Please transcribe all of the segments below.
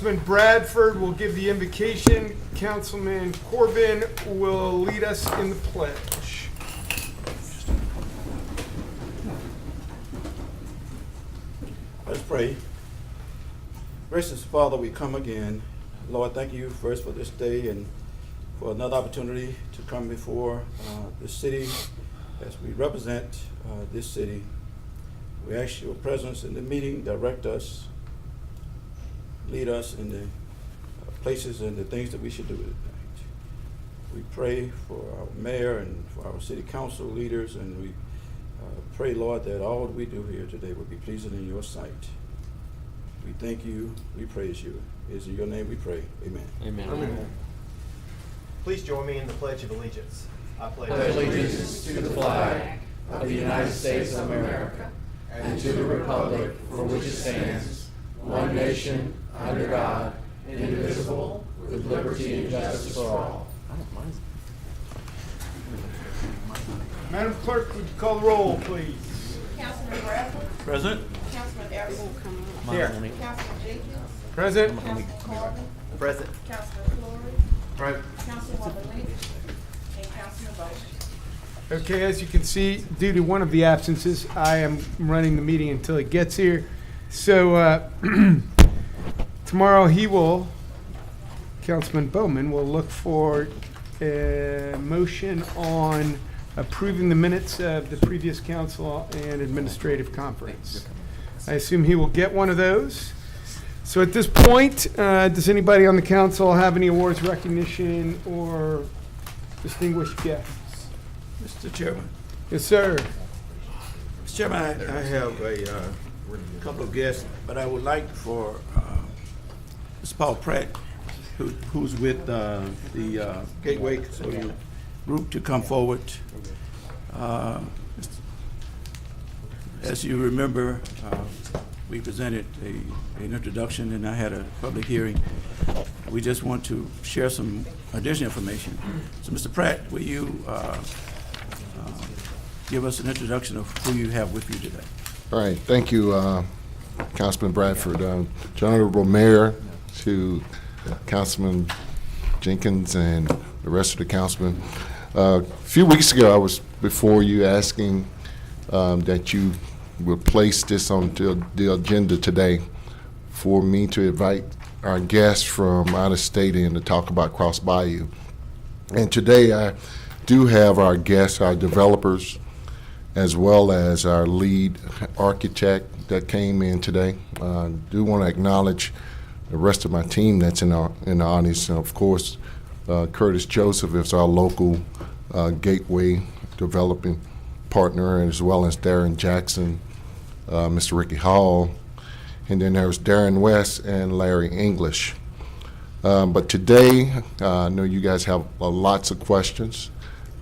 Councilman Bradford will give the invocation. Councilman Corbin will lead us in the pledge. Let's pray. Gracious Father, we come again. Lord, thank you first for this day and for another opportunity to come before this city as we represent this city. We ask your presence in the meeting, direct us, lead us in the places and the things that we should do tonight. We pray for our mayor and for our city council leaders, and we pray, Lord, that all that we do here today will be pleasing in your sight. We thank you, we praise you. It is in your name we pray. Amen. Amen. Amen. Please join me in the Pledge of Allegiance. I pledge allegiance to the flag of the United States of America and to the republic for which it stands, one nation, under God, indivisible, with liberty and justice for all. Madam Clerk, would you call the roll, please? Councilman Bradford. Present. Councilman Everett. Here. Councilman Jenkins. Present. Councilman Corbin. Present. Councilman Flory. Present. Councilwoman Lynch. And Councilman Bowman. Okay, as you can see, due to one of the absences, I am running the meeting until he gets here. So tomorrow Councilman Bowman will look for a motion on approving the minutes of the previous council and administrative conference. I assume he will get one of those. So at this point, does anybody on the council have any awards, recognition, or distinguished guests? Mr. Chairman. Yes, sir. Mr. Chairman, I have a couple of guests, but I would like for Mr. Paul Pratt, who's with the Gateway Custodial Group, to come forward. As you remember, we presented an introduction, and I had a public hearing. We just want to share some additional information. So, Mr. Pratt, will you give us an introduction of who you have with you today? All right, thank you, Councilman Bradford. Honorable Mayor, to Councilman Jenkins and the rest of the councilmen. A few weeks ago, I was before you asking that you would place this on the agenda today for me to invite our guests from out of state in to talk about Cross Bayou. And today I do have our guests, our developers, as well as our lead architect that came in today. I do want to acknowledge the rest of my team that's in the audience. And of course, Curtis Joseph is our local Gateway developing partner, as well as Darren Jackson, Mr. Ricky Hall, and then there's Darren West and Larry English. But today, I know you guys have lots of questions,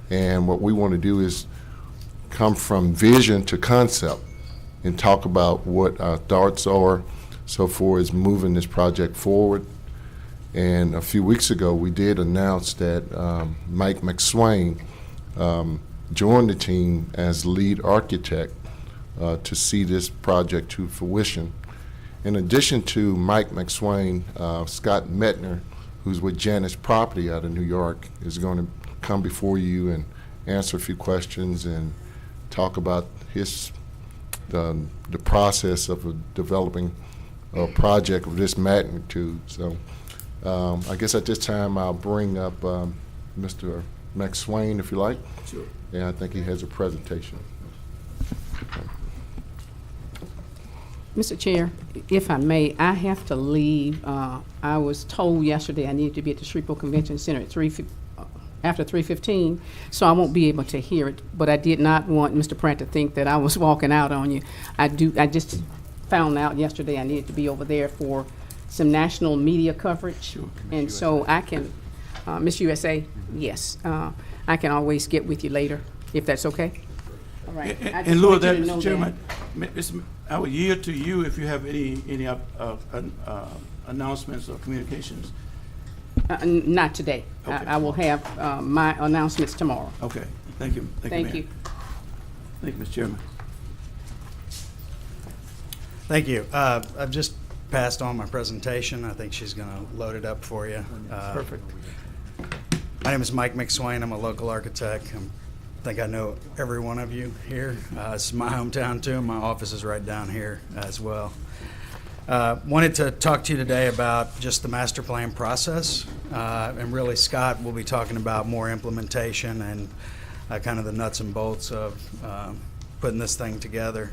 and what we want to do is come from vision to concept and talk about what our thoughts are so far as moving this project forward. And a few weeks ago, we did announce that Mike McSwain joined the team as lead architect to see this project to fruition. In addition to Mike McSwain, Scott Metner, who's with Janus Property out of New York, is going to come before you and answer a few questions and talk about the process of developing a project of this magnitude. So I guess at this time I'll bring up Mr. McSwain, if you like. Sure. And I think he has a presentation. Mr. Chair, if I may, I have to leave. I was told yesterday I needed to be at the Shreveport Convention Center at after 3:15, so I won't be able to hear it. But I did not want Mr. Pratt to think that I was walking out on you. I just found out yesterday I needed to be over there for some national media coverage, Sure. and so I can, Miss USA, yes, I can always get with you later if that's okay. All right. I just In lieu of wanted that, you to know Mr. Chairman, I would yield to you if you have any announcements or communications. Not today. Okay. I will have my announcements tomorrow. Okay, thank you. Thank Mayor. you. Thank you, Mr. Chairman. Thank you. I've just passed on my presentation. I think she's going to load it up for you. Perfect. My name is Mike McSwain. I'm a local architect. I think I know every one of you here. It's my hometown too. My office is right down here as well. Wanted to talk to you today about just the master plan process. And really Scott will be talking about more implementation and kind of the nuts and bolts of putting this thing together.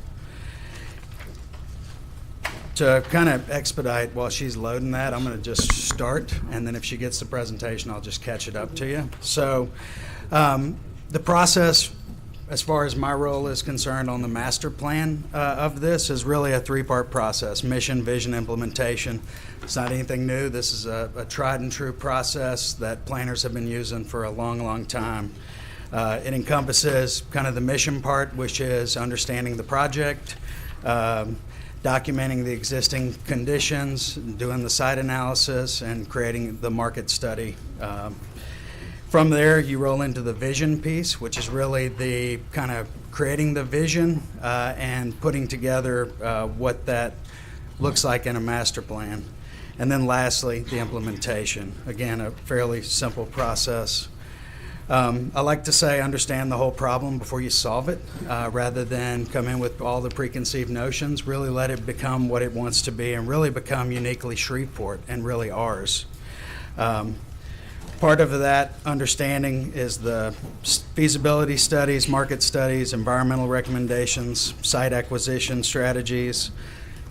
To kind of expedite while she's loading that, I'm going to just start, and then if she gets the presentation, I'll just catch it up to you. So the process, as far as my role is concerned on the master plan of this, is really a three-part process: mission, vision, implementation. It's not anything new. This is a tried and true process that planners have been using for a long, long time. It encompasses kind of the mission part, which is understanding the project, documenting the existing conditions, doing the site analysis, and creating the market study. From there, you roll into the vision piece, which is really the kind of creating the vision and putting together what that looks like in a master plan. And then lastly, the implementation. Again, a fairly simple process. I like to say understand the whole problem before you solve it, rather than come in with all the preconceived notions. Really let it become what it wants to be and really become uniquely Shreveport and really ours. Part of that understanding is the feasibility studies, market studies, environmental recommendations, site acquisition strategies,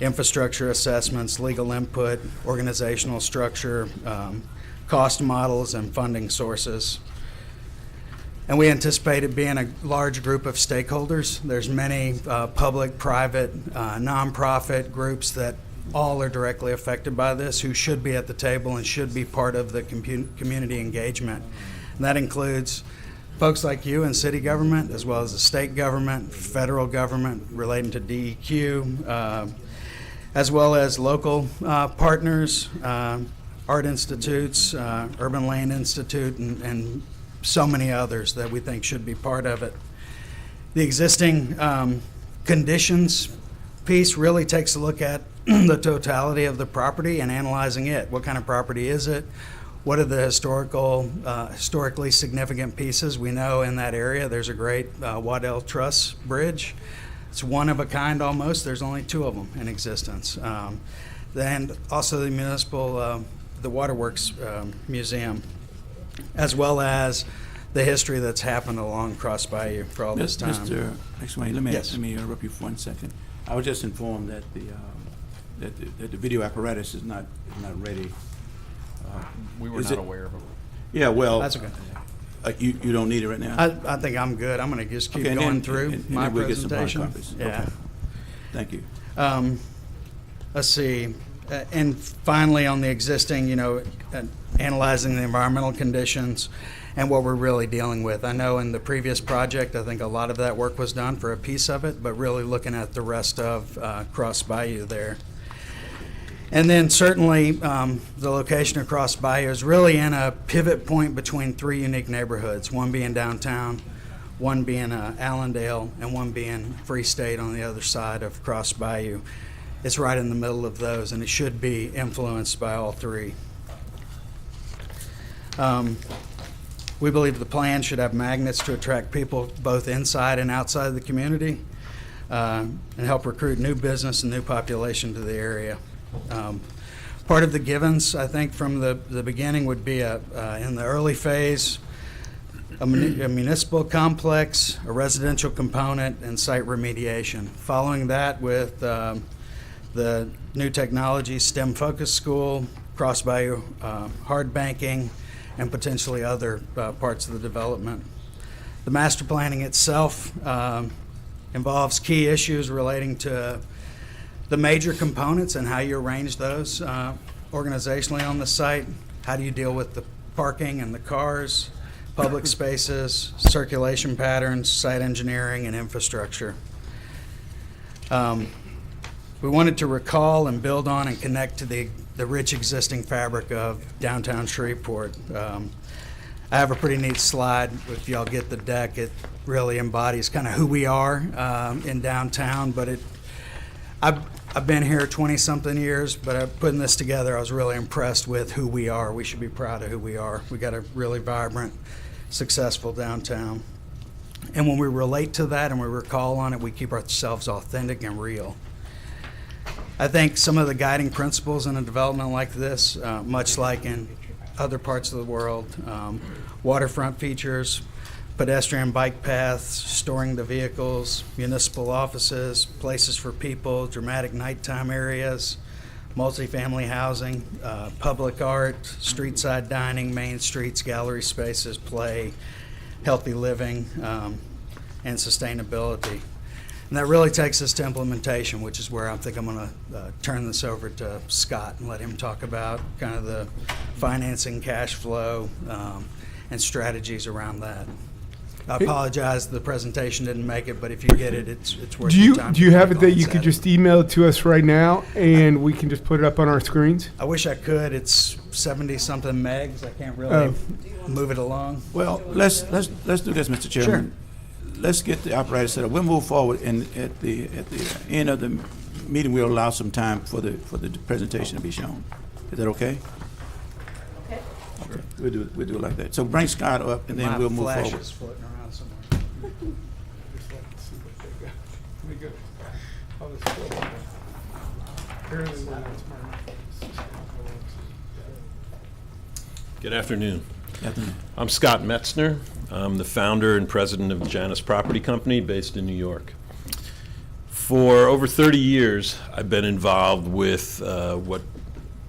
infrastructure assessments, legal input, organizational structure, cost models, and funding sources. And we anticipate it being a large group of stakeholders. There's many public, private, nonprofit groups that all are directly affected by this, who should be at the table and should be part of the community engagement. And that includes folks like you in city government, as well as the state government, federal government relating to DEQ, as well as local partners, art institutes, Urban Land Institute, and so many others that we think should be part of it. The existing conditions piece really takes a look at the totality of the property and analyzing it. What kind of property is it? What are the historically significant pieces? We know in that area there's a great Waddell Truss Bridge. It's one of a kind almost. There's only two of them in existence. Then also the municipal, the Waterworks Museum, as well as the history that's happened along Cross Bayou for all this time. Mr. McSwain, let Yes. me interrupt you for 1 second. I was just informed that the video apparatus is not ready. We were Is not it- aware of it. Yeah, well, That's okay. You don't need it right now? I think I'm good. I'm going to just keep Okay, and going then- through and my then we'll get some hard presentation. copies. Yeah. Okay. Thank you. Let's see. And finally, on the existing, analyzing the environmental conditions and what we're really dealing with. I know in the previous project, I think a lot of that work was done for a piece of it, but really looking at the rest of Cross Bayou there. And then certainly the location of Cross Bayou is really in a pivot point between three unique neighborhoods, one being downtown, one being Allendale, and one being Free State on the other side of Cross Bayou. It's right in the middle of those, and it should be influenced by all three. We believe the plan should have magnets to attract people both inside and outside the community, and help recruit new business and new population to the area. Part of the givens, I think, from the beginning would be in the early phase, a municipal complex, a residential component, and site remediation. Following that with the new technology STEM focus school, Cross Bayou hard banking, and potentially other parts of the development. The master planning itself involves key issues relating to the major components and how you arrange those organizationally on the site. How do you deal with the parking and the cars, public spaces, circulation patterns, site engineering, and infrastructure. We wanted to recall and build on and connect to the rich existing fabric of downtown Shreveport. I have a pretty neat slide. If y'all get the deck, it really embodies kind of who we are in downtown, but I I've been here 20-something years, but putting this together, I was really impressed with who we are. We should be proud of who we are. We got a really vibrant, successful downtown. And when we relate to that and we recall on it, we keep ourselves authentic and real. I think some of the guiding principles in a development like this, much like in other parts of the world, waterfront features, pedestrian bike paths, storing the vehicles, municipal offices, places for people, dramatic nighttime areas, multifamily housing, public art, street-side dining, main streets, gallery spaces, play, healthy living, and sustainability. And that really takes us to implementation, which is where I think I'm going to turn this over to Scott and let him talk about kind of the financing, cash flow, and strategies around that. I apologize, the presentation didn't make it, but if you get it, it's worth your time. Do you to have it that glance you at could just email it to us right now and we can just put it up on our screens? I wish I could. It's 70-something megs. I can't really move it along. Well, let's do this, Mr. Chairman. Let's get the operator set up. We'll move forward, and at the end of the meeting, we'll allow some time for the presentation to be shown. Is that okay? Okay. Okay. We'll do it like that. So bring Scott up, and then My we'll move flash forward. is floating around somewhere. Good afternoon. Afternoon. I'm Scott Metzner. I'm the founder and president of Janus Property Company based in New York. For over 30 years, I've been involved with what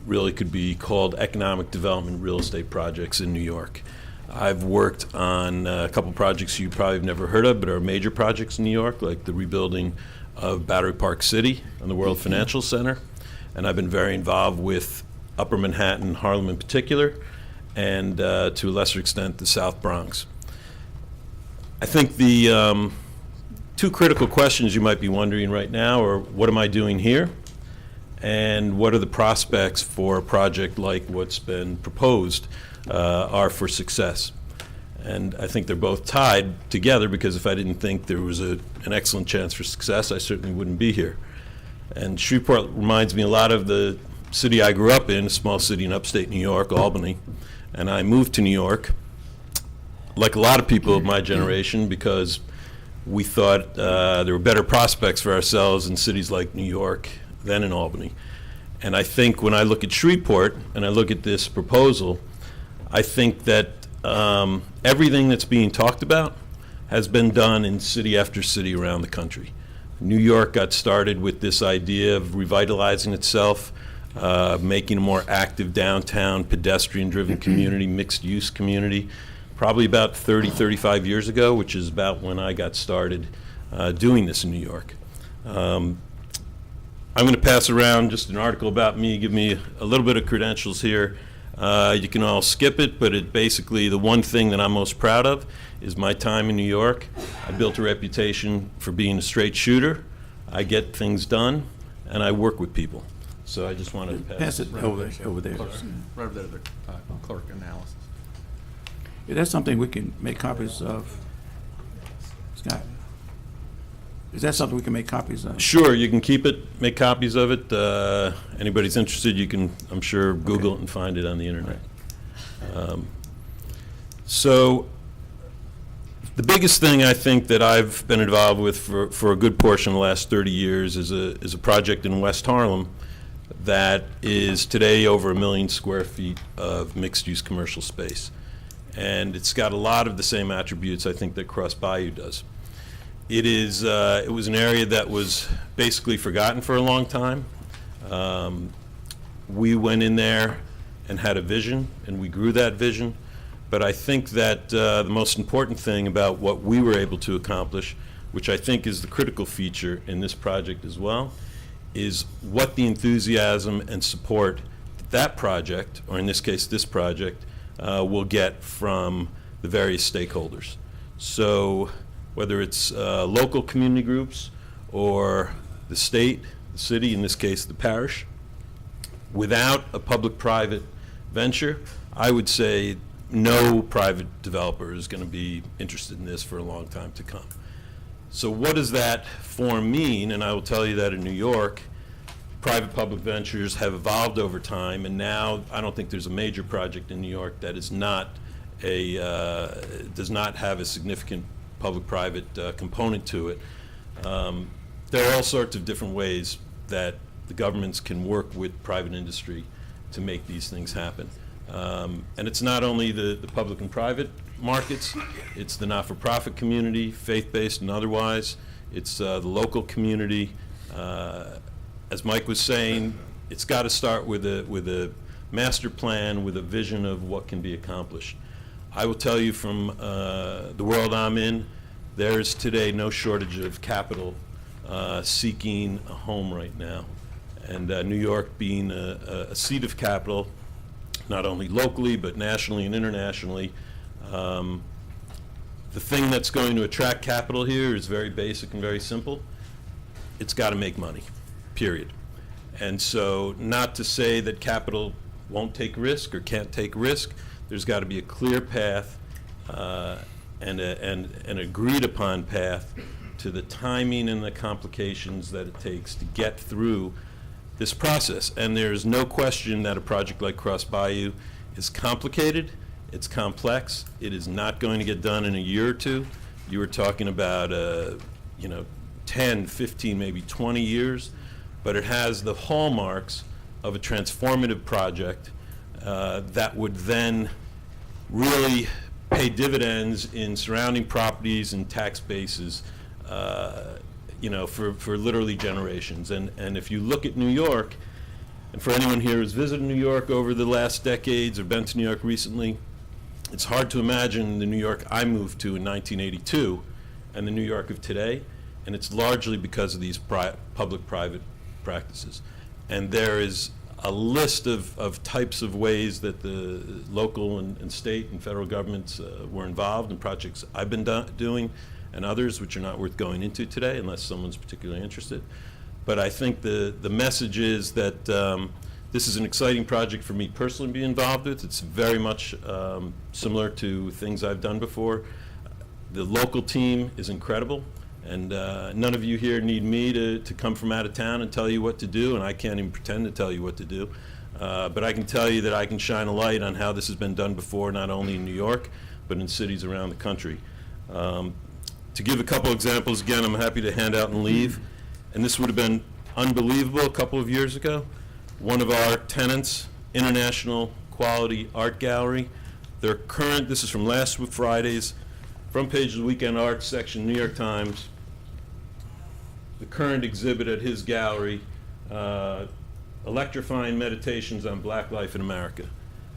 really could be called economic development real estate projects in New York. I've worked on a couple projects you probably have never heard of, but are major projects in New York, like the rebuilding of Battery Park City and the World Financial Center. And I've been very involved with Upper Manhattan, Harlem in particular, and to a lesser extent, the South Bronx. I think the two critical questions you might be wondering right now are, what am I doing here? And what are the prospects for a project like what's been proposed are for success? And I think they're both tied together, because if I didn't think there was an excellent chance for success, I certainly wouldn't be here. And Shreveport reminds me a lot of the city I grew up in, a small city in upstate New York, Albany. And I moved to New York, like a lot of people of my generation, because we thought there were better prospects for ourselves in cities like New York than in Albany. And I think when I look at Shreveport and I look at this proposal, I think that everything that's being talked about has been done in city after city around the country. New York got started with this idea of revitalizing itself, making a more active downtown, pedestrian-driven community, mixed-use community, probably about 30, 35 years ago, which is about when I got started doing this in New York. I'm going to pass around just an article about me, give me a little bit of credentials here. You can all skip it, but it basically, the one thing that I'm most proud of is my time in New York. I built a reputation for being a straight shooter. I get things done, and I work with people. So I just wanted to Pass it over there. Right over there, the clerk analysis. Yeah, that's something we can make copies of. Scott, is that something we can make copies of? Sure, you can keep it, make copies of it. Anybody's interested, you can, I'm sure, Google it and find it on the internet. So the biggest thing I think that I've been involved with for a good portion of the last 30 years is a project in West Harlem that is today over 1 million square feet of mixed-use commercial space. And it's got a lot of the same attributes, I think, that Cross Bayou does. It was an area that was basically forgotten for a long time. We went in there and had a vision, and we grew that vision. But I think that the most important thing about what we were able to accomplish, which I think is the critical feature in this project as well, is what the enthusiasm and support that project, or in this case this project, will get from the various stakeholders. So whether it's local community groups or the state, the city, in this case the parish, without a public-private venture, I would say no private developer is going to be interested in this for a long time to come. So what does that form mean? And I will tell you that in New York, private-public ventures have evolved over time, and now I don't think there's a major project in New York that is not does not have a significant public-private component to it. There are all sorts of different ways that the governments can work with private industry to make these things happen. And it's not only the public and private markets, it's the not-for-profit community, faith-based and otherwise. It's the local community. As Mike was saying, it's got to start with a master plan, with a vision of what can be accomplished. I will tell you from the world I'm in, there is today no shortage of capital seeking a home right now. And New York being a seat of capital, not only locally but nationally and internationally, the thing that's going to attract capital here is very basic and very simple. It's got to make money, period. And so not to say that capital won't take risk or can't take risk. There's got to be a clear path and an agreed upon path to the timing and the complications that it takes to get through this process. And there's no question that a project like Cross Bayou is complicated, it's complex, it is not going to get done in a year or two. You were talking about 10, 15, maybe 20 years, but it has the hallmarks of a transformative project that would then really pay dividends in surrounding properties and tax bases, for literally generations. And if you look at New York, and for anyone here who's visited New York over the last decades or been to New York recently, it's hard to imagine the New York I moved to in 1982 and the New York of today, and it's largely because of these public-private practices. And there is a list of types of ways that the local and state and federal governments were involved in projects I've been doing, and others which are not worth going into today unless someone's particularly interested. But I think the message is that this is an exciting project for me personally to be involved with. It's very much similar to things I've done before. The local team is incredible, and none of you here need me to come from out of town and tell you what to do, and I can't even pretend to tell you what to do. But I can tell you that I can shine a light on how this has been done before, not only in New York, but in cities around the country. To give a couple examples, again, I'm happy to hand out and leave. And this would have been unbelievable a couple of years ago. One of our tenants, International Quality Art Gallery, their current, this is from last Friday's front page of the Weekend Arts section, New York Times. The current exhibit at his gallery, Electrifying Meditations on Black Life in America.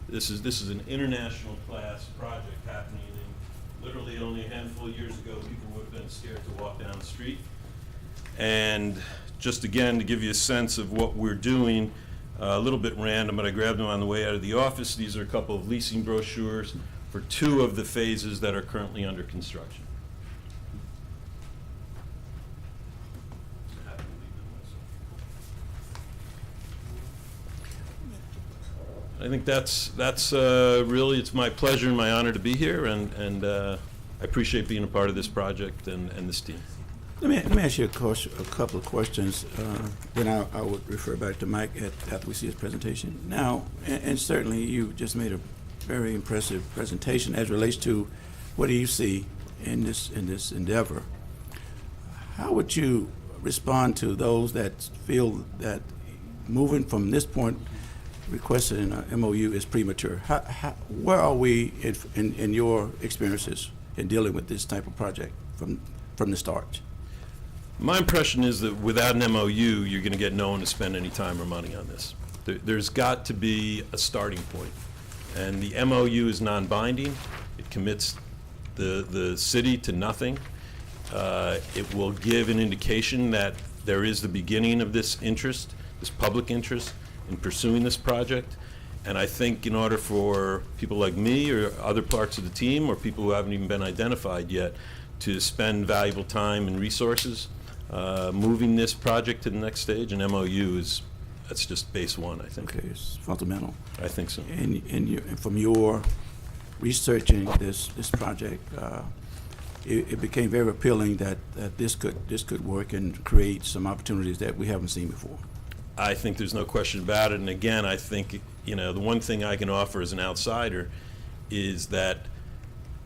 This is an international class project happening in literally only a handful of years ago. People would have been scared to walk down the street. And just again, to give you a sense of what we're doing, a little bit random, but I grabbed them on the way out of the office. These are a couple of leasing brochures for 2 of the phases that are currently under construction. I think that's really, it's my pleasure and my honor to be here, and I appreciate being a part of this project and this team. Let me ask you a couple of questions. Then I would refer back to Mike after we see his presentation. Now, and certainly you just made a very impressive presentation as relates to what do you see in this endeavor. How would you respond to those that feel that moving from this point, requesting an MOU is premature? Where are we in your experiences in dealing with this type of project from the start? My impression is that without an MOU, you're going to get no one to spend any time or money on this. There's got to be a starting point. And the MOU is non-binding. It commits the city to nothing. It will give an indication that there is the beginning of this interest, this public interest, in pursuing this project. And I think in order for people like me or other parts of the team or people who haven't even been identified yet to spend valuable time and resources moving this project to the next stage, an MOU that's just base one, I think. Okay, it's fundamental. I think so. And from your researching this project, it became very appealing that this could work and create some opportunities that we haven't seen before. I think there's no question about it. And again, I think, the one thing I can offer as an outsider is that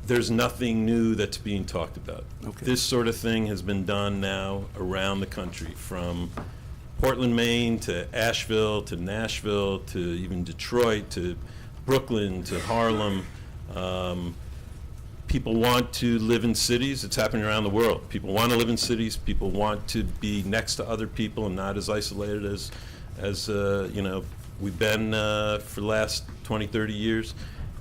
there's nothing new that's being talked about. Okay. This sort of thing has been done now around the country, from Portland, Maine, to Asheville, to Nashville, to even Detroit, to Brooklyn, to Harlem. People want to live in cities. It's happening around the world. People want to live in cities. People want to be next to other people and not as isolated as we've been for the last 20, 30 years.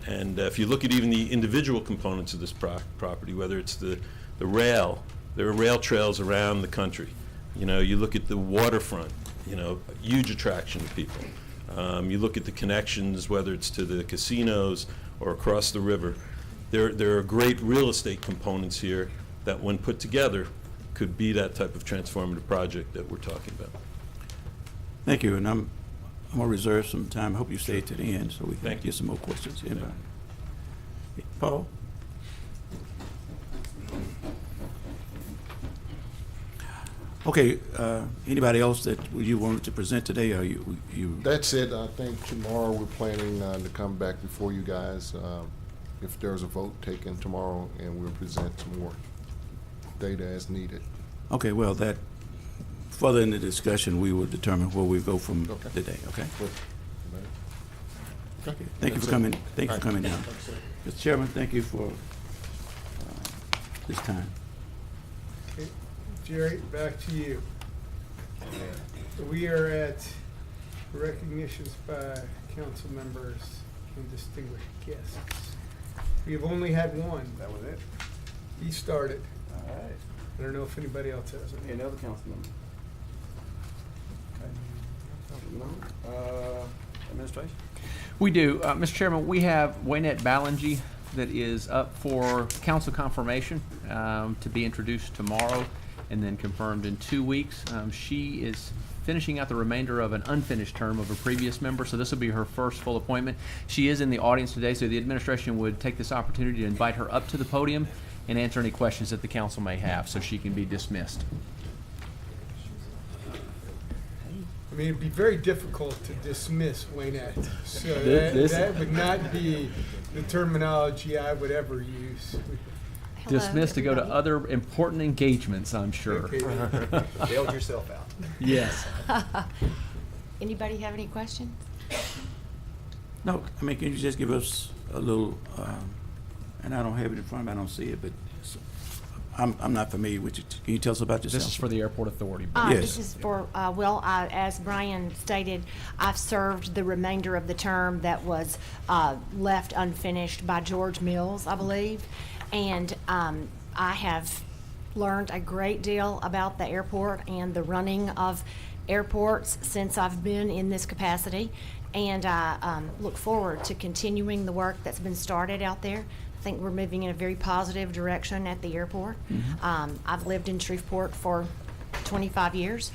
And if you look at even the individual components of this property, whether it's the rail, there are rail trails around the country. You look at the waterfront, a huge attraction to people. You look at the connections, whether it's to the casinos or across the river. There are great real estate components here that, when put together, could be that type of transformative project that we're talking about. Thank you, and I'm gonna reserve some time. I hope you stay to the end so we can Thank you. get some more questions. Anybody? Paul? Okay, anybody else that you wanted to present today, or you? That's it. I think tomorrow we're planning to come back before you guys, if there's a vote taken tomorrow, and we'll present some more data as needed. Okay, well, that, further in the discussion, we will determine where we go from Okay. today, okay? Good. Okay, thank you for coming, thank you for coming down. Mr. Chairman, thank you for this time. Okay, Jerry, back to you. We are at recognitions by council members and distinguished guests. We have only had one. That was it. He started. All right. I don't know if anybody else has it. Any other council member? Administration? We do. Mr. Chairman, we have Waynette Ballingy that is up for council confirmation to be introduced tomorrow and then confirmed in 2 weeks. She is finishing out the remainder of an unfinished term of a previous member, so this will be her first full appointment. She is in the audience today, so the administration would take this opportunity to invite her up to the podium and answer any questions that the council may have, so she can be dismissed. I mean, it'd be very difficult to dismiss Waynette, so This- that would not be the terminology I would ever use. Dismissed to go to other important engagements, I'm sure. Okay. Bailed yourself out. Yes. Anybody have any questions? No, I mean, can you just give us a little, and I don't have it in front of me, I don't see it, but I'm not familiar with it. Can you tell us about yourself? This is for the Airport Authority. Yes. This is for, as Brian stated, I've served the remainder of the term that was left unfinished by George Mills, I believe. And I have learned a great deal about the airport and the running of airports since I've been in this capacity. And I look forward to continuing the work that's been started out there. I think we're moving in a very positive direction at the airport. I've lived in Shreveport for 25 years.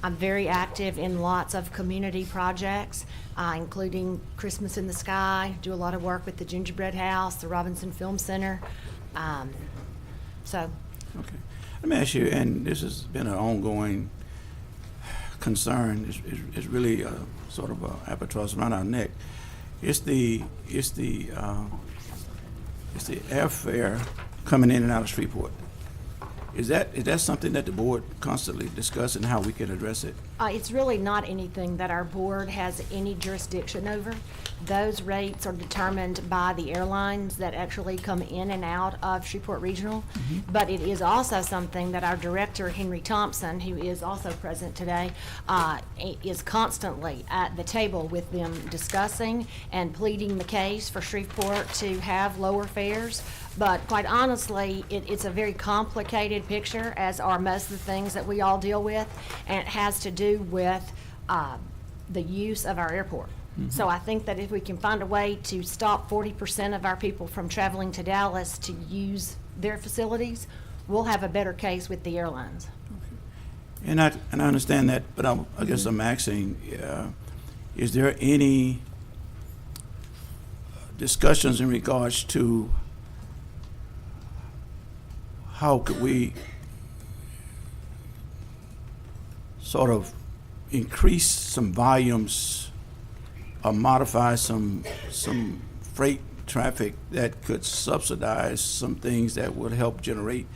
I'm very active in lots of community projects, including Christmas in the Sky, do a lot of work with the Gingerbread House, the Robinson Film Center. So, Okay. Let me ask you, and this has been an ongoing concern, it's really sort of a albatross around our neck. It's the airfare coming in and out of Shreveport. Is that something that the board constantly discuss and how we can address it? it's really not anything that our board has any jurisdiction over. Those rates are determined by the airlines that actually come in and out of Shreveport Regional. But it is also something that our director, Henry Thompson, who is also present today, is constantly at the table with them discussing and pleading the case for Shreveport to have lower fares. But quite honestly, it's a very complicated picture, as are most of the things that we all deal with, and it has to do with the use of our airport. So I think that if we can find a way to stop 40% of our people from traveling to Dallas to use their facilities, we'll have a better case with the airlines. And I understand that, but I guess I'm asking, is there any discussions in regards to how could we sort of increase some volumes or modify some freight traffic that could subsidize some things that would help generate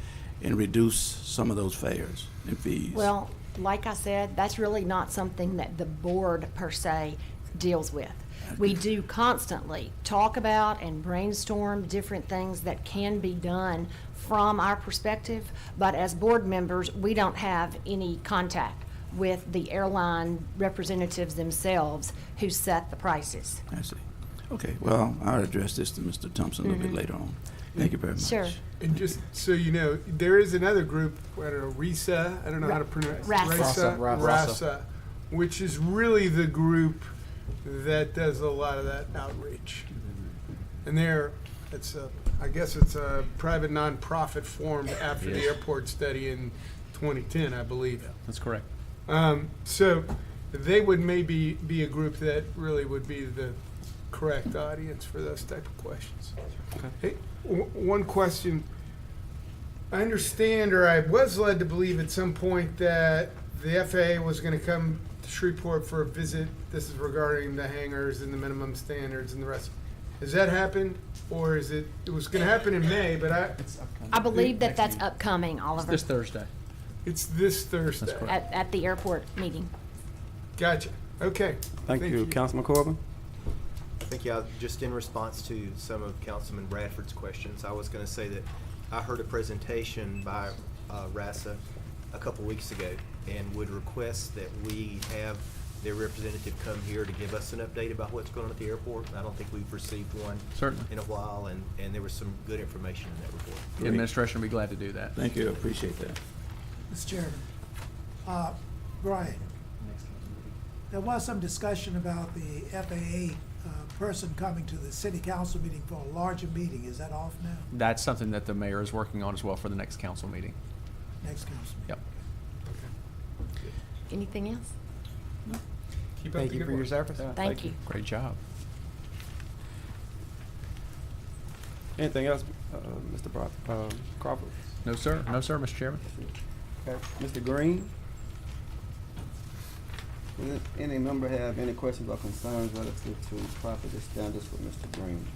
and reduce some of those fares and fees? Well, like I said, that's really not something that the board per se deals with. We do constantly talk about and brainstorm different things that can be done from our perspective, but as board members, we don't have any contact with the airline representatives themselves who set the prices. I see. Okay, well, I'll address this to Mr. Thompson a little bit later on. Thank you very much. Sure. And just so you know, there is another group, I don't know, RISA, I don't know how to pronounce it. RASA. RASA, which is really the group that does a lot of that outreach. And I guess it's a private nonprofit formed after the airport study in 2010, I believe. That's correct. So they would maybe be a group that really would be the correct audience for those type of questions. Hey, one question. I understand, or I was led to believe at some point that the FAA was going to come to Shreveport for a visit. This is regarding the hangars and the minimum standards and the rest. Has that happened, or is it was going to happen in May, but I believe that that's upcoming, Oliver, This Thursday. it's this Thursday. at the airport meeting. Gotcha. Okay. Thank you. Councilman Corbin? Thank you. Just in response to some of Councilman Bradford's questions, I was going to say that I heard a presentation by RASA a couple weeks ago and would request that we have their representative come here to give us an update about what's going on at the airport. I don't think we've received one Certainly. in a while, and there was some good information in that report. The administration will be glad to do that. Thank you, I appreciate that. Mr. Chairman, Brian, there was some discussion about the FAA person coming to the city council meeting for a larger meeting. Is that off now? That's something that the mayor is working on as well for the next council meeting. Next council meeting? Yep. Anything else? Keep up Thank the you good for your work. service. Thank you. Great job. Anything else, Mr. Crawford? No, sir. No, sir, Mr. Chairman. Okay. Mr. Green? Does any member have any questions or concerns relative to property standards with Mr. Green?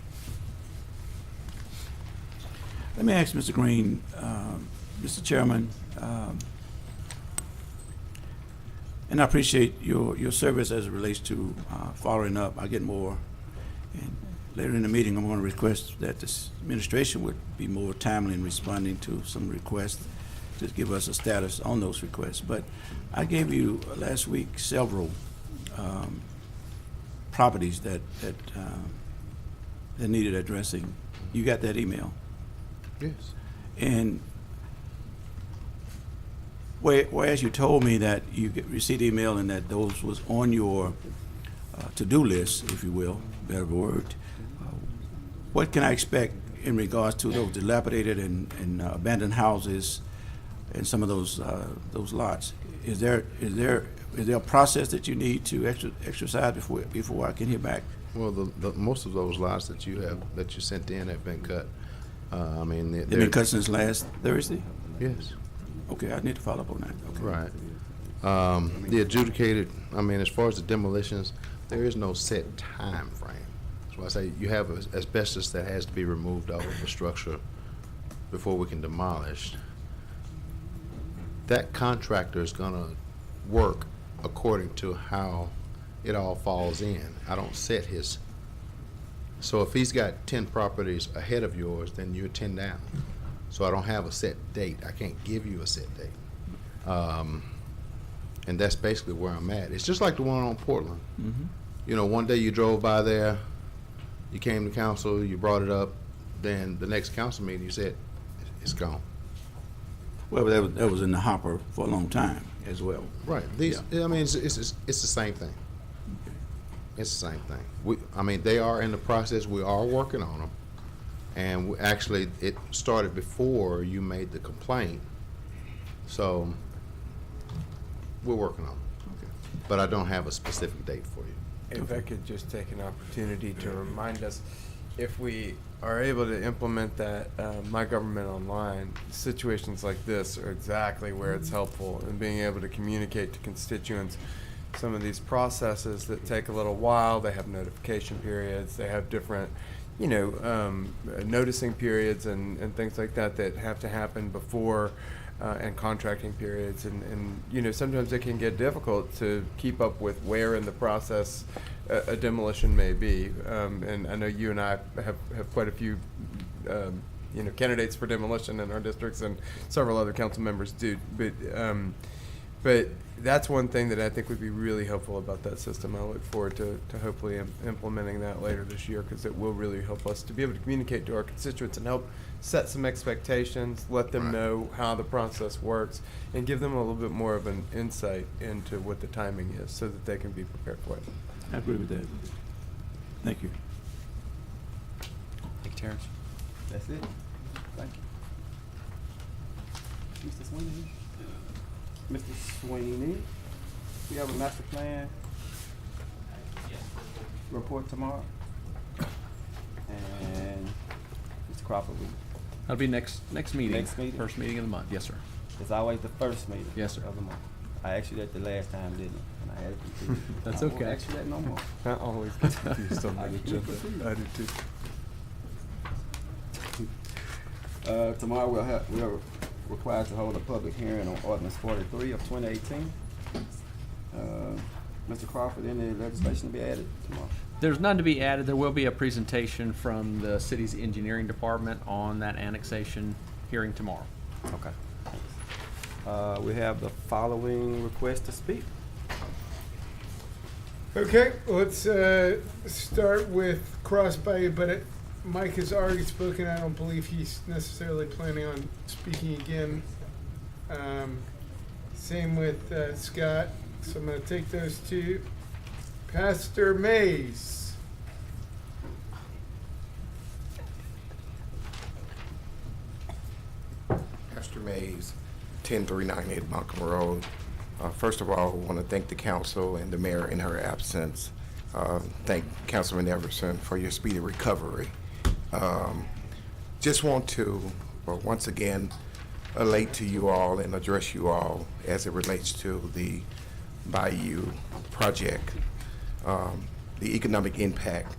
Let me ask Mr. Green, Mr. Chairman, and I appreciate your service as it relates to following up. I get more. And later in the meeting, I'm going to request that this administration would be more timely in responding to some requests to give us a status on those requests. But I gave you last week several properties that needed addressing. You got that email? Yes. And whereas you told me that you received email and that those was on your to-do list, if you will, better word, what can I expect in regards to those dilapidated and abandoned houses and some of those lots? Is there a process that you need to exercise before I can hear back? Well, the most of those lots that you sent in have been cut. I mean, They've been cut since last Thursday? Yes. Okay, I need to follow up on that. Okay. Right. The adjudicated, I mean, as far as the demolitions, there is no set time frame. That's why I say you have asbestos that has to be removed off of the structure before we can demolish. That contractor is gonna work according to how it all falls in. I don't set his, so if he's got 10 properties ahead of yours, then you're 10 down. So I don't have a set date. I can't give you a set date. And that's basically where I'm at. It's just like the one on Portland. Mm-hmm. You know, one day you drove by there, you came to council, you brought it up, then the next council meeting you said, it's gone. Well, that was in the hopper for a long time as well. Right. These, I mean, it's the same thing. It's the same thing. I mean, they are in the process. We are working on them. And actually, it started before you made the complaint. So we're working on it. Okay. But I don't have a specific date for you. If I could just take an opportunity to remind us, if we are able to implement that My Government Online, situations like this are exactly where it's helpful in being able to communicate to constituents some of these processes that take a little while. They have notification periods. They have different, noticing periods and things like that that have to happen before and contracting periods. And sometimes it can get difficult to keep up with where in the process a demolition may be. And I know you and I have quite a few candidates for demolition in our districts, and several other council members do. But that's one thing that I think would be really helpful about that system. I look forward to hopefully implementing that later this year, because it will really help us to be able to communicate to our constituents and help set some expectations, let them know how the process works, and give them a little bit more of an insight into what the timing is so that they can be prepared for it. I agree with that. Thank you. Thank you, Terrence. That's it. Thank you. Mr. Sweeney? Mr. Sweeney, we have a master plan report tomorrow. And Mr. Crawford, That'll be next meeting. Next meeting? First meeting of the month. Yes, sir. it's always the first meeting. Yes, sir. Of the month. I asked you that the last time, didn't I? And I had it confused. That's I won't okay. ask you that no more. I always get confused on I the get agenda. confused. I do too. Tomorrow we are required to hold a public hearing on ordinance 43 of 2018. Mr. Crawford, any legislation to be added tomorrow? There's none to be added. There will be a presentation from the city's engineering department on that annexation hearing tomorrow. Okay. We have the following request to speak. Okay, let's start with Cross Bay, but Mike has already spoken. I don't believe he's necessarily planning on speaking again. Same with Scott, so I'm going to take those two. Pastor Mays. Pastor Mays, 10398 Malcolm Road. First of all, I want to thank the council and the mayor in her absence. Thank Councilman Everson for your speedy recovery. Just want to, once again, elate to you all and address you all as it relates to the Bayou project, the economic impact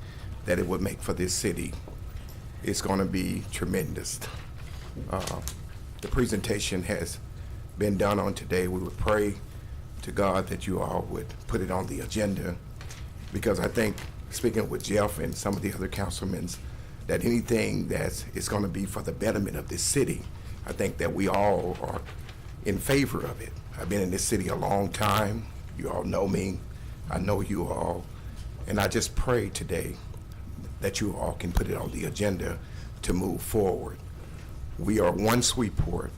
that it would make for this city is going to be tremendous. The presentation has been done on today. We would pray to God that you all would put it on the agenda, because I think, speaking with Jeff and some of the other councilmen, that anything that is going to be for the betterment of this city, I think that we all are in favor of it. I've been in this city a long time. You all know me. I know you all. And I just pray today that you all can put it on the agenda to move forward. We are one Shreveport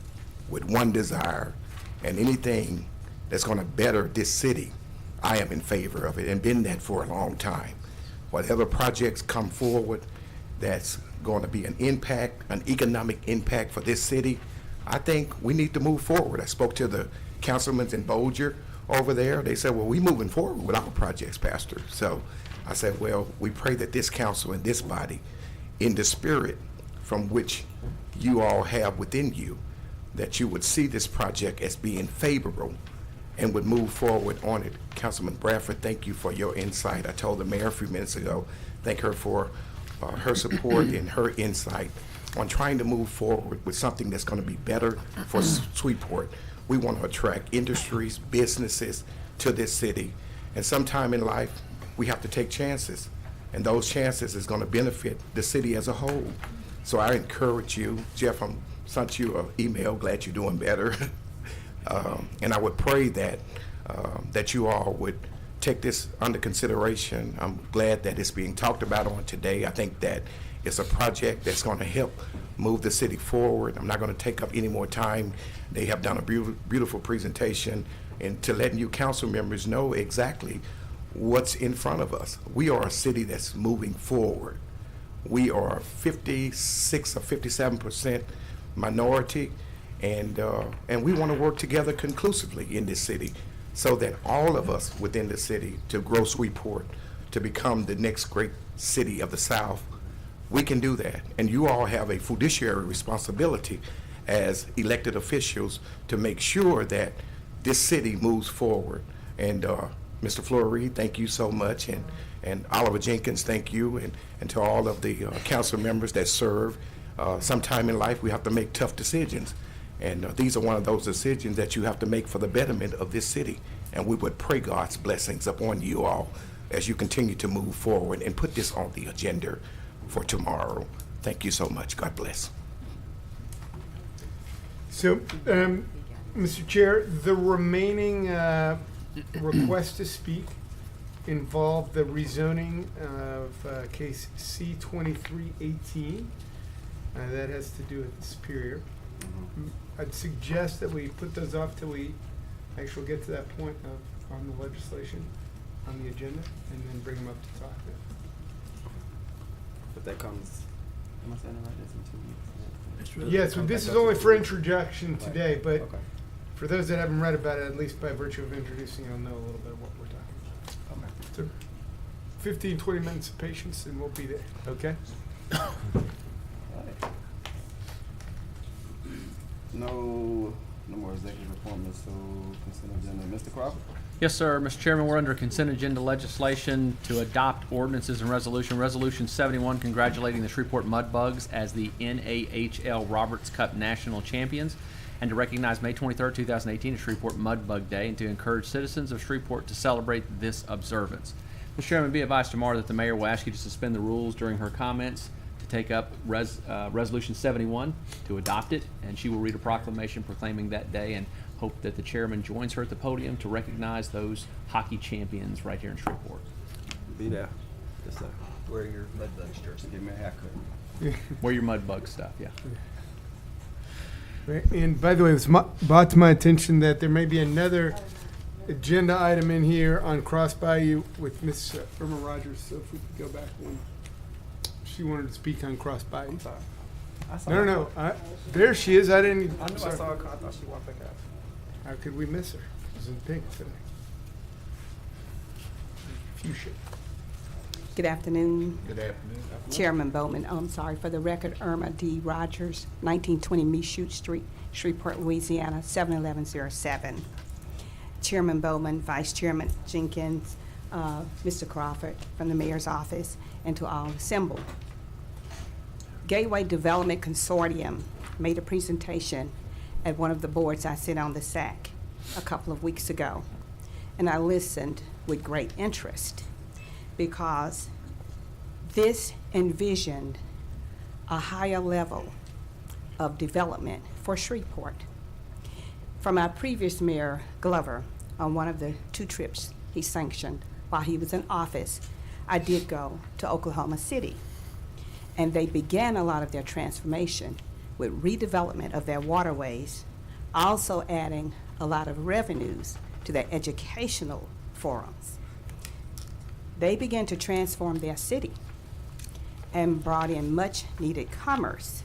with one desire, and anything that's going to better this city, I am in favor of it and been that for a long time. Whatever projects come forward that's going to be an impact, an economic impact for this city, I think we need to move forward. I spoke to the councilmen in Bolger over there. They said, well, we moving forward with our projects, Pastor. So I said, well, we pray that this council and this body, in the spirit from which you all have within you, that you would see this project as being favorable and would move forward on it. Councilman Bradford, thank you for your insight. I told the mayor a few minutes ago, thank her for her support and her insight on trying to move forward with something that's going to be better for Shreveport. We want to attract industries, businesses to this city, and sometime in life, we have to take chances, and those chances is going to benefit the city as a whole. So I encourage you, Jeff, I sent you an email, glad you're doing better. And I would pray that that you all would take this under consideration. I'm glad that it's being talked about on today. I think that it's a project that's going to help move the city forward. I'm not going to take up any more time. They have done a beautiful presentation, and to letting you council members know exactly what's in front of us. We are a city that's moving forward. We are 56 or 57% minority, and we want to work together conclusively in this city so that all of us within the city to grow Shreveport, to become the next great city of the South, we can do that. And you all have a fiduciary responsibility as elected officials to make sure that this city moves forward. And Mr. Fleury, thank you so much, and Oliver Jenkins, thank you, and to all of the council members that serve. Sometime in life, we have to make tough decisions, and these are one of those decisions that you have to make for the betterment of this city, and we would pray God's blessings upon you all as you continue to move forward and put this on the agenda for tomorrow. Thank you so much. God bless. So, Mr. Chair, the remaining request to speak involve the rezoning of case C-2318. That has to do with the Superior. I'd suggest that we put those off till we actually get to that point on the legislation on the agenda, and then bring them up to talk then. But that comes, am I saying it right? That's in 2 weeks. Yeah, so this is only for introduction today, but Okay. for those that haven't read about it, at least by virtue of introducing, you'll know a little bit of what we're talking about. So 15, 20 minutes of patience and we'll be there, okay? No more executive appointments, so consent agenda. Mr. Crawford? Yes, sir. Mr. Chairman, we're under consent agenda legislation to adopt ordinances and resolution. Resolution 71, congratulating the Shreveport Mudbugs as the NAHL Roberts Cup National Champions, and to recognize May 23rd, 2018 as Shreveport Mudbug Day, and to encourage citizens of Shreveport to celebrate this observance. Mr. Chairman, be advised tomorrow that the mayor will ask you to suspend the rules during her comments to take up Resolution 71, to adopt it, and she will read a proclamation proclaiming that day, and hope that the chairman joins her at the podium to recognize those hockey champions right here in Shreveport. Be there. Just wear your Mudbugs jersey. Give me a haircut. Wear your Mudbug stuff, yeah. Right, and by the way, it was brought to my attention that there may be another agenda item in here on Cross Bayou with Miss Irma Rogers, so if we could go back one. She wanted to speak on Cross Bayou. I'm sorry. I saw No, there she is. I didn't. I knew I sorry. saw her. I thought she walked back out. How could we miss her? She's in pink today. Fuchsia. Good afternoon, Good afternoon. Chairman Bowman. I'm sorry, for the record, Irma D. Rogers, 1920 Michoud Street, Shreveport, Louisiana, 71107. Chairman Bowman, Vice Chairman Jenkins, Mr. Crawford from the Mayor's office, and to all assembled. Gateway Development Consortium made a presentation at one of the boards I sit on, the SAC, a couple of weeks ago. And I listened with great interest because this envisioned a higher level of development for Shreveport. From our previous mayor, Glover, on one of the 2 trips he sanctioned while he was in office, I did go to Oklahoma City. And they began a lot of their transformation with redevelopment of their waterways, also adding a lot of revenues to their educational forums. They began to transform their city and brought in much needed commerce.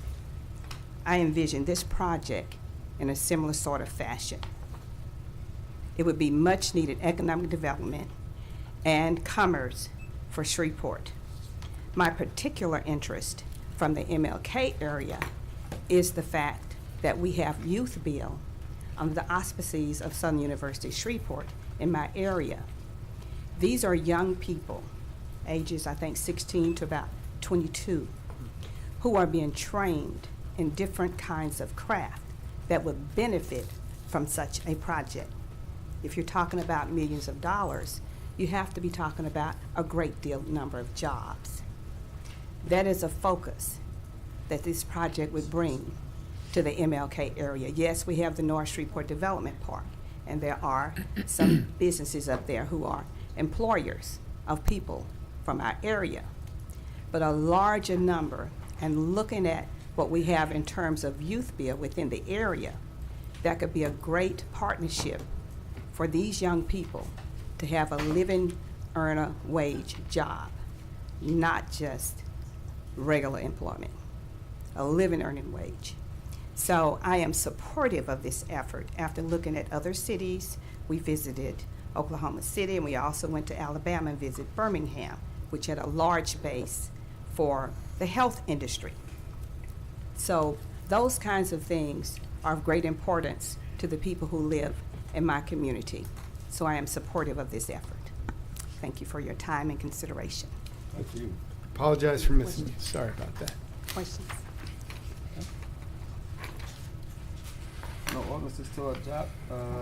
I envision this project in a similar sort of fashion. It would be much needed economic development and commerce for Shreveport. My particular interest from the MLK area is the fact that we have youth bill under the auspices of Southern University Shreveport in my area. These are young people, ages I think 16 to about 22, who are being trained in different kinds of craft that would benefit from such a project. If you're talking about millions of dollars, you have to be talking about a great deal number of jobs. That is a focus that this project would bring to the MLK area. Yes, we have the North Shreveport Development Park, and there are some businesses up there who are employers of people from our area. But a larger number, and looking at what we have in terms of youth bill within the area, that could be a great partnership for these young people to have a living earner wage job, not just regular employment, a living earning wage. So I am supportive of this effort. After looking at other cities, we visited Oklahoma City, and we also went to Alabama and visited Birmingham, which had a large base for the health industry. So those kinds of things are of great importance to the people who live in my community. So I am supportive of this effort. Thank you for your time and consideration. Thank you. Apologize for missing you. Sorry about that. Questions? No ordinances to adopt.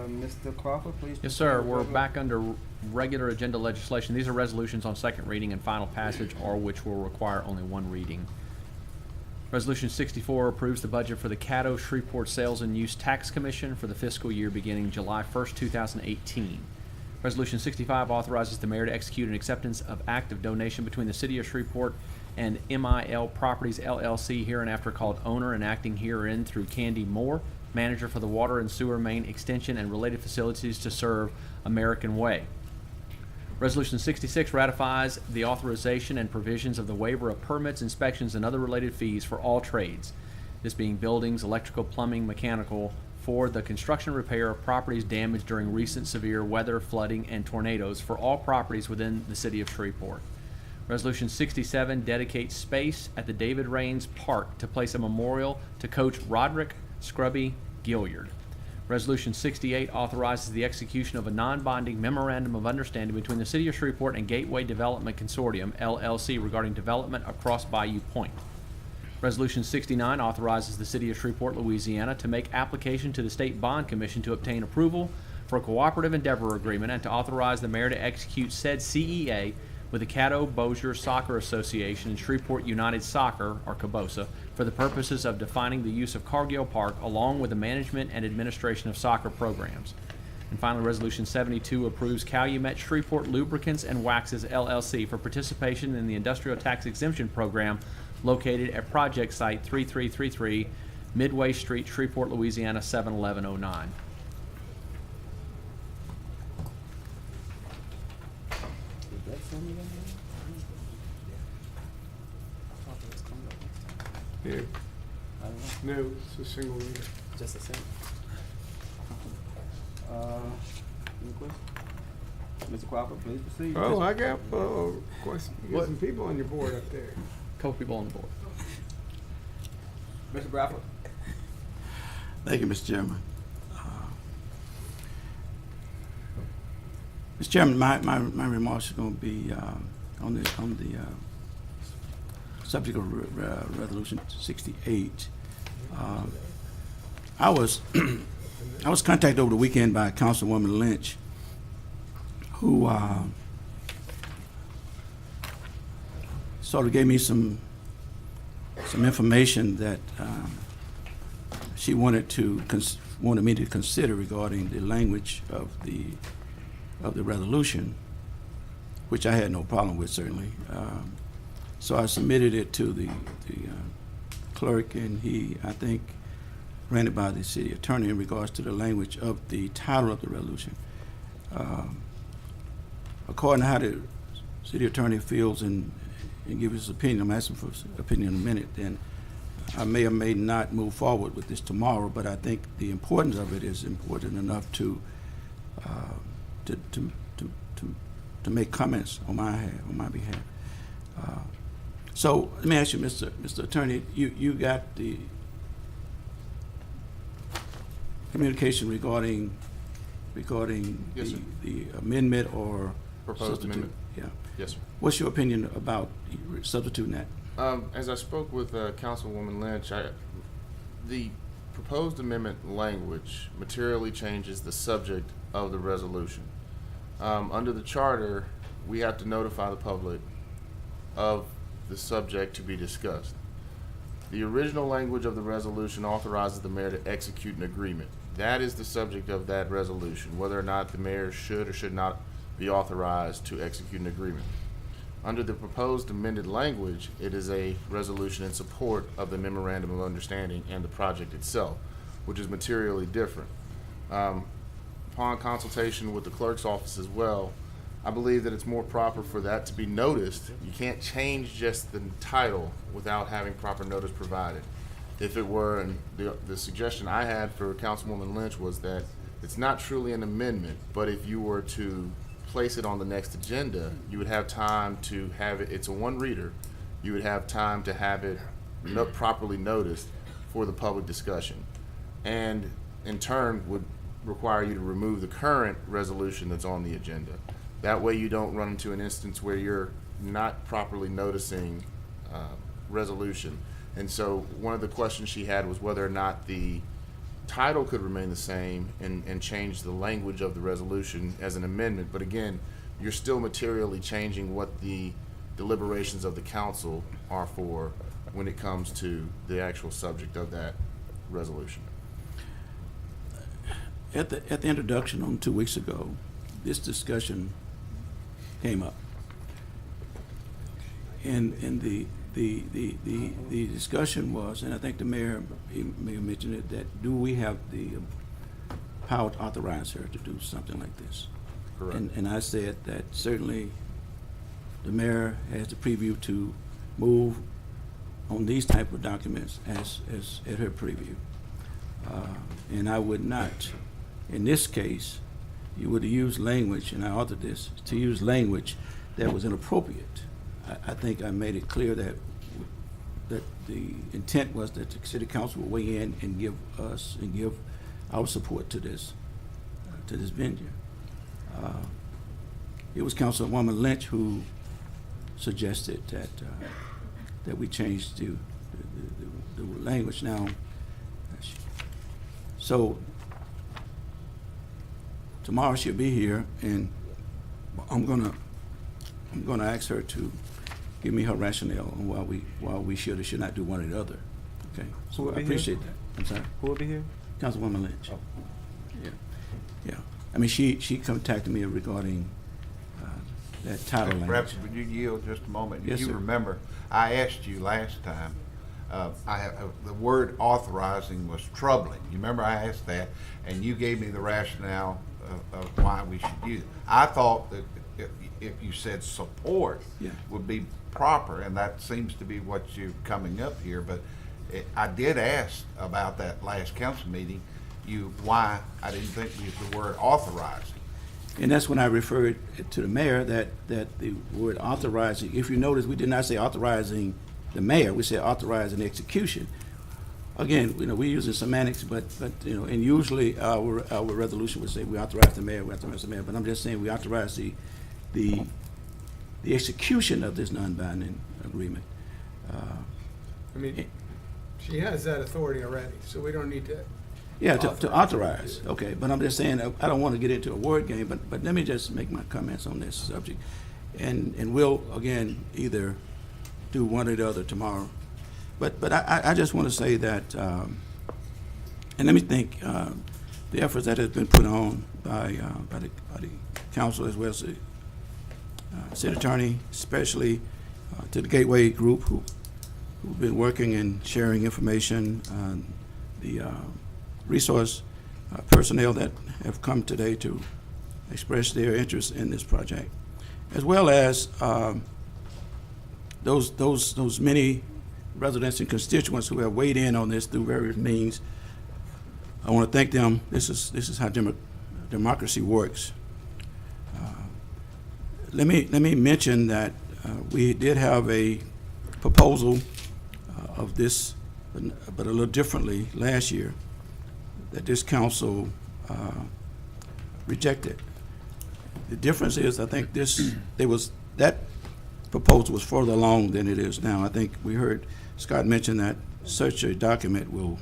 Mr. Crawford, please. Yes, sir. proceed with We're regular- back under regular agenda legislation. These are resolutions on second reading and final passage, or which will require only one reading. Resolution 64 approves the budget for the Caddo Shreveport Sales and Use Tax Commission for the fiscal year beginning July 1st, 2018. Resolution 65 authorizes the mayor to execute an acceptance of act of donation between the city of Shreveport and MIL Properties LLC, hereinafter called owner and acting herein through Candy Moore, manager for the water and sewer main extension and related facilities to serve American Way. Resolution 66 ratifies the authorization and provisions of the waiver of permits, inspections, and other related fees for all trades, this being buildings, electrical, plumbing, mechanical, for the construction repair of properties damaged during recent severe weather, flooding, and tornadoes for all properties within the city of Shreveport. Resolution 67 dedicates space at the David Raines Park to place a memorial to Coach Roderick Scrubby Gilliard. Resolution 68 authorizes the execution of a non-binding memorandum of understanding between the City of Shreveport and Gateway Development Consortium, LLC, regarding development across Bayou Point. Resolution 69 authorizes the City of Shreveport, Louisiana, to make application to the State Bond Commission to obtain approval for a cooperative endeavor agreement and to authorize the mayor to execute said CEA with the Caddo Bossier Soccer Association and Shreveport United Soccer, or CABOSA, for the purposes of defining the use of Cargill Park along with the management and administration of soccer programs. And finally, Resolution 72 approves Calumet Shreveport Lubricants and Waxes LLC for participation in the Industrial Tax Exemption Program located at Project Site 3333 Midway Street, Shreveport, Louisiana 71109. Is that something? Yeah. I don't know. No, it's a single reader. Just the same. Any questions? Mr. Crawford, please proceed. Oh, I got questions. You got some people on your board up there. Couple people on the board. Mr. Bradford. Thank you, Mr. Chairman. Mr. Chairman, my remarks are going to be on the subject of Resolution 68. I was contacted over the weekend by Councilwoman Lynch, who sort of gave me some information that she wanted me to consider regarding the language of the resolution, which I had no problem with, certainly. So I submitted it to the clerk, and he, I think, ran it by the city attorney in regards to the language of the title of the resolution. According to how the city attorney feels and give his opinion, I'm asking for his opinion in a minute, then I may or may not move forward with this tomorrow, but I think the importance of it is important enough to make comments on my behalf. So let me ask you, Mr. Attorney, you got the communication regarding Yes, sir. the amendment or Proposed substitute? amendment. Yeah. Yes, sir. What's your opinion about substituting that? As I spoke with Councilwoman Lynch, the proposed amendment language materially changes the subject of the resolution. Under the charter, we have to notify the public of the subject to be discussed. The original language of the resolution authorizes the mayor to execute an agreement. That is the subject of that resolution, whether or not the mayor should or should not be authorized to execute an agreement. Under the proposed amended language, it is a resolution in support of the memorandum of understanding and the project itself, which is materially different. Upon consultation with the clerk's office as well, I believe that it's more proper for that to be noticed. You can't change just the title without having proper notice provided. If it were, and the suggestion I had for Councilwoman Lynch was that it's not truly an amendment, but if you were to place it on the next agenda, you would have time to have it, it's a one reader, you would have time to have it properly noticed for the public discussion. And in turn would require you to remove the current resolution that's on the agenda. That way you don't run into an instance where you're not properly noticing resolution. And so one of the questions she had was whether or not the title could remain the same and change the language of the resolution as an amendment. But again, you're still materially changing what the deliberations of the council are for when it comes to the actual subject of that resolution. At the introduction on 2 weeks ago, this discussion came up. And the discussion was, and I think the mayor may have mentioned it, that do we have the power to authorize her to do something like this? Correct. And I said that certainly the mayor has the preview to move on these type of documents as at her preview. And I would not, in this case, you would have used language, and I authored this, to use language that was inappropriate. I think I made it clear that the intent was that the city council would weigh in and give our support to this venture. It was Councilwoman Lynch who suggested that we change the language now. So tomorrow she'll be here, and I'm gonna ask her to give me her rationale on why we should or should not do one or the other. Okay, so I appreciate that. I'm sorry. Who will be here? Councilwoman Lynch. Yeah. I mean, she contacted me regarding that title language. Perhaps would you yield just a moment? Yes, You sir. remember, I asked you last time, the word authorizing was troubling. You remember I asked that, and you gave me the rationale of why we should use it. I thought that if you said support Yeah. would be proper, and that seems to be what you're coming up here, but I did ask about that last council meeting, why I didn't think we used the word authorizing. And that's when I referred to the mayor that the word authorizing, if you notice, we did not say authorizing the mayor, we said authorizing execution. Again, we're using semantics, but and usually our resolution would say we authorize the mayor, but I'm just saying we authorize the execution of this non-binding agreement. I mean, she has that authority already, so we don't need to. Yeah, to authorize, okay, but I'm just saying, I don't want to get into a word game, but let me just make my comments on this subject. And we'll, again, either do one or the other tomorrow. But I just want to say that, and let me thank the efforts that has been put on by the council as well as the city attorney, especially to the Gateway Group who've been working and sharing information on the resource personnel that have come today to express their interest in this project, as well as those many residents and constituents who have weighed in on this through various means. I want to thank them. This is how democracy works. Let me mention that we did have a proposal of this, but a little differently last year, that this council rejected. The difference is, I think that proposal was further along than it is now. I think we heard Scott mention that such a document will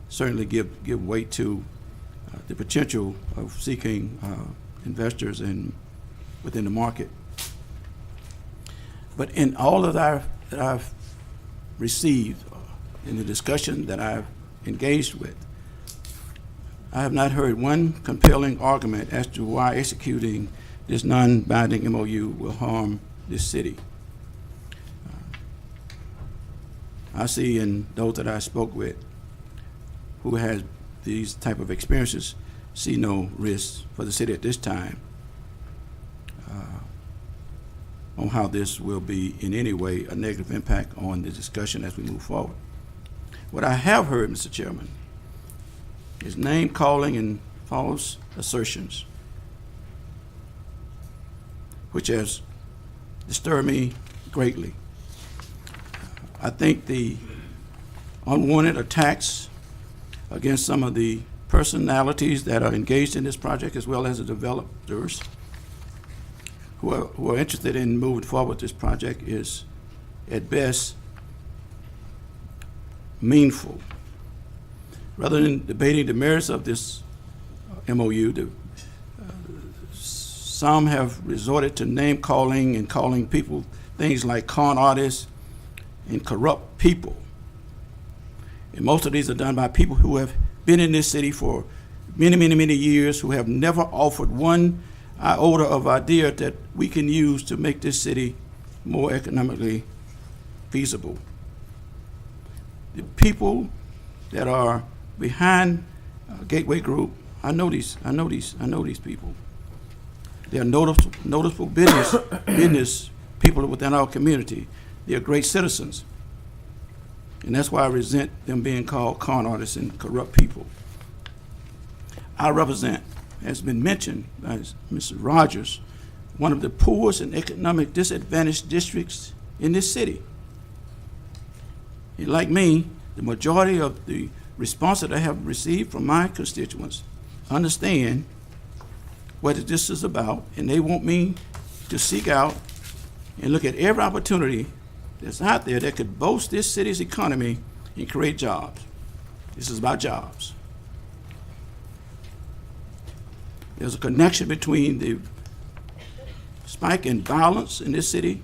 certainly give weight to the potential of seeking investors within the market. But in all that I've received, in the discussion that I've engaged with, I have not heard one compelling argument as to why executing this non-binding MOU will harm this city. I see in those that I spoke with who has these type of experiences see no risk for the city at this time on how this will be in any way a negative impact on the discussion as we move forward. What I have heard, Mr. Chairman, is name calling and false assertions, which has disturbed me greatly. I think the unwanted attacks against some of the personalities that are engaged in this project, as well as the developers, who are interested in moving forward with this project is, at best, meaningful. Rather than debating the merits of this MOU, some have resorted to name calling and calling people things like con artists and corrupt people. And most of these are done by people who have been in this city for many, many, many years, who have never offered one iota of idea that we can use to make this city more economically feasible. The people that are behind Gateway Group, I know these people. They are noticeable business people within our community. They are great citizens. And that's why I resent them being called con artists and corrupt people. I represent, as been mentioned by Mr. Rogers, one of the poorest and economic disadvantaged districts in this city. And like me, the majority of the response that I have received from my constituents understand what this is about, and they want me to seek out and look at every opportunity that's out there that could boost this city's economy and create jobs. This is about jobs. There's a connection between the spike in violence in this city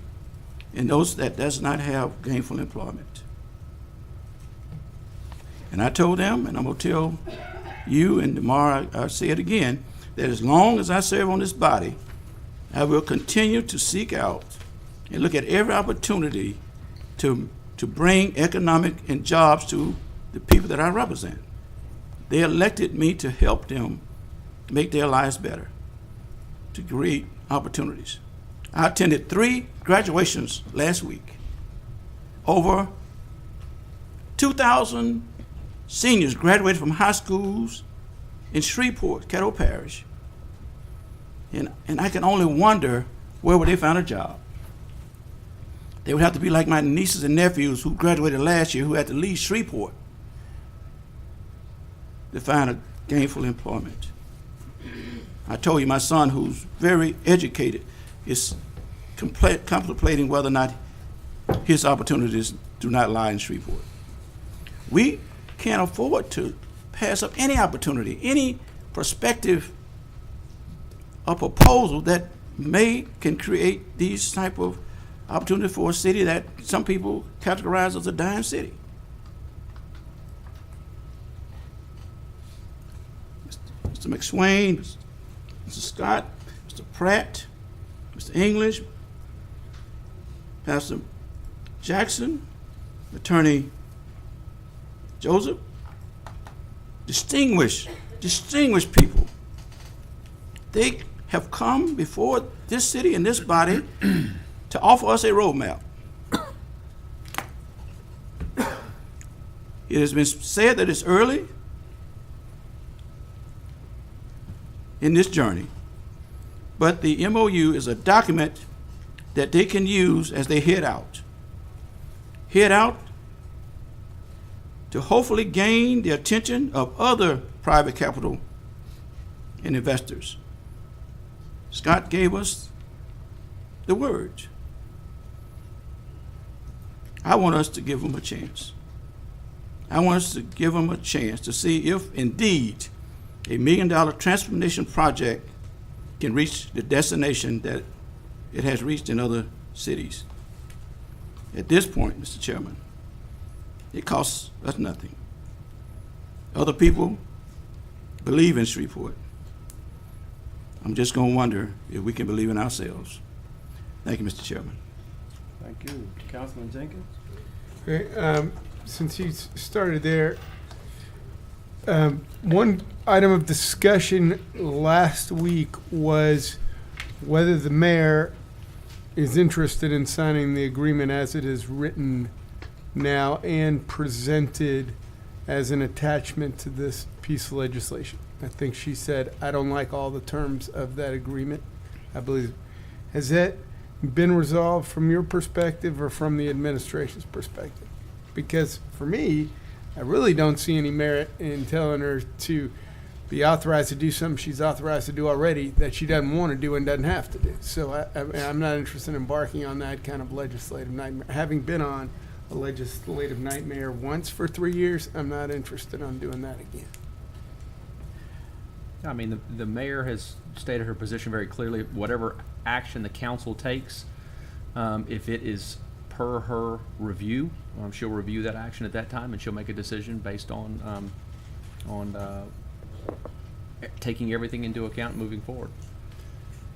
and those that does not have gainful employment. And I told them, and I'm going to tell you, and tomorrow I'll say it again, that as long as I serve on this body, I will continue to seek out and look at every opportunity to bring economic and jobs to the people that I represent. They elected me to help them make their lives better, to create opportunities. I attended 3 graduations last week. Over 2,000 seniors graduated from high schools in Shreveport, Caddo Parish. And I can only wonder where would they find a job. They would have to be like my nieces and nephews who graduated last year, who had to leave Shreveport to find a gainful employment. I told you my son, who's very educated, is contemplating whether or not his opportunities do not lie in Shreveport. We can't afford to pass up any opportunity, any perspective or proposal that can create these type of opportunities for a city that some people categorize as a dying city. Mr. McSwain, Mr. Scott, Mr. Pratt, Mr. English, Pastor Jackson, Attorney Joseph, distinguished people. They have come before this city and this body to offer us a roadmap. It has been said that it's early in this journey, but the MOU is a document that they can use as they head out. Head out to hopefully gain the attention of other private capital and investors. Scott gave us the word. I want us to give them a chance. I want us to give them a chance to see if indeed a $1 million transformation project can reach the destination that it has reached in other cities. At this point, Mr. Chairman, it costs us nothing. Other people believe in Shreveport. I'm just going to wonder if we can believe in ourselves. Thank you, Mr. Chairman. Thank you. Councilman Jenkins? Okay, since he started there, one item of discussion last week was whether the mayor is interested in signing the agreement as it is written now and presented as an attachment to this piece of legislation. I think she said, I don't like all the terms of that agreement. I believe, has that been resolved from your perspective or from the administration's perspective? Because for me, I really don't see any merit in telling her to be authorized to do something she's authorized to do already that she doesn't want to do and doesn't have to do. So I'm not interested in embarking on that kind of legislative nightmare. Having been on a legislative nightmare once for 3 years, I'm not interested in doing that again. I mean, the mayor has stated her position very clearly. Whatever action the council takes, if it is per her review, she'll review that action at that time, and she'll make a decision based on taking everything into account moving forward.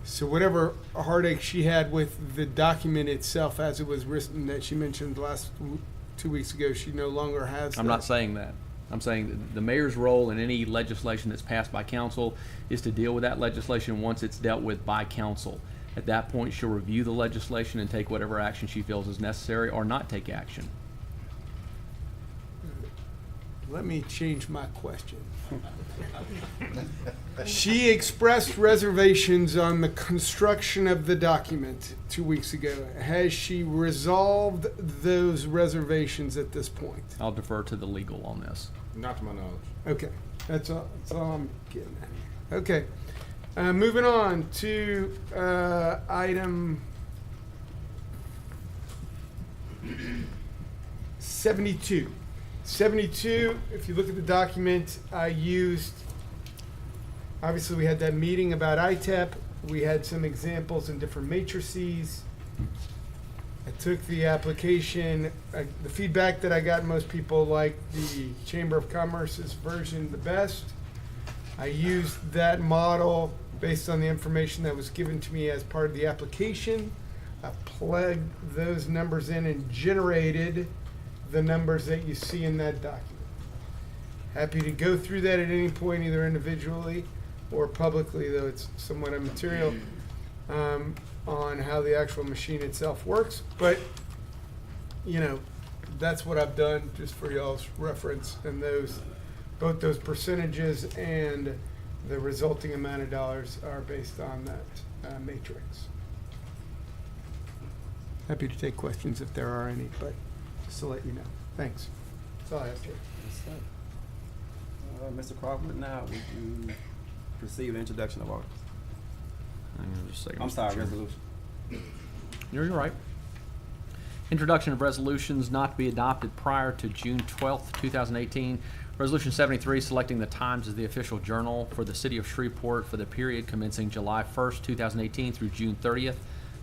So whatever heartache she had with the document itself as it was written that she mentioned last 2 weeks ago, she no longer has. I'm not saying that. I'm saying that the mayor's role in any legislation that's passed by council is to deal with that legislation once it's dealt with by council. At that point, she'll review the legislation and take whatever action she feels is necessary or not take action. Let me change my question. She expressed reservations on the construction of the document 2 weeks ago. Has she resolved those reservations at this point? I'll defer to the legal on this. Not to my knowledge. Okay, that's all I'm getting at. Okay, moving on to item 72. 72, if you look at the document, I used, obviously we had that meeting about ITEP. We had some examples in different matrices. I took the application, the feedback that I got, most people like the Chamber of Commerce's version the best. I used that model based on the information that was given to me as part of the application. I plugged those numbers in and generated the numbers that you see in that document. Happy to go through that at any point, either individually or publicly, though it's somewhat immaterial, on how the actual machine itself works. But, you know, that's what I've done just for y'all's reference. And both those percentages and the resulting amount of dollars are based on that matrix. Happy to take questions if there are any, but just to let you know. Thanks. That's all I have to. Mr. Crawford, now would you proceed with introduction of orders? Hang on just a second, I'm Mr. sorry, Chairman. resolution. You're right. Introduction of resolutions not to be adopted prior to June 12th, 2018. Resolution 73, selecting the Times as the official journal for the city of Shreveport for the period commencing July 1st, 2018 through June 30th,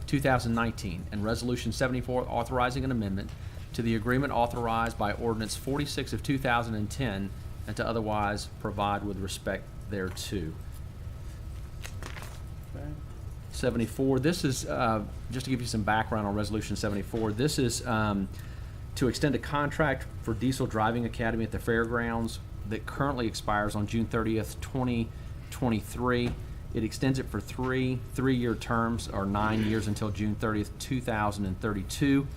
2019. And Resolution 74, authorizing an amendment to the agreement authorized by Ordinance 46 of 2010 and to otherwise provide with respect thereto. 74, this is, just to give you some background on Resolution 74, this is to extend a contract for Diesel Driving Academy at the fairgrounds that currently expires on June 30th, 2023. It extends it for three-year terms, or 9 years until June 30th, 2032.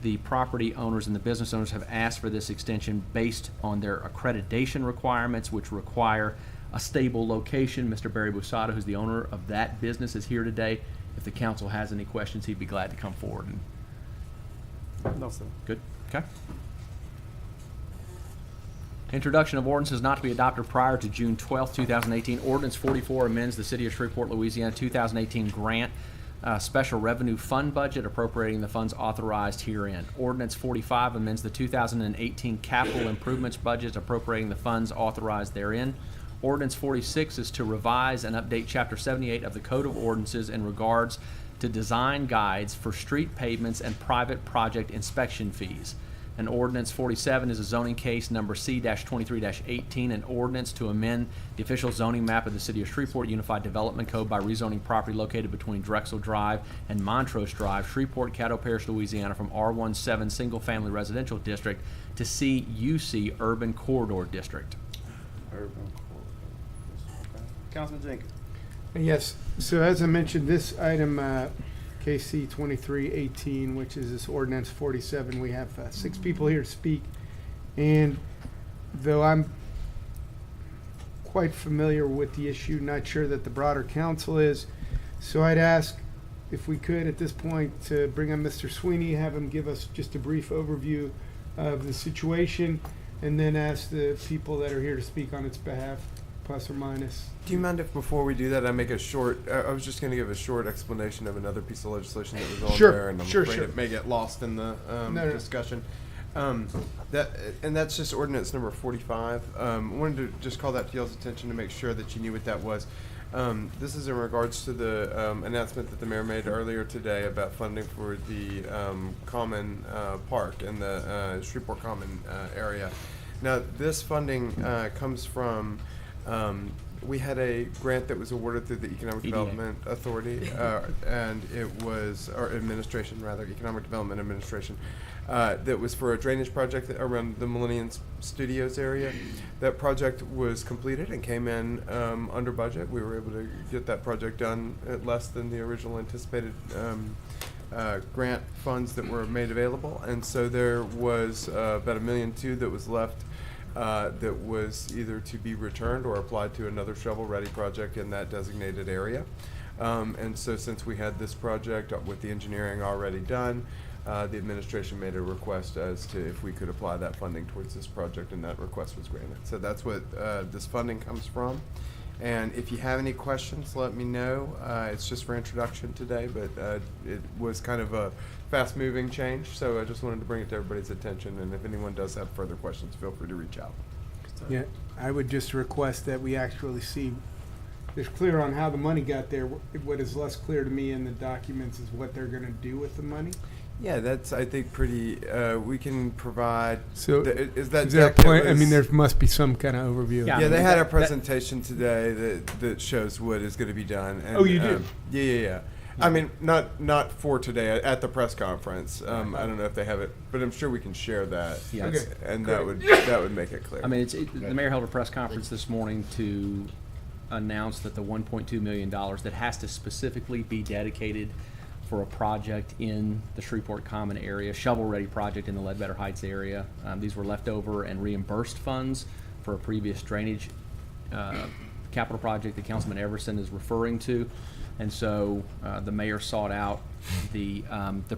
The property owners and the business owners have asked for this extension based on their accreditation requirements, which require a stable location. Mr. Barry Busada, who's the owner of that business, is here today. If the council has any questions, he'd be glad to come forward. No, sir. Good, okay. Introduction of ordinances not to be adopted prior to June 12th, 2018. Ordinance 44 amends the City of Shreveport, Louisiana 2018 grant special revenue fund budget, appropriating the funds authorized herein. Ordinance 45 amends the 2018 capital improvements budget, appropriating the funds authorized therein. Ordinance 46 is to revise and update Chapter 78 of the Code of Ordinances in regards to design guides for street pavements and private project inspection fees. And Ordinance 47 is a zoning case number C-23-18, an ordinance to amend the official zoning map of the City of Shreveport Unified Development Code by rezoning property located between Drexel Drive and Montrose Drive, Shreveport, Caddo Parish, Louisiana, from R17 Single Family Residential District to CUC Urban Corridor District. Urban Corridor. Okay. Councilman Jenkins. Yes, so as I mentioned, this item, KC 2318, which is this ordinance 47, we have 6 people here to speak. And though I'm quite familiar with the issue, not sure that the broader council is, so I'd ask if we could at this point to bring on Mr. Sweeney, have him give us just a brief overview of the situation, and then ask the people that are here to speak on its behalf plus or minus. Do you mind if before we do that, I make a short, I was just going to give a short explanation of another piece of legislation that was on Sure, there, and I'm sure, afraid sure. it may get lost in the No. discussion. That's just ordinance number 45. I wanted to just call that to y'all's attention to make sure that you knew what that was. This is in regards to the announcement that the mayor made earlier today about funding for the common park in the Shreveport Common area. Now, this funding comes from, we had a grant that was awarded through the Economic Development Authority, and it was, or administration rather, Economic Development Administration, that was for a drainage project around the Millennium Studios area. That project was completed and came in under budget. We were able to get that project done at less than the original anticipated grant funds that were made available, and so there was about $1.2 million that was left that was either to be returned or applied to another shovel-ready project in that designated area. And so since we had this project with the engineering already done, the administration made a request as to if we could apply that funding towards this project, and that request was granted. So that's what this funding comes from. And if you have any questions, let me know. It's just for introduction today, but it was kind of a fast-moving change, so I just wanted to bring it to everybody's attention. And if anyone does have further questions, feel free to reach out. Yeah, I would just request that we actually see, it's clear on how the money got there. What is less clear to me in the documents is what they're gonna do with the money. Yeah, that's, I think, pretty, we can provide. So is that there a deck that plan? I was- mean, there must be some kind of overview. Yeah, they had a presentation today that shows what is going to be done. And, Oh, you do? Yeah. I mean, not for today, at the press conference. I don't know if they have it, but I'm sure we can share that. Yeah. Okay. And Great. that would make it clear. I mean, the mayor held a press conference this morning to announce that the $1.2 million that has to specifically be dedicated for a project in the Shreveport Common area, shovel-ready project in the Ledbetter Heights area. These were leftover and reimbursed funds for a previous drainage capital project that Councilman Everson is referring to. And so the mayor sought out the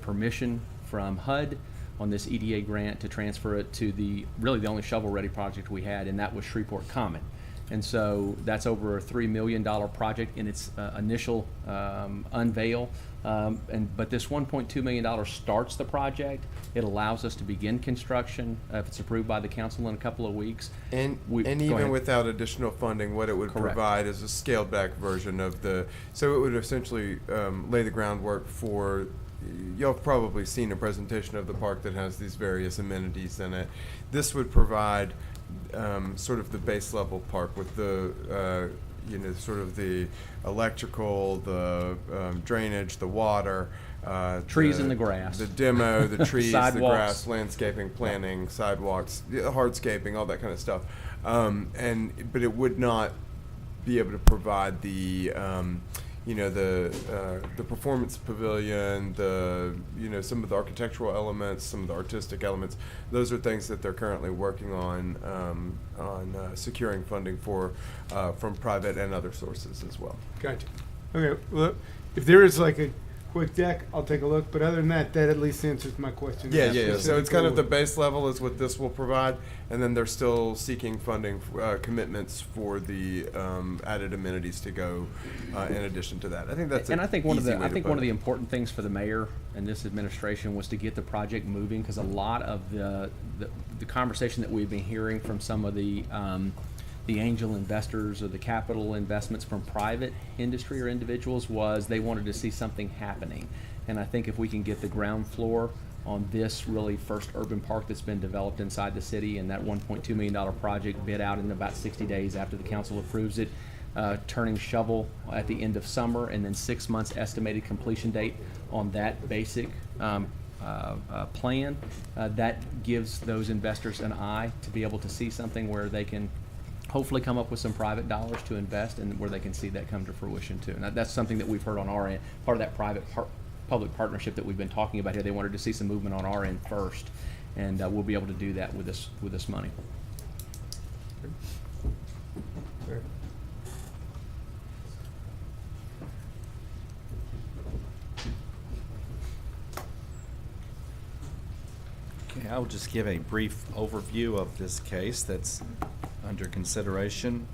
permission from HUD on this EDA grant to transfer it to really the only shovel-ready project we had, and that was Shreveport Common. And so that's over a $3 million project in its initial unveil. But this $1.2 million starts the project. It allows us to begin construction if it's approved by the council in a couple of weeks. And even without additional funding, what it would provide is a scaled back version of so it would essentially lay the groundwork for, you'll have probably seen a presentation of the park that has these various amenities in it. This would provide sort of the base level park with the sort of the electrical, the drainage, the water, trees and the grass, the demo, the trees, the sidewalks, grass, landscaping, planning, sidewalks, hardscaping, all that kind of stuff. But it would not be able to provide the the performance pavilion, some of the architectural elements, some of the artistic elements. Those are things that they're currently working on securing funding for from private and other sources as well. Gotcha. Okay, well, if there is like a quick deck, I'll take a look, but other than that at least answers my question. Yeah. So it's kind of the base level is what this will provide, and then they're still seeking funding commitments for the added amenities to go in addition to that. I think that's and I think one of easy the way I to think put one of the it. important things for the mayor and this administration was to get the project moving, because a lot of the conversation that we've been hearing from some of the angel investors or the capital investments from private industry or individuals was they wanted to see something happening. And I think if we can get the ground floor on this really first urban park that's been developed inside the city, and that $1.2 million project bid out in about 60 days after the council approves it, turning shovel at the end of summer, and then 6 months estimated completion date on that basic plan, that gives those investors an eye to be able to see something where they can hopefully come up with some private dollars to invest, and where they can see that come to fruition too. And that's something that we've heard on our end, part of that public partnership that we've been talking about here. They wanted to see some movement on our end first, and we'll be able to do that with this money. Okay, I'll just give a brief overview of this case that's under consideration.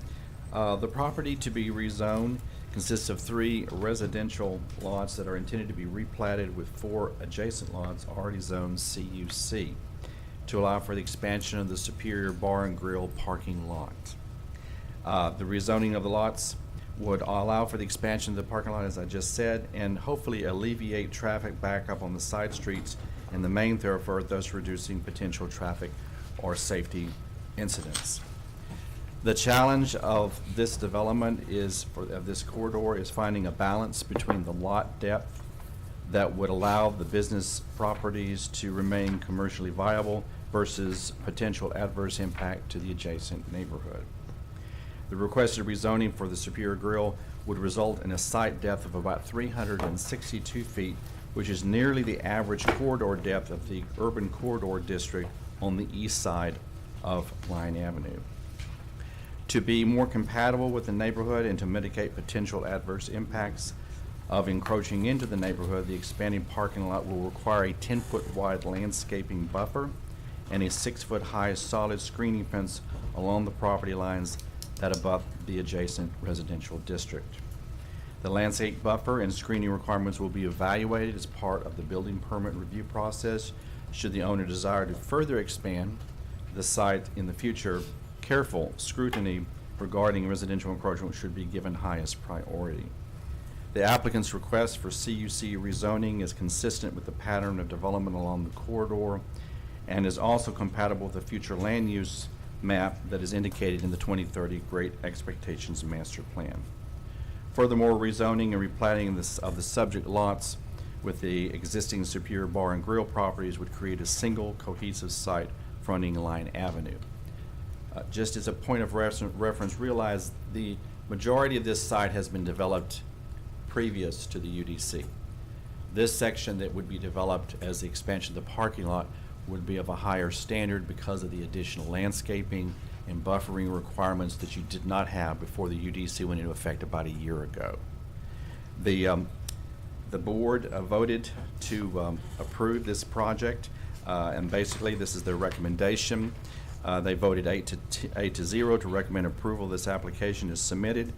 The property to be rezoned consists of 3 residential lots that are intended to be replatted with 4 adjacent lots already zoned CUC to allow for the expansion of the Superior Bar and Grill parking lot. The rezoning of the lots would allow for the expansion of the parking lot, as I just said, and hopefully alleviate traffic backup on the side streets and the main thoroughfare, thus reducing potential traffic or safety incidents. The challenge of this development of this corridor is finding a balance between the lot depth that would allow the business properties to remain commercially viable versus potential adverse impact to the adjacent neighborhood. The requested rezoning for the Superior Grill would result in a site depth of about 362 feet, which is nearly the average corridor depth of the urban corridor district on the east side of Line Avenue. To be more compatible with the neighborhood and to mitigate potential adverse impacts of encroaching into the neighborhood, the expanding parking lot will require a 10-foot wide landscaping buffer and a 6-foot high solid screening fence along the property lines that abut the adjacent residential district. The landscape buffer and screening requirements will be evaluated as part of the building permit review process. Should the owner desire to further expand the site in the future, careful scrutiny regarding residential encroachment should be given highest priority. The applicant's request for CUC rezoning is consistent with the pattern of development along the corridor and is also compatible with the future land use map that is indicated in the 2030 Great Expectations Master Plan. Furthermore, rezoning and replatting of the subject lots with the existing Superior Bar and Grill properties would create a single cohesive site fronting Line Avenue. Just as a point of reference, realize the majority of this site has been developed previous to the UDC. This section that would be developed as the expansion of the parking lot would be of a higher standard because of the additional landscaping and buffering requirements that you did not have before the UDC went into effect about a year ago. The board voted to approve this project, and basically this is their recommendation. They voted 8-0 to recommend approval. This application is submitted.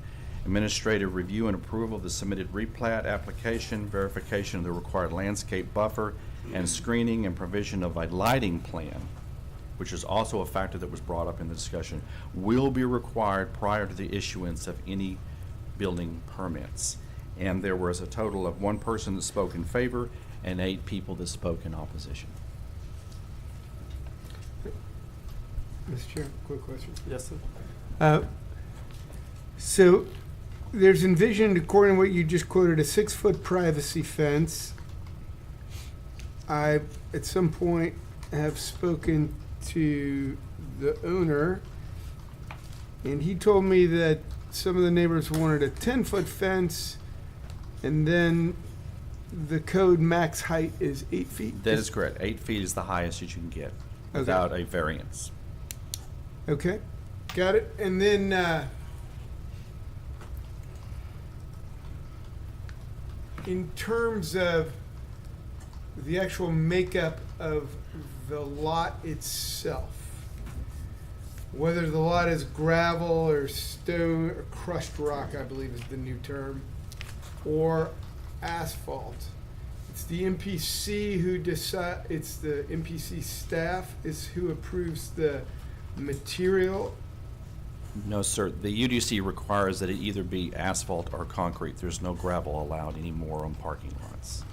Administrative review and approval of the submitted replat application, verification of the required landscape buffer, and screening and provision of a lighting plan, which is also a factor that was brought up in the discussion, will be required prior to the issuance of any building permits. And there was a total of 1 person that spoke in favor and 8 people that spoke in opposition. Mr. Chair, quick question. Yes, sir. So there's envisioned, according to what you just quoted, a 6-foot privacy fence. I, at some point, have spoken to the owner, and he told me that some of the neighbors wanted a 10-foot fence, and then the code max height is 8 feet. That is correct. 8 feet is the highest that you can get without a variance. Okay, got it. And then in terms of the actual makeup of the lot itself, whether the lot is gravel or stone or crushed rock, I believe is the new term, or asphalt, it's the MPC who decide. It's the MPC staff is who approves the material. No, sir. The UDC requires that it either be asphalt or concrete. There's no gravel allowed anymore on parking lots.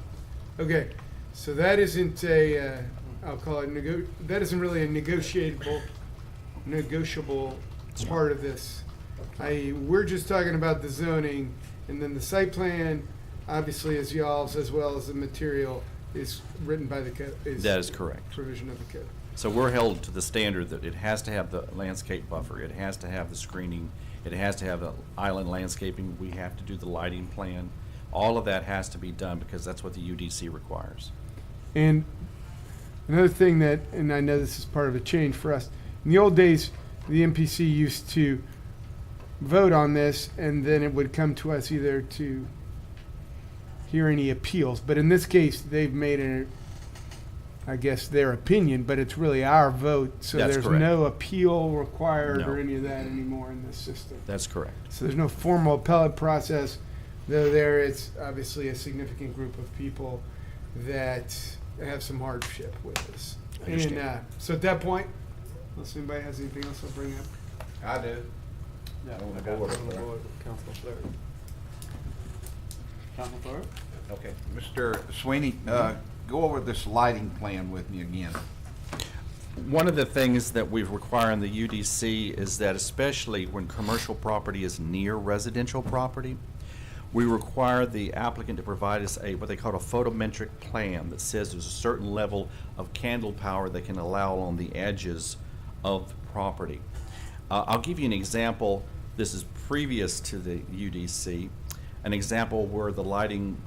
Okay, so that isn't a, I'll call it, that isn't really a negotiable part of this. We're just talking about the zoning, and then the site plan, obviously, is y'all's, as well as the material is written by the code. That is correct. Provision of the code. So we're held to the standard that it has to have the landscape buffer, it has to have the screening, it has to have the island landscaping, we have to do the lighting plan. All of that has to be done because that's what the UDC requires. And another thing that, and I know this is part of a change for us, in the old days, the MPC used to vote on this, and then it would come to us either to hear any appeals. But in this case, they've made I guess, their opinion, but it's really our vote. So That's there's correct. no appeal required No. or any of that anymore in this system. That's correct. So there's no formal appellate process, though there is obviously a significant group of people that have some hardship with this. Understand. And so at that point, unless anybody has anything else, I'll bring up. I do. On the board. Councilman Fleury. Councilman Fleury? Okay, Mr. Sweeney, go over this lighting plan with me again. One of the things that we require in the UDC is that, especially when commercial property is near residential property, we require the applicant to provide us what they call a photometric plan that says there's a certain level of candle power they can allow on the edges of the property. I'll give you an example. This is previous to the UDC, an example where the lighting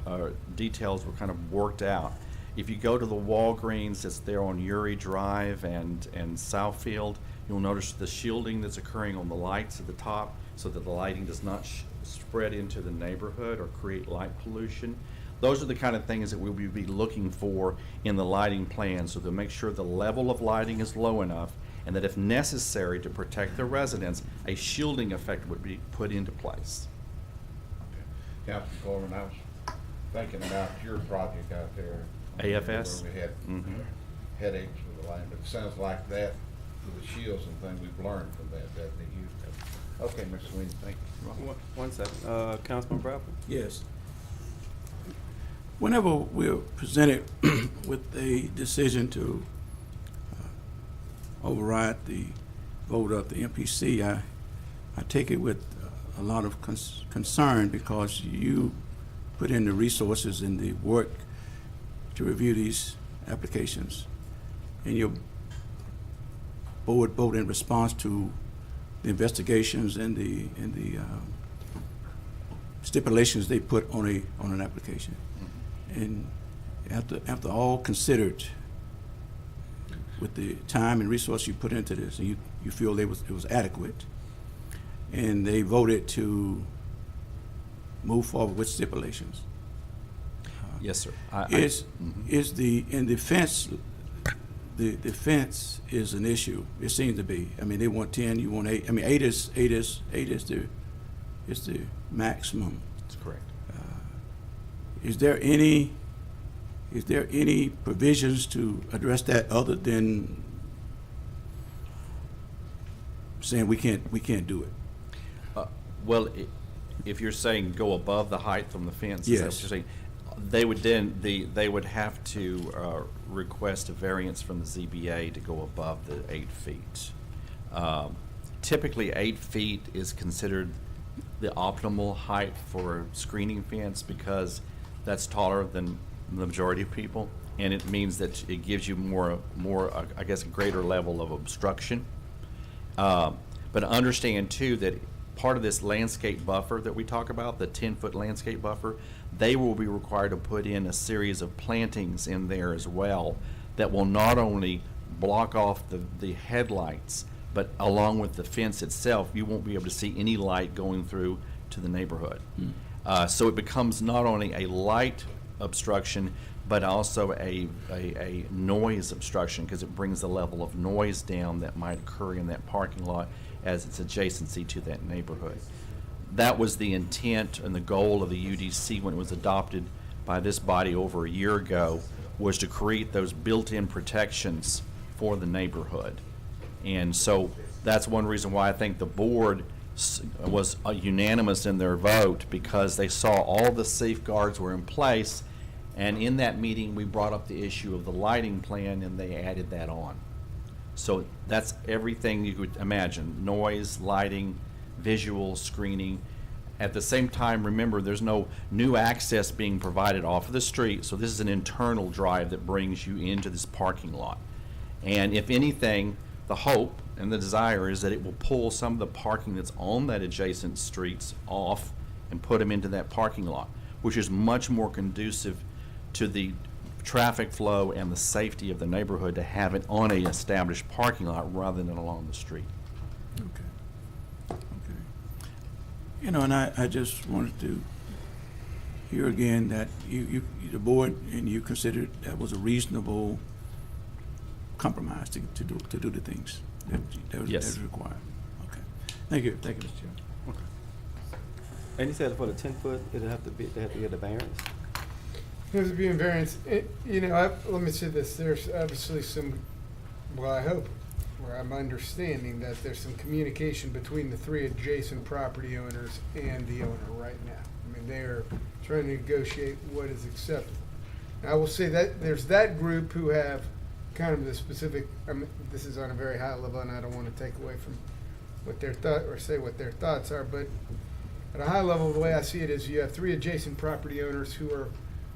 details were kind of worked out. If you go to the Walgreens that's there on Uri Drive and Southfield, you'll notice the shielding that's occurring on the lights at the top so that the lighting does not spread into the neighborhood or create light pollution. Those are the kind of things that we will be looking for in the lighting plan, so to make sure the level of lighting is low enough and that if necessary to protect the residents, a shielding effect would be put into place. Councilman Coleman, I was thinking about your project out there. AFS? Where we had headaches with the lighting, but it sounds like that, with the shields and things, we've learned from that they used to. Okay, Mr. Sweeney, thank you. One second. Councilman Bradford? Yes. Whenever we're presented with a decision to override the vote of the MPC, I take it with a lot of concern because you put in the resources and the work to review these applications. And your board voted in response to the investigations and the stipulations they put on an application. And after all considered, with the time and resource you put into this, and you feel it was adequate, and they voted to move forward with stipulations. Yes, sir. Is the fence is an issue. It seems to be. I mean, they want 10, you want 8. I mean, 8 is the maximum. That's correct. Is there any provisions to address that other than saying we can't do it? Well, if you're saying go above the height from the fence, is that what Yes. you're saying? They would have to request a variance from the ZBA to go above the 8 feet. Typically, 8 feet is considered the optimal height for a screening fence because that's taller than the majority of people, and it means that it gives you more, I guess, a greater level of obstruction. But understand too that part of this landscape buffer that we talk about, the 10-foot landscape buffer, they will be required to put in a series of plantings in there as well that will not only block off the headlights, but along with the fence itself, you won't be able to see any light going through to the neighborhood. So it becomes not only a light obstruction, but also a noise obstruction because it brings the level of noise down that might occur in that parking lot as its adjacency to that neighborhood. That was the intent and the goal of the UDC when it was adopted by this body over a year ago, was to create those built-in protections for the neighborhood. And so that's one reason why I think the board was unanimous in their vote, because they saw all the safeguards were in place, and in that meeting we brought up the issue of the lighting plan and they added that on. So that's everything you could imagine: noise, lighting, visual, screening. At the same time, remember, there's no new access being provided off of the street, so this is an internal drive that brings you into this parking lot. And if anything, the hope and the desire is that it will pull some of the parking that's on that adjacent streets off and put them into that parking lot, which is much more conducive to the traffic flow and the safety of the neighborhood to have it on a established parking lot rather than along the street. Okay. You know, and I just wanted to hear again that you the board and you considered that was a reasonable compromise to do the things that Yes. is required. Okay. Thank you, Mr. Chairman. And you said for the 10-foot, they have to get the variance? There's a being variance. Let me say this, there's obviously some, well, I hope, or I'm understanding that there's some communication between the three adjacent property owners and the owner right now. I mean, they're trying to negotiate what is acceptable. I will say that there's that group who have kind of the specific, this is on a very high level, and I don't want to take away from what their thought, or say what their thoughts are, but at a high level, the way I see it is you have three adjacent property owners who are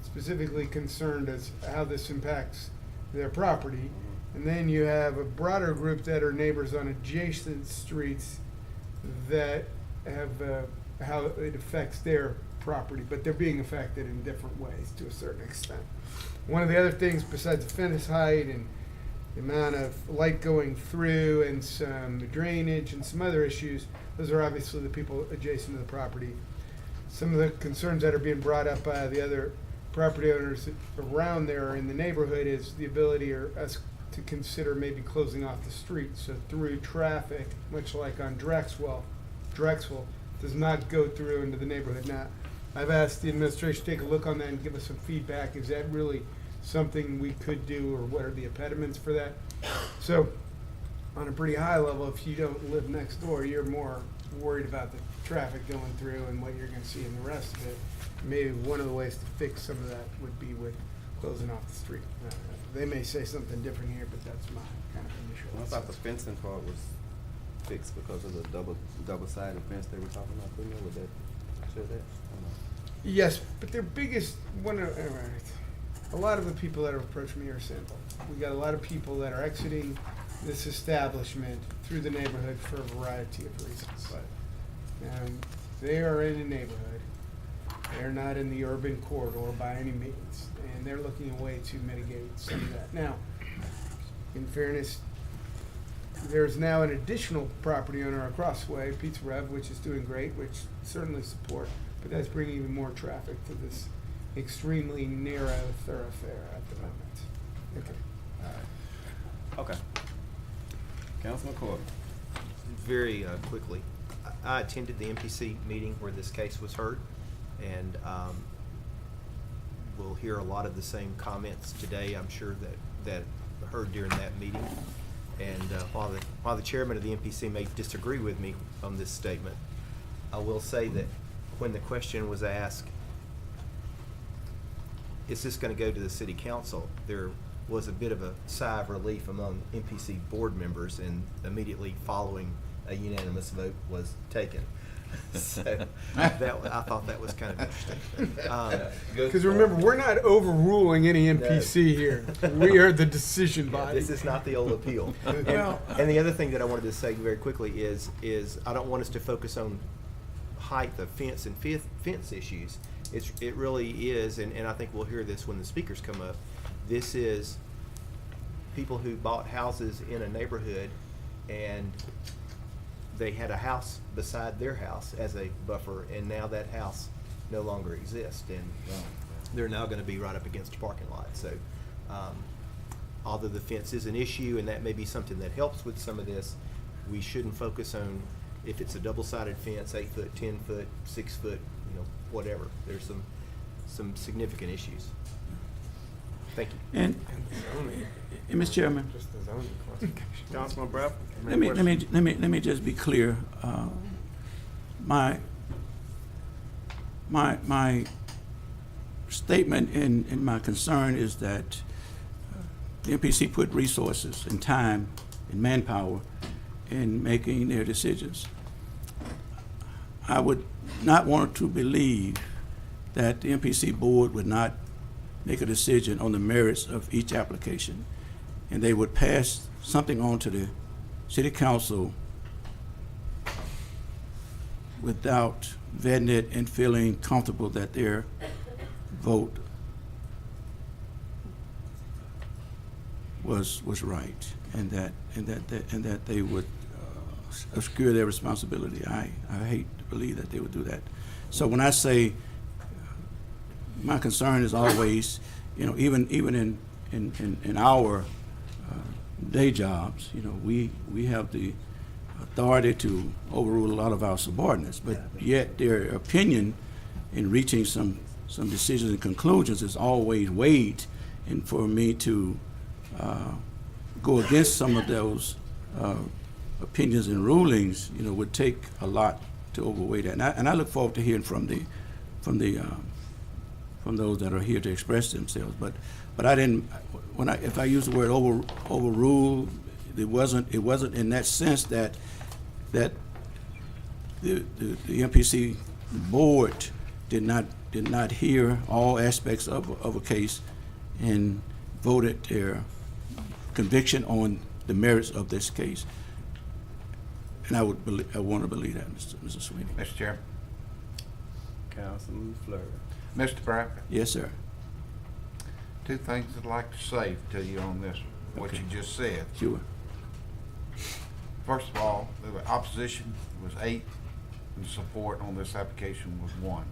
specifically concerned as how this impacts their property. And then you have a broader group that are neighbors on adjacent streets that have how it affects their property, but they're being affected in different ways to a certain extent. One of the other things besides the fence height and the amount of light going through and some drainage and some other issues, those are obviously the people adjacent to the property. Some of the concerns that are being brought up by the other property owners around there in the neighborhood is the ability or us to consider maybe closing off the street. So through traffic, much like on Drexel does not go through into the neighborhood. Now, I've asked the administration to take a look on that and give us some feedback. Is that really something we could do, or what are the impediments for that? So on a pretty high level, if you don't live next door, you're more worried about the traffic going through and what you're going to see in the rest of it. Maybe one of the ways to fix some of that would be with closing off the street. They may say something different here, but that's my kind of initial. I thought the fencing part was fixed because of the double-sided fence they were talking about putting there. Would that show that? Or not? Yes, but their biggest a lot of the people that have approached me are simple. We got a lot of people that are exiting this establishment through the neighborhood for a variety of reasons. And they are in a neighborhood. They're not in the urban corridor by any means, and they're looking at a way to mitigate some of that. Now, in fairness, there's now an additional property owner across the way, Pizza Rev, which is doing great, which certainly support, but that's bringing even more traffic to this extremely narrow thoroughfare at the moment. Okay. Okay. Councilman Corbett. Very quickly, I attended the MPC meeting where this case was heard, and we'll hear a lot of the same comments today, I'm sure, that heard during that meeting. And while the chairman of the MPC may disagree with me on this statement, I will say that when the question was asked, is this going to go to the city council, there was a bit of a sigh of relief among MPC board members, and immediately following a unanimous vote was taken. So I thought that was kind of interesting. Because remember, we're not overruling any MPC here. We are the decision body. This is not the old appeal. And the other thing that I wanted to say very quickly is I don't want us to focus on height of fence and fence issues. It really is, and I think we'll hear this when the speakers come up. This is people who bought houses in a neighborhood, and they had a house beside their house as a buffer, and now that house no longer exists, and they're now going to be right up against a parking lot. So although the fence is an issue, and that may be something that helps with some of this, we shouldn't focus on if it's a double-sided fence, 8 foot, 10 foot, 6 foot, whatever. There's some significant issues. Thank you. And Mr. Chairman, Councilman Bradford. let me just be clear. My statement and my concern is that the MPC put resources and time and manpower in making their decisions. I would not want to believe that the MPC board would not make a decision on the merits of each application, and they would pass something on to the city council without vetting it and feeling comfortable that their vote was right, and that they would obscure their responsibility. I hate to believe that they would do that. So when I say my concern is always, even in our day jobs. You know, we have the authority to overrule a lot of our subordinates, but yet their opinion in reaching some decisions and conclusions is always weighed. And for me to go against some of those opinions and rulings, you know, would take a lot to overweigh that. And I look forward to hearing from those that are here to express themselves. But I didn't. If I use the word overrule, it wasn't in that sense that the MPC board did not hear all aspects of a case and voted their conviction on the merits of this case. And I want to believe that, Mr. Sweeney. Mr. Chairman. Councilman Fleur. Mr. Bradford. Yes, sir. Two things I'd like to say to you on this, what you just said. Sure. First of all, the opposition was 8 and support on this application was 1.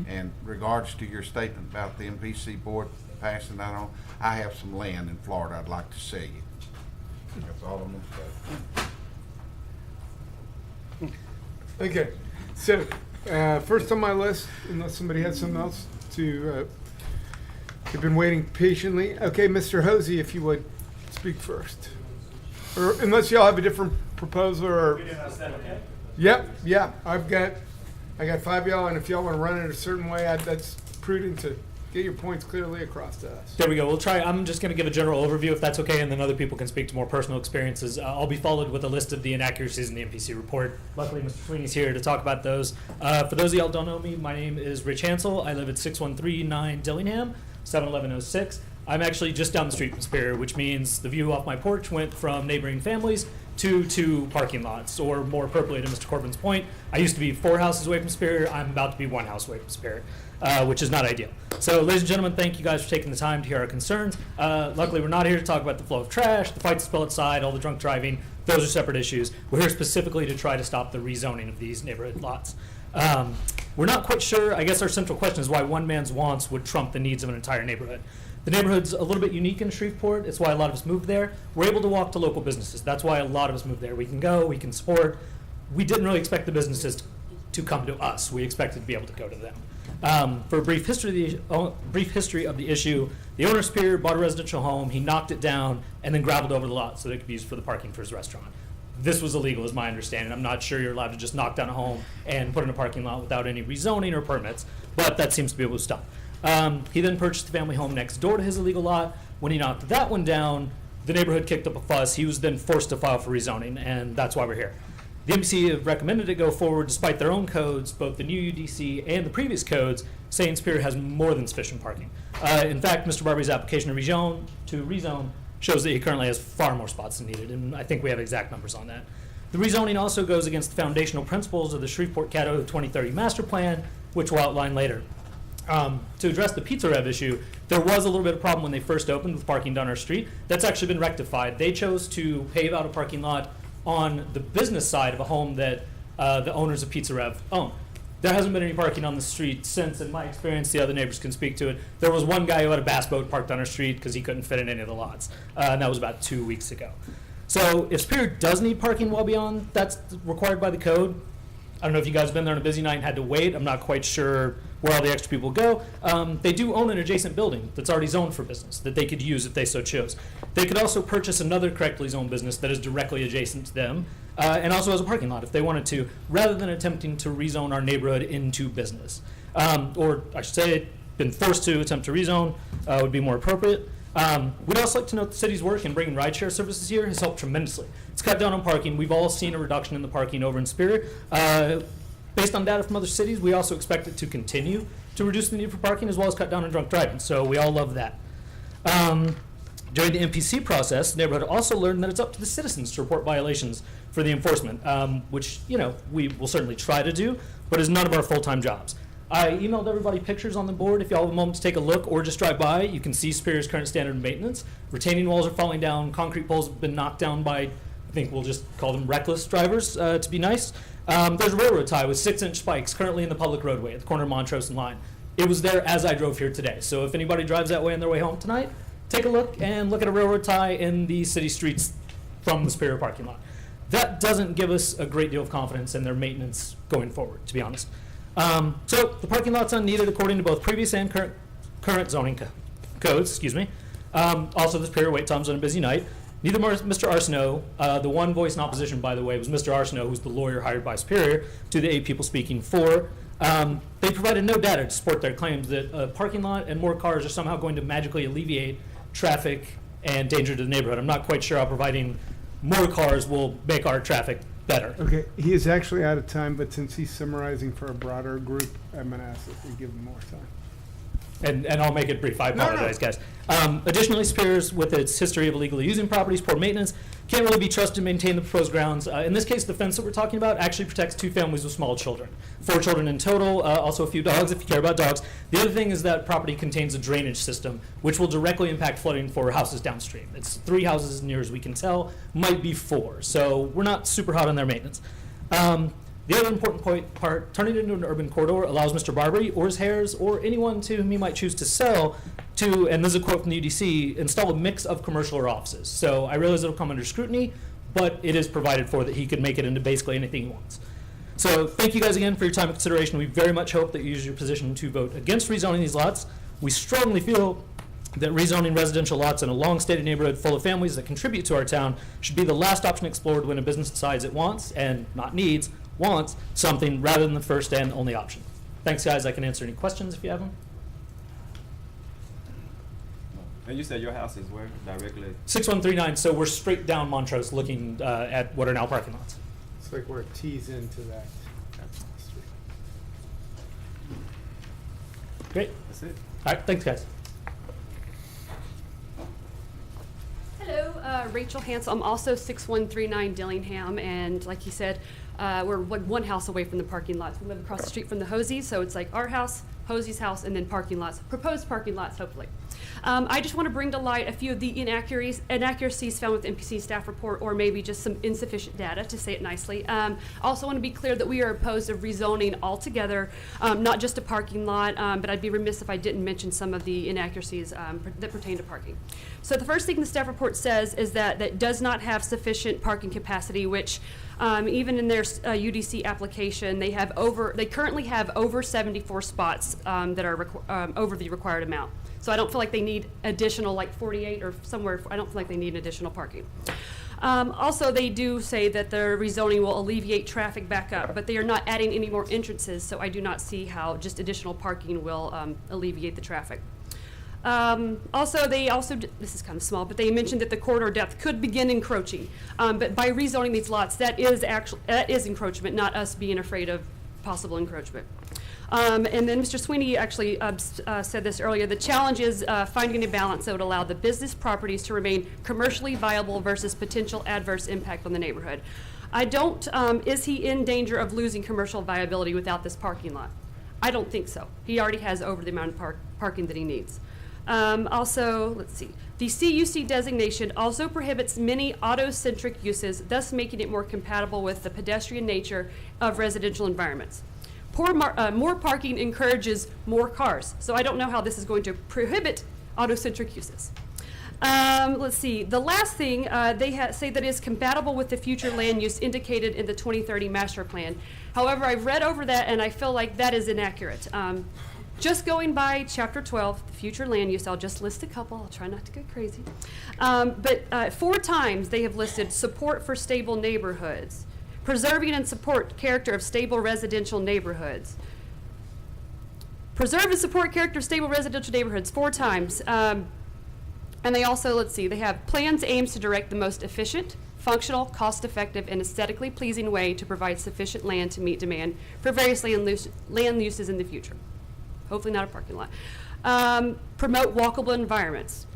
And regards to your statement about the MPC board passing that on, I have some land in Florida I'd like to sell you. That's all I'm gonna say. Okay, so first on my list, unless somebody has something else to, we've been waiting patiently. Okay, Mr. Hosey, if you would speak first, or unless y'all have a different proposal or. Yep, yeah, I got 5 y'all, and if y'all want to run it a certain way, that's prudent to get your points clearly across to us. There we go. We'll try. I'm just going to give a general overview, if that's okay, and then other people can speak to more personal experiences. I'll be followed with a list of the inaccuracies in the MPC report. Luckily, Mr. Sweeney's here to talk about those. For those of y'all who don't know me, my name is Rich Hansel. I live at 6139 Dillingham, 71106. I'm actually just down the street from Superior, which means the view off my porch went from neighboring families to 2 parking lots, or more appropriately to Mr. Corbin's point, I used to be 4 houses away from Superior. I'm about to be 1 house away from Superior, which is not ideal. So, ladies and gentlemen, thank you guys for taking the time to hear our concerns. Luckily, we're not here to talk about the flow of trash, the fights spill outside, all the drunk driving. Those are separate issues. We're here specifically to try to stop the rezoning of these neighborhood lots. We're not quite sure. I guess our central question is why one man's wants would trump the needs of an entire neighborhood. The neighborhood's a little bit unique in Shreveport. It's why a lot of us moved there. We're able to walk to local businesses. That's why a lot of us moved there. We can go, we can support. We didn't really expect the businesses to come to us. We expected to be able to go to them. For a brief history of the issue, the owner of Superior bought a residential home. He knocked it down and then gravelled over the lot so that it could be used for the parking for his restaurant. This was illegal, is my understanding. I'm not sure you're allowed to just knock down a home and put in a parking lot without any rezoning or permits, but that seems to be able to stop. He then purchased the family home next door to his illegal lot. When he knocked that one down, the neighborhood kicked up a fuss. He was then forced to file for rezoning, and that's why we're here. The MPC have recommended it go forward despite their own codes, both the new UDC and the previous codes, saying Superior has more than sufficient parking. In fact, Mr. Barbee's application to rezone shows that he currently has far more spots than needed, and I think we have exact numbers on that. The rezoning also goes against the foundational principles of the Shreveport-Caddo 2030 master plan, which we'll outline later. To address the Pizza Rev issue, there was a little bit of problem when they first opened with parking down our street. That's actually been rectified. They chose to pave out a parking lot on the business side of a home that the owners of Pizza Rev own. There hasn't been any parking on the street since, in my experience, the other neighbors can speak to it. There was one guy who had a bass boat parked on our street because he couldn't fit in any of the lots, and that was about 2 weeks ago. So if Superior does need parking well beyond that's required by the code, I don't know if you guys have been there on a busy night and had to wait. I'm not quite sure where all the extra people go. They do own an adjacent building that's already zoned for business that they could use if they so chose. They could also purchase another correctly zoned business that is directly adjacent to them and also has a parking lot if they wanted to, rather than attempting to rezone our neighborhood into business. Or I should say, been forced to attempt to rezone would be more appropriate. We'd also like to note the city's work in bringing rideshare services here has helped tremendously. It's cut down on parking. We've all seen a reduction in the parking over in Superior. Based on data from other cities, we also expect it to continue to reduce the need for parking as well as cut down on drunk driving. So we all love that. During the MPC process, the neighborhood also learned that it's up to the citizens to report violations for the enforcement, which we will certainly try to do, but is none of our full-time jobs. I emailed everybody pictures on the board. If y'all have a moment to take a look or just drive by, you can see Superior's current standard of maintenance. Retaining walls are falling down. Concrete poles have been knocked down by, I think we'll just call them reckless drivers to be nice. There's a railroad tie with 6-inch spikes currently in the public roadway at the corner of Montrose and Line. It was there as I drove here today. So if anybody drives that way on their way home tonight, take a look at a railroad tie in the city streets from the Superior parking lot. That doesn't give us a great deal of confidence in their maintenance going forward, to be honest. So the parking lot's unneeded according to both previous and current zoning codes. Excuse me. Also, the Superior wait times on a busy night. Neither Mr. Arsenault, the one voice in opposition, by the way, was Mr. Arsenault, who's the lawyer hired by Superior to the 8 people speaking for. They provided no data to support their claims that a parking lot and more cars are somehow going to magically alleviate traffic and danger to the neighborhood. I'm not quite sure how providing more cars will make our traffic better. Okay, he is actually out of time, but since he's summarizing for a broader group, I'm going to ask that we give him more time. And I'll make it brief. I apologize, guys. Additionally, Superior's, with its history of illegally using properties, poor maintenance, can't really be trusted to maintain the proposed grounds. In this case, the fence that we're talking about actually protects 2 families with small children. 4 children in total, also a few dogs if you care about dogs. The other thing is that property contains a drainage system, which will directly impact flooding for houses downstream. It's 3 houses as near as we can tell, might be 4. So we're not super hot on their maintenance. The other important part, turning it into an urban corridor allows Mr. Barbary or his heirs or anyone to whom he might choose to sell to, and this is a quote from the UDC, install a mix of commercial or offices. So I realize it'll come under scrutiny, but it is provided for that he could make it into basically anything he wants. So thank you guys again for your time and consideration. We very much hope that you use your position to vote against rezoning these lots. We strongly feel that rezoning residential lots in a long-stated neighborhood full of families that contribute to our town should be the last option explored when a business decides it wants, and not needs, wants something rather than the first and only option. Thanks, guys. I can answer any questions if you have them. And you said your house is where? Directly? 6139, so we're straight down Montrose looking at what are now parking lots. It's like where it tees into that street. Great. That's it. All right, thanks, guys. Hello, Rachel Hansel. I'm also 6139 Dillingham, and like he said, we're like 1 house away from the parking lots. We live across the street from the Hosies, so it's like our house, Hosie's house, and then parking lots, proposed parking lots, hopefully. I just want to bring to light a few of the inaccuracies found with the NPC staff report, or maybe just some insufficient data, to say it nicely. Also want to be clear that we are opposed to rezoning altogether, not just a parking lot, but I'd be remiss if I didn't mention some of the inaccuracies that pertain to parking. So the first thing the staff report says is that that does not have sufficient parking capacity, which even in their UDC application, they currently have over 74 spots that are over the required amount. So I don't feel like they need additional, like 48 or somewhere, I don't feel like they need additional parking. Also, they do say that their rezoning will alleviate traffic backup, but they are not adding any more entrances, so I do not see how just additional parking will alleviate the traffic. This is kind of small, but they mentioned that the corridor depth could begin encroaching. But by rezoning these lots, that is encroachment, not us being afraid of possible encroachment. And then Mr. Sweeney actually said this earlier. The challenge is finding a balance that would allow the business properties to remain commercially viable versus potential adverse impact on the neighborhood. Is he in danger of losing commercial viability without this parking lot? I don't think so. He already has over the amount of parking that he needs. Also, let's see. The CUC designation also prohibits many auto-centric uses, thus making it more compatible with the pedestrian nature of residential environments. More parking encourages more cars, so I don't know how this is going to prohibit auto-centric uses. Let's see. The last thing, they say that is compatible with the future land use indicated in the 2030 master plan. However, I've read over that and I feel like that is inaccurate. Just going by Chapter 12, the future land use, I'll just list a couple. I'll try not to go crazy. But 4 times they have listed support for stable neighborhoods, preserving and support character of stable residential neighborhoods. Preserve and support character of stable residential neighborhoods 4 times. And they also, let's see, they have plans aims to direct the most efficient, functional, cost-effective, and aesthetically pleasing way to provide sufficient land to meet demand for various land uses in the future. Hopefully not a parking lot. Promote walkable environments.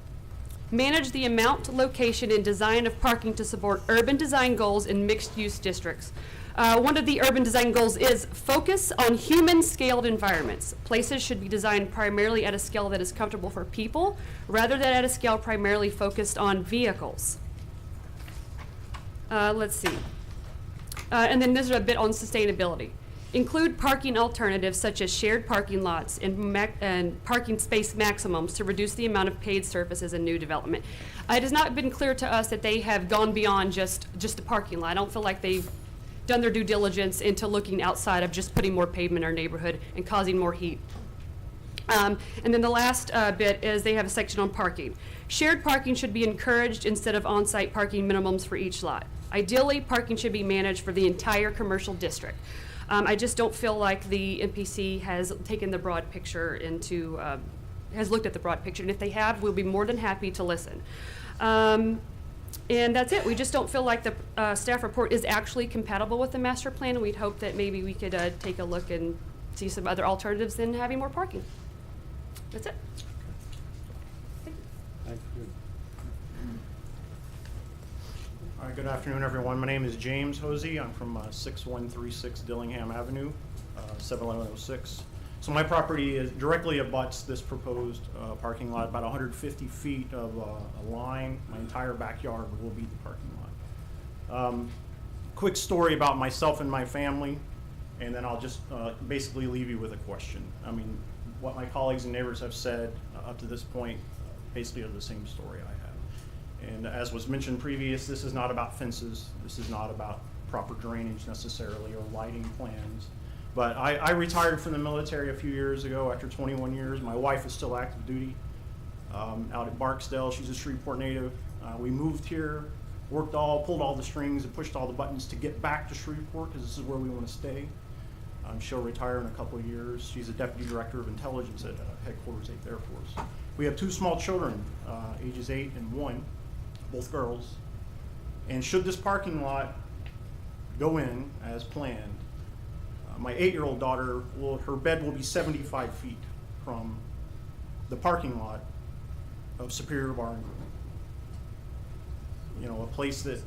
Manage the amount, location, and design of parking to support urban design goals in mixed-use districts. One of the urban design goals is focus on human-scaled environments. Places should be designed primarily at a scale that is comfortable for people, rather than at a scale primarily focused on vehicles. Let's see. And then this is a bit on sustainability. Include parking alternatives such as shared parking lots and parking space maximums to reduce the amount of paved surfaces in new development. It has not been clear to us that they have gone beyond just a parking lot. I don't feel like they've done their due diligence into looking outside of just putting more pavement in our neighborhood and causing more heat. And then the last bit is they have a section on parking. Shared parking should be encouraged instead of on-site parking minimums for each lot. Ideally, parking should be managed for the entire commercial district. I just don't feel like the MPC has taken the broad picture into, has looked at the broad picture. And if they have, we'll be more than happy to listen. And that's it. We just don't feel like the staff report is actually compatible with the master plan. And we'd hope that maybe we could take a look and see some other alternatives than having more parking. That's it. Thank you. All right, good afternoon, everyone. My name is James Hosey. I'm from 6136 Dillingham Avenue, 71106. So my property is directly abuts this proposed parking lot, about 150 feet of a line. My entire backyard will be the parking lot. Quick story about myself and my family, and then I'll just basically leave you with a question. I mean, what my colleagues and neighbors have said up to this point basically are the same story I have. And as was mentioned previous, this is not about fences. This is not about proper drainage necessarily or lighting plans. But I retired from the military a few years ago after 21 years. My wife is still active duty out at Barksdale. She's a Shreveport native. We moved here, pulled all the strings and pushed all the buttons to get back to Shreveport because this is where we want to stay. She'll retire in a couple of years. She's a Deputy Director of Intelligence at Headquarters 8th Air Force. We have two small children, ages 8 and 1, both girls. And should this parking lot go in as planned, my 8-year-old daughter, her bed will be 75 feet from the parking lot of Superior Bar and Grill. You know, a place that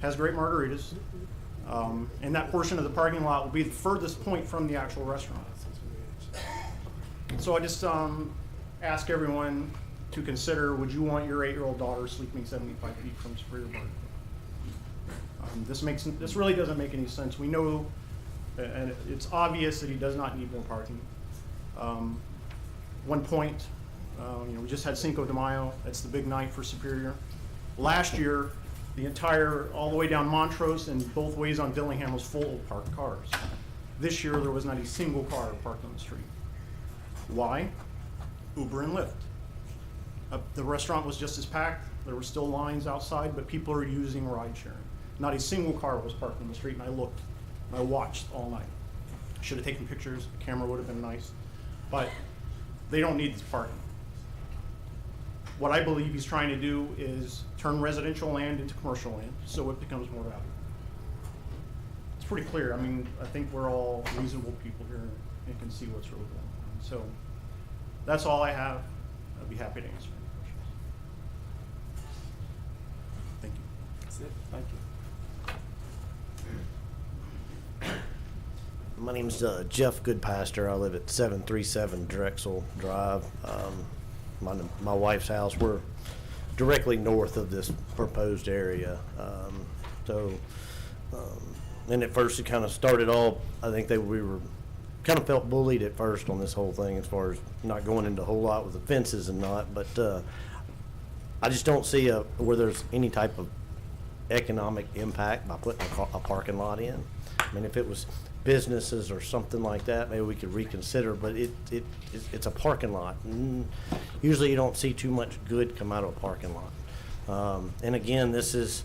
has great margaritas. And that portion of the parking lot will be the furthest point from the actual restaurant. So I just ask everyone to consider, would you want your 8-year-old daughter sleeping 75 feet from Superior Bar and Grill? This really doesn't make any sense. We know, and it's obvious that he does not need more parking. One point, we just had Cinco de Mayo. That's the big night for Superior. Last year, all the way down Montrose and both ways on Dillingham was full of parked cars. This year, there was not a single car parked on the street. Why? Uber and Lyft. The restaurant was just as packed. There were still lines outside, but people are using ride sharing. Not a single car was parked on the street, and I looked. I watched all night. I should have taken pictures. The camera would have been nice. But they don't need this parking. What I believe he's trying to do is turn residential land into commercial land so it becomes more valuable. It's pretty clear. I mean, I think we're all reasonable people here and can see what's really going on. So that's all I have. I'd be happy to answer any questions. Thank you. That's it. Thank you. My name's Jeff Goodpaster. I live at 737 Drexel Drive. My wife's house, we're directly north of this proposed area. And at first it kind of started all, I think we were kind of felt bullied at first on this whole thing as far as not going into a whole lot with the fences and not, but I just don't see where there's any type of economic impact by putting a parking lot in. I mean, if it was businesses or something like that, maybe we could reconsider, but it's a parking lot. Usually you don't see too much good come out of a parking lot. And again, this is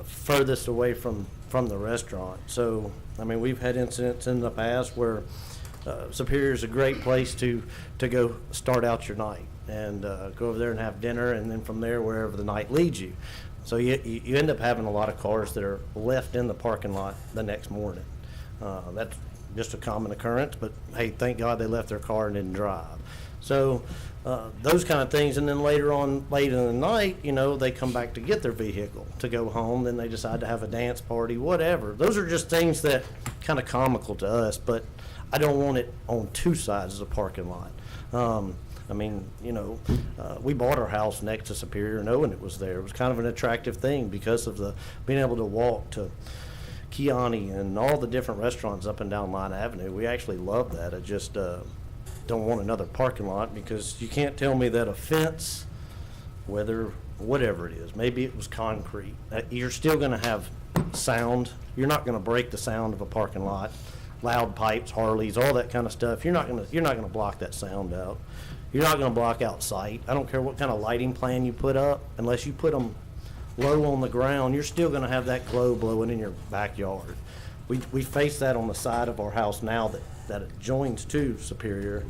furthest away from the restaurant. So, I mean, we've had incidents in the past where Superior is a great place to go start out your night and go over there and have dinner, and then from there, wherever the night leads you. So you end up having a lot of cars that are left in the parking lot the next morning. That's just a common occurrence, but hey, thank God they left their car and didn't drive. So those kind of things, and then late in the night, they come back to get their vehicle to go home, then they decide to have a dance party, whatever. Those are just things that kind of comical to us, but I don't want it on two sides of the parking lot. I mean, we bought our house next to Superior knowing it was there. It was kind of an attractive thing because of being able to walk to Kiani and all the different restaurants up and down Line Avenue. We actually love that. I just don't want another parking lot, because you can't tell me that a fence, whatever it is, maybe it was concrete, you're still going to have sound. You're not going to break the sound of a parking lot. Loud pipes, Harleys, all that kind of stuff. You're not going to block that sound out. You're not going to block out sight. I don't care what kind of lighting plan you put up, unless you put them low on the ground, you're still going to have that glow blowing in your backyard. We face that on the side of our house now that it joins to Superior.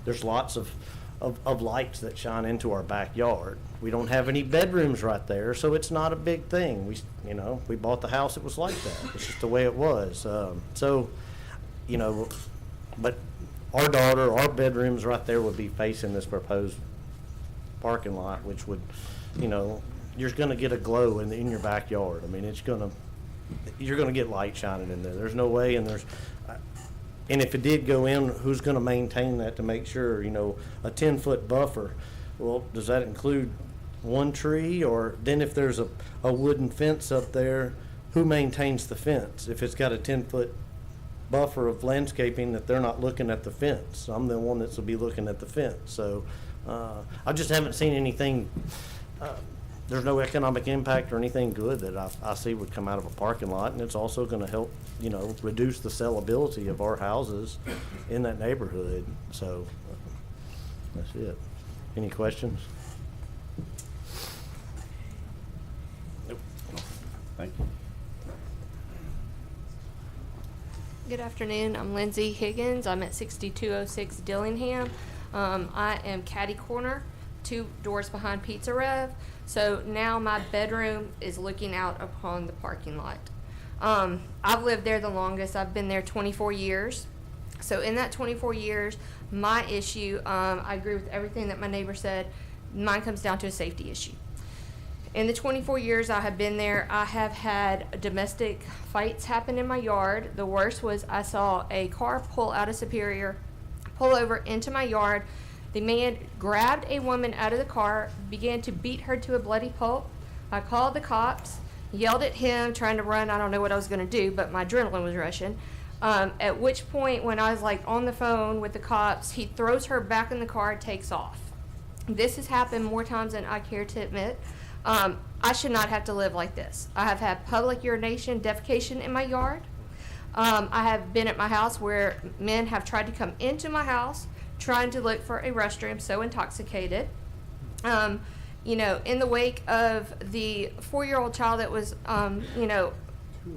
There's lots of lights that shine into our backyard. We don't have any bedrooms right there, so it's not a big thing. We bought the house, it was like that. It's just the way it was. But our bedrooms right there would be facing this proposed parking lot, which would, you're going to get a glow in your backyard. I mean, you're going to get light shining in there. There's no way, and if it did go in, who's going to maintain that to make sure, a 10-foot buffer? Well, does that include one tree? Or then if there's a wooden fence up there, who maintains the fence? If it's got a 10-foot buffer of landscaping, that they're not looking at the fence. I'm the one that's will be looking at the fence. So I just haven't seen anything. There's no economic impact or anything good that I see would come out of a parking lot, and it's also going to help, reduce the sellability of our houses in that neighborhood. So that's it. Any questions? Nope. Thank you. Good afternoon. I'm Lindsay Higgins. I'm at 6206 Dillingham. I am catty corner, 2 doors behind Pizza Rev. So now my bedroom is looking out upon the parking lot. I've lived there the longest. I've been there 24 years. So in that 24 years, my issue, I agree with everything that my neighbor said. Mine comes down to a safety issue. In the 24 years I have been there, I have had domestic fights happen in my yard. The worst was I saw a car pull out of Superior, pull over into my yard. The man grabbed a woman out of the car, began to beat her to a bloody pulp. I called the cops, yelled at him, trying to run. I don't know what I was going to do, but my adrenaline was rushing. At which point, when I was on the phone with the cops, he throws her back in the car and takes off. This has happened more times than I care to admit. I should not have to live like this. I have had public urination, defecation in my yard. I have been at my house where men have tried to come into my house trying to look for a restroom, so intoxicated. In the wake of the 4-year-old child that was,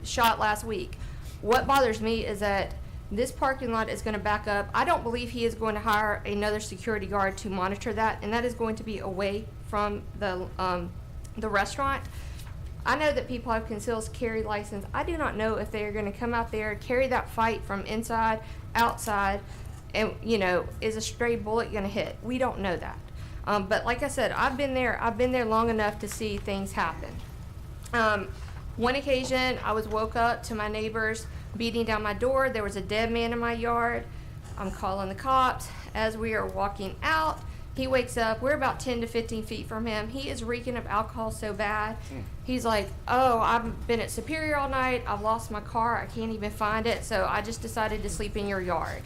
shot last week, what bothers me is that this parking lot is going to back up. I don't believe he is going to hire another security guard to monitor that, and that is going to be away from the restaurant. I know that people have concealed carry license. I do not know if they are going to come out there, carry that fight from inside, outside, and, is a stray bullet going to hit? We don't know that. But like I said, I've been there long enough to see things happen. One occasion, I was woke up to my neighbors beating down my door. There was a dead man in my yard. I'm calling the cops. As we are walking out, he wakes up. We're about 10 to 15 feet from him. He is reeking of alcohol so bad. He's like, oh, I've been at Superior all night. I've lost my car. I can't even find it. So I just decided to sleep in your yard.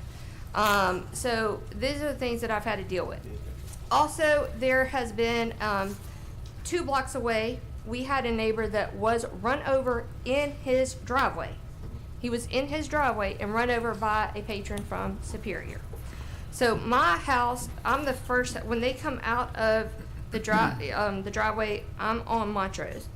So these are the things that I've had to deal with. Also, there has been 2 blocks away, we had a neighbor that was run over in his driveway. He was in his driveway and run over by a patron from Superior. So my house, I'm the first, when they come out of the driveway, I'm on Montrose.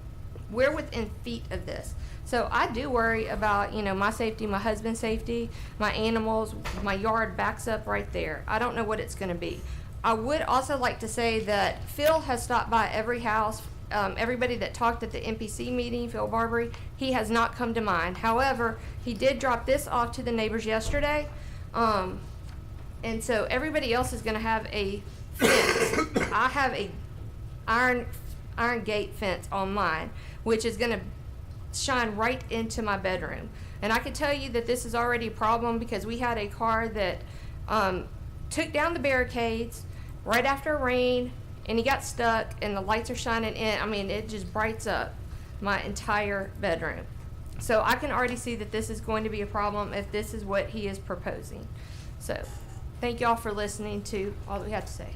We're within feet of this. So I do worry about, my safety, my husband's safety, my animals. My yard backs up right there. I don't know what it's going to be. I would also like to say that Phil has stopped by every house. Everybody that talked at the NPC meeting, Phil Barbary, he has not come to mind. However, he did drop this off to the neighbors yesterday. And so everybody else is going to have a fence. I have a iron gate fence on mine, which is going to shine right into my bedroom. And I can tell you that this is already a problem because we had a car that took down the barricades right after rain, and he got stuck, and the lights are shining in. I mean, it just brights up my entire bedroom. So I can already see that this is going to be a problem if this is what he is proposing. So thank y'all for listening to all that we had to say.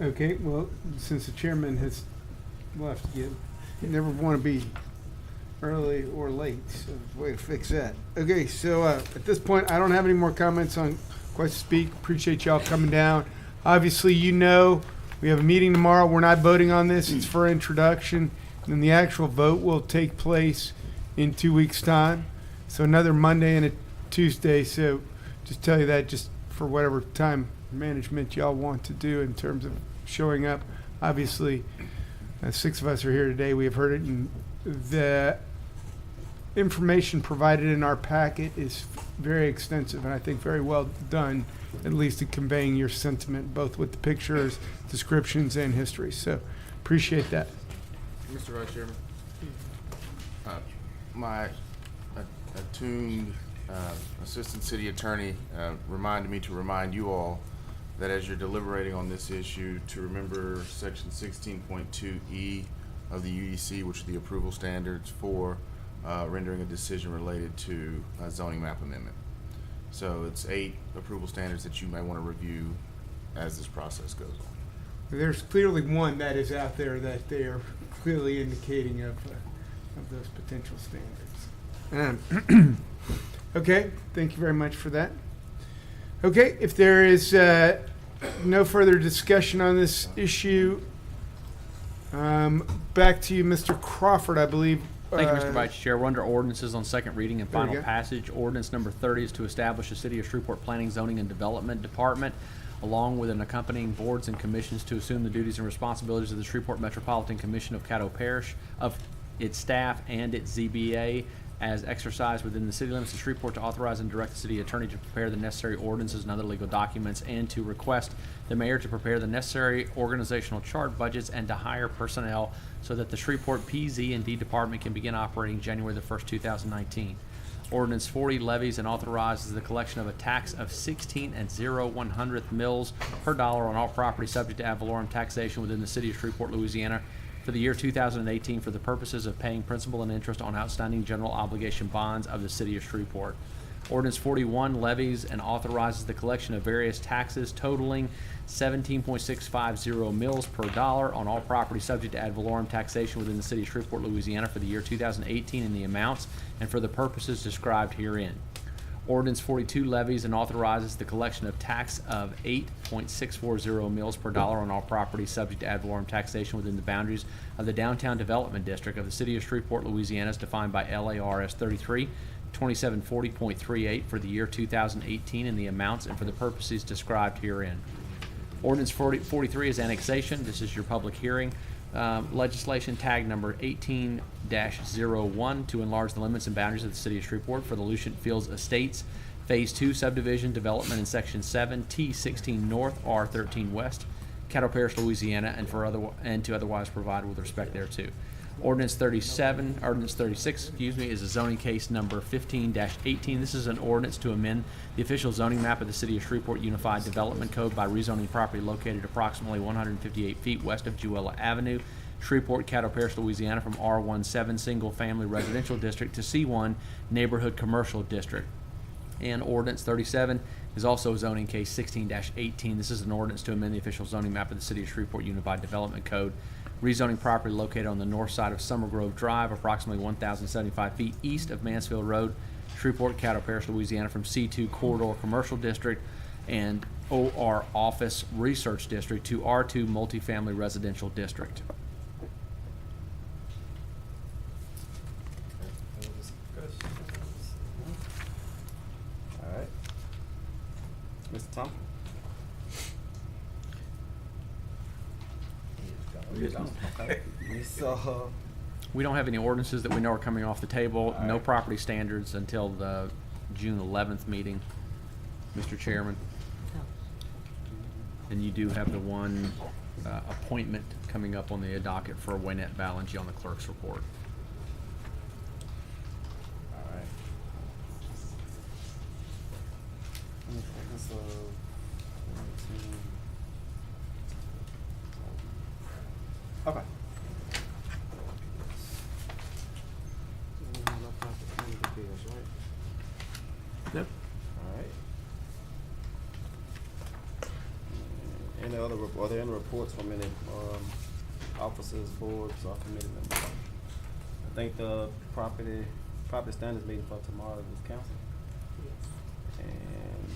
Okay, well, since the chairman has left again, you never want to be early or late, so way to fix that. Okay, so at this point, I don't have any more comments on Quest to Speak. Appreciate y'all coming down. Obviously, you know, we have a meeting tomorrow. We're not voting on this. It's for introduction. And then the actual vote will take place in 2 weeks' time. So another Monday and a Tuesday. So just tell you that just for whatever time management y'all want to do in terms of showing up. Obviously, 6 of us are here today. We have heard it, and the information provided in our packet is very extensive and I think very well done, at least in conveying your sentiment, both with the pictures, descriptions, and history. So appreciate that. Mr. Vice Chairman, my attuned Assistant City Attorney reminded me to remind you all that as you're deliberating on this issue, to remember Section 16.2E of the UDC, which are the approval standards for rendering a decision related to a zoning map amendment. So it's 8 approval standards that you may want to review as this process goes on. There's clearly one that is out there that they are clearly indicating of those potential standards. Okay, thank you very much for that. Okay, if there is no further discussion on this issue, back to you, Mr. Crawford, I believe. Thank you, Mr. Vice Chair. We're under ordinances on second reading and There we final go. passage. Ordinance number 30 is to establish a City of Shreveport Planning, Zoning, and Development Department, along with an accompanying boards and commissions to assume the duties and responsibilities of the Shreveport Metropolitan Commission of Caddo Parish, of its staff and its ZBA, as exercised within the city limits of Shreveport, to authorize and direct the city attorney to prepare the necessary ordinances and other legal documents, and to request the mayor to prepare the necessary organizational chart, budgets, and to hire personnel so that the Shreveport PZ&D department can begin operating January the 1st, 2019. Ordinance 40 levies and authorizes the collection of a tax of 16 0.01 mils per dollar on all property subject to ad valorem taxation within the city of Shreveport, Louisiana, for the year 2018 for the purposes of paying principal and interest on outstanding general obligation bonds of the city of Shreveport. Ordinance 41 levies and authorizes the collection of various taxes totaling 17.650 mils per dollar on all property subject to ad valorem taxation within the city of Shreveport, Louisiana for the year 2018 in the amounts and for the purposes described herein. Ordinance 42 levies and authorizes the collection of tax of 8.640 mils per dollar on all property subject to ad valorem taxation within the boundaries of the Downtown Development District of the city of Shreveport, Louisiana, as defined by LARS 33-2740.38 for the year 2018 in the amounts and for the purposes described herein. Ordinance 43 is annexation. This is your public hearing. Legislation tag number 18-01 to enlarge the limits and boundaries of the city of Shreveport for the Lucient Fields Estates Phase 2 subdivision development in Section 7, T16 North, R13 West, Caddo Parish, Louisiana, and to otherwise provide with respect thereto. Ordinance 36, is a zoning case number 15-18. This is an ordinance to amend the official zoning map of the City of Shreveport Unified Development Code by rezoning property located approximately 158 feet west of Jewella Avenue, Shreveport, Caddo Parish, Louisiana, from R17 Single Family Residential District to C1 Neighborhood Commercial District. And Ordinance 37 is also a zoning case 16-18. This is an ordinance to amend the official zoning map of the City of Shreveport Unified Development Code, rezoning property located on the north side of Summer Grove Drive, approximately 1,075 feet east of Mansfield Road, Shreveport, Caddo Parish, Louisiana, from C2 Corridor Commercial District and OR Office Research District to R2 Multifamily Residential District. All right. Mr. Thompson? Okay. So, We don't have any ordinances that we know are coming off the table. No property standards until the June 11th meeting, Mr. Chairman. And you do have the one appointment coming up on the docket for Wynette Valengie on the clerk's report. all right. So, okay. Yep. All right. Any other, are there any reports from any officers, boards, or committee members? I think the property standards meeting for tomorrow is council. And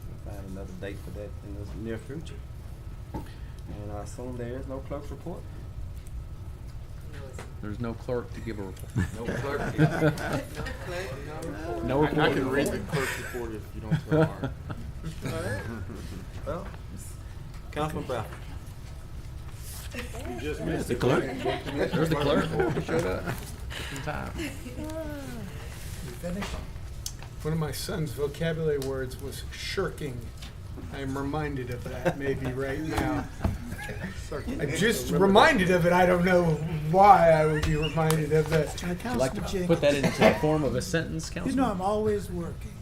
we'll find another date for that in the near future. And I assume there is no clerk's report? There's no clerk to give a report. No clerk. No report. I can read the clerk's report if you don't tell Mark. All right. Well, Councilman Brown. You just missed the clerk. There's the clerk. He showed up in time. One of my son's vocabulary words was shirking. I am reminded of that maybe right now. I'm just reminded of it. I don't know why I would be reminded of that. Would you like to put that into the form of a sentence, Councilman? You know I'm always working.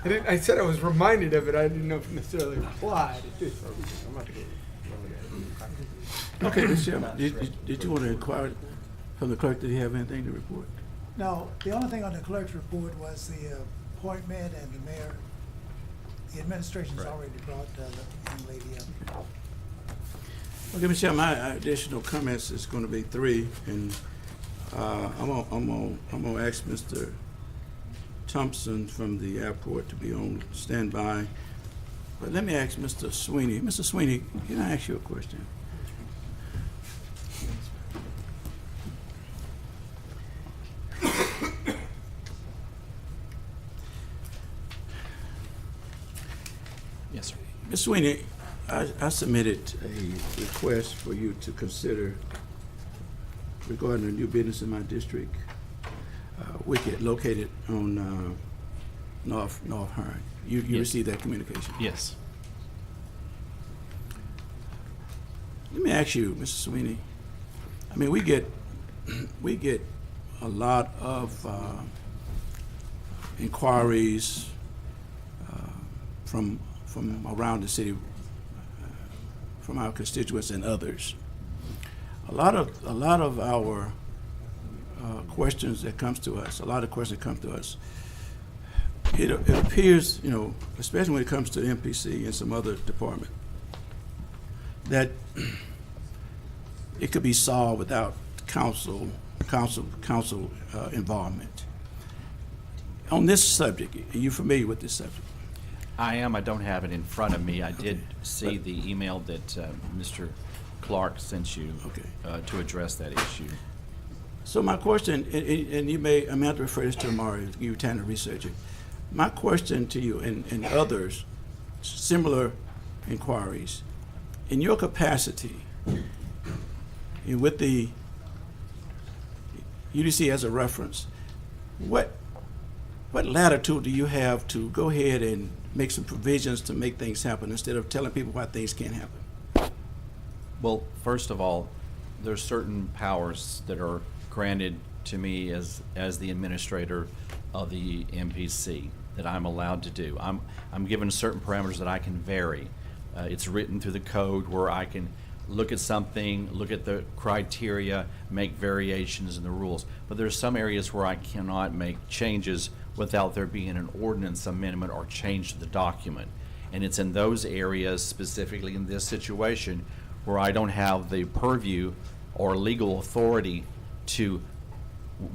I said I was reminded of it. I didn't know if it necessarily applied. Okay, Mr. Chairman, did you want to inquire from the clerk, did he have anything to report? No, the only thing on the clerk's report was the appointment and the mayor. The administration's already brought the young lady up. Okay, Mr. Chairman, my additional comments is going to be 3, and I'm gonna ask Mr. Thompson from the airport to be on standby. But let me ask Mr. Sweeney. Mr. Sweeney, can I ask you a question? Yes, sir. Ms. Sweeney, I submitted a request for you to consider regarding a new business in my district, Wicked, located on North Hearn. You Yes. received that communication? Yes. Let me ask you, Mr. Sweeney. I mean, we get a lot of inquiries from around the city, from our constituents and others. A lot of our questions that comes to us, it appears, especially when it comes to MPC and some other department, that it could be solved without council involvement. On this subject, are you familiar with this subject? I am. I don't have it in front of me. I did see the email that Mr. Clark sent you to address that issue. So my question, and you may, I may have to refer this to tomorrow, give you time to research it. My question to you and others, similar inquiries, in your capacity, and with the UDC as a reference, what latitude do you have to go ahead and make some provisions to make things happen instead of telling people why things can't happen? Well, first of all, there's certain powers that are granted to me as the administrator of the MPC that I'm allowed to do. I'm given certain parameters that I can vary. It's written through the code where I can look at something, look at the criteria, make variations in the rules. But there's some areas where I cannot make changes without there being an ordinance amendment or change to the document. And it's in those areas, specifically in this situation, where I don't have the purview or legal authority to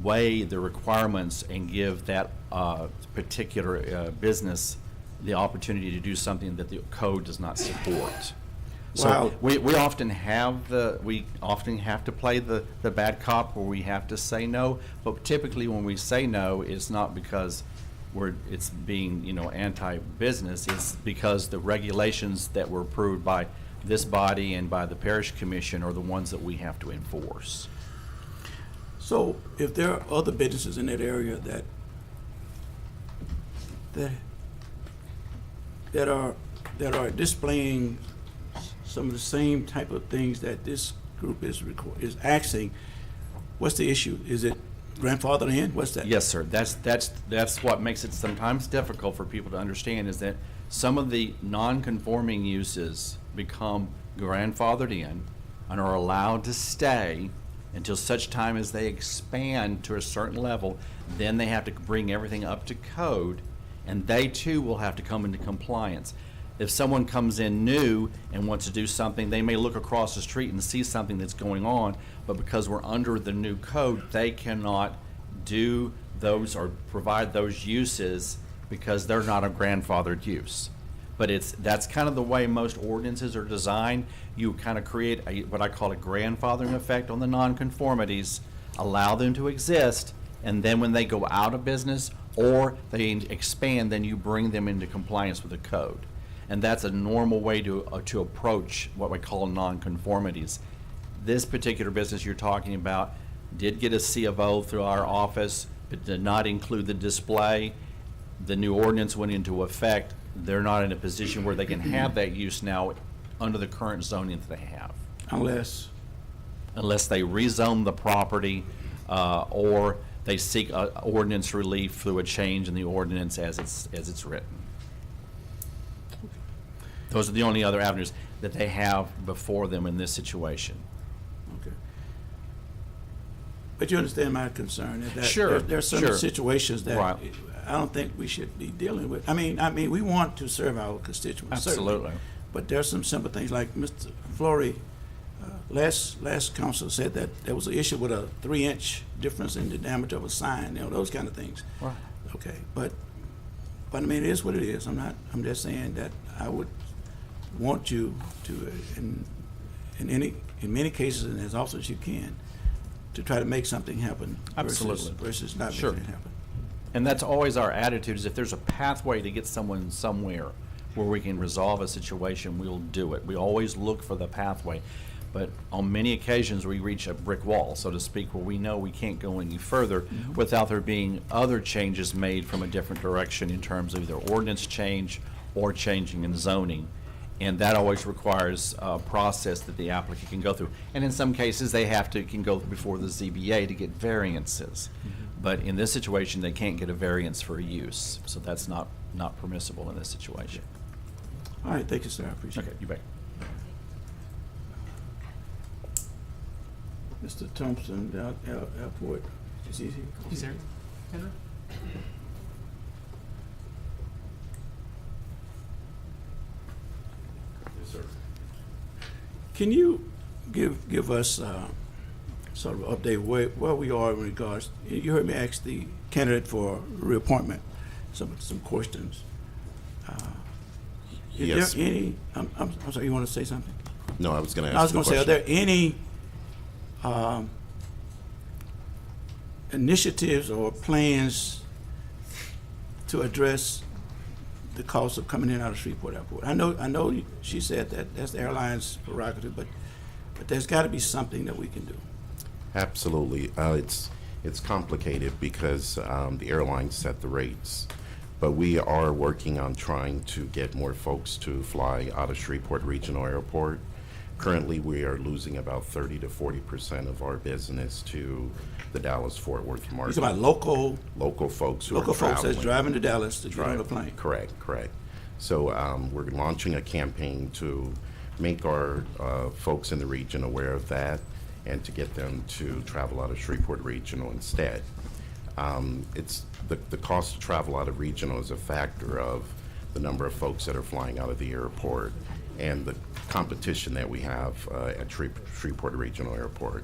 weigh the requirements and give that particular business the opportunity to do something that the code does not support. So we often have to play the bad cop where we have to say no, but typically when we say no, it's not because it's being anti-business. It's because the regulations that were approved by this body and by the parish commission are the ones that we have to enforce. So if there are other businesses in that area that are displaying some of the same type of things that this group is asking, what's the issue? Is it grandfathered in? What's that? Yes, sir. That's what makes it sometimes difficult for people to understand, is that some of the non-conforming uses become grandfathered in and are allowed to stay until such time as they expand to a certain level. Then they have to bring everything up to code, and they too will have to come into compliance. If someone comes in new and wants to do something, they may look across the street and see something that's going on, but because we're under the new code, they cannot do those or provide those uses because they're not a grandfathered use. But that's kind of the way most ordinances are designed. You kind of create what I call a grandfathering effect on the nonconformities, allow them to exist, and then when they go out of business or they expand, then you bring them into compliance with the code. And that's a normal way to approach what we call nonconformities. This particular business you're talking about did get a C of O through our office, but did not include the display. The new ordinance went into effect. They're not in a position where they can have that use now under the current zoning that they have. Unless they rezone the property or they seek ordinance relief through a change in the ordinance as it's written. Those are the only other avenues that they have before them in this situation. Okay. But you understand my concern that Sure, there are some sure. situations that Right. I don't think we should be dealing with. I mean, we want to serve our constituents, certainly. Absolutely. But there are some simple things like Mr. Flory, last council said that there was an issue with a 3-inch difference in the diameter of a sign, those kind of things. Right. Okay, but I mean, it is what it is. I'm just saying that I would want you to, in many cases, and as often as you can, to try to make something happen Absolutely. versus not Sure. making it happen. And that's always our attitude, is if there's a pathway to get someone somewhere where we can resolve a situation, we'll do it. We always look for the pathway. But on many occasions, we reach a brick wall, so to speak, where we know we can't go any further without there being other changes made from a different direction in terms of either ordinance change or changing in zoning. And that always requires a process that the applicant can go through. And in some cases, they can go before the ZBA to get variances. But in this situation, they can't get a variance for a use, so that's not permissible in this situation. All right, thank you, sir. I appreciate it. Okay, you bet. Mr. Thompson, Airport, is he here? He's there. Henry? Yes, sir. Can you give us sort of an update where we are in regards, you heard me ask the candidate for reappointment some questions. Yes. Is there any, I'm sorry, you want to say something? No, I was going to ask I was going to say, are there any initiatives or plans to address the cost of coming in and out of Shreveport Airport? I know she said that that's the airline's prerogative, but there's got to be something that we can do. Absolutely. It's complicated because the airlines set the rates, but we are working on trying to get more folks to fly out of Shreveport Regional Airport. Currently, we are losing about 30 to 40% of our business to the Dallas-Fort Worth market. It's about local folks who local are folks that's traveling. driving to Dallas to get on a plane. Correct. So we're launching a campaign to make our folks in the region aware of that and to get them to travel out of Shreveport Regional instead. It's the cost to travel out of regional is a factor of the number of folks that are flying out of the airport and the competition that we have at Shreveport Regional Airport.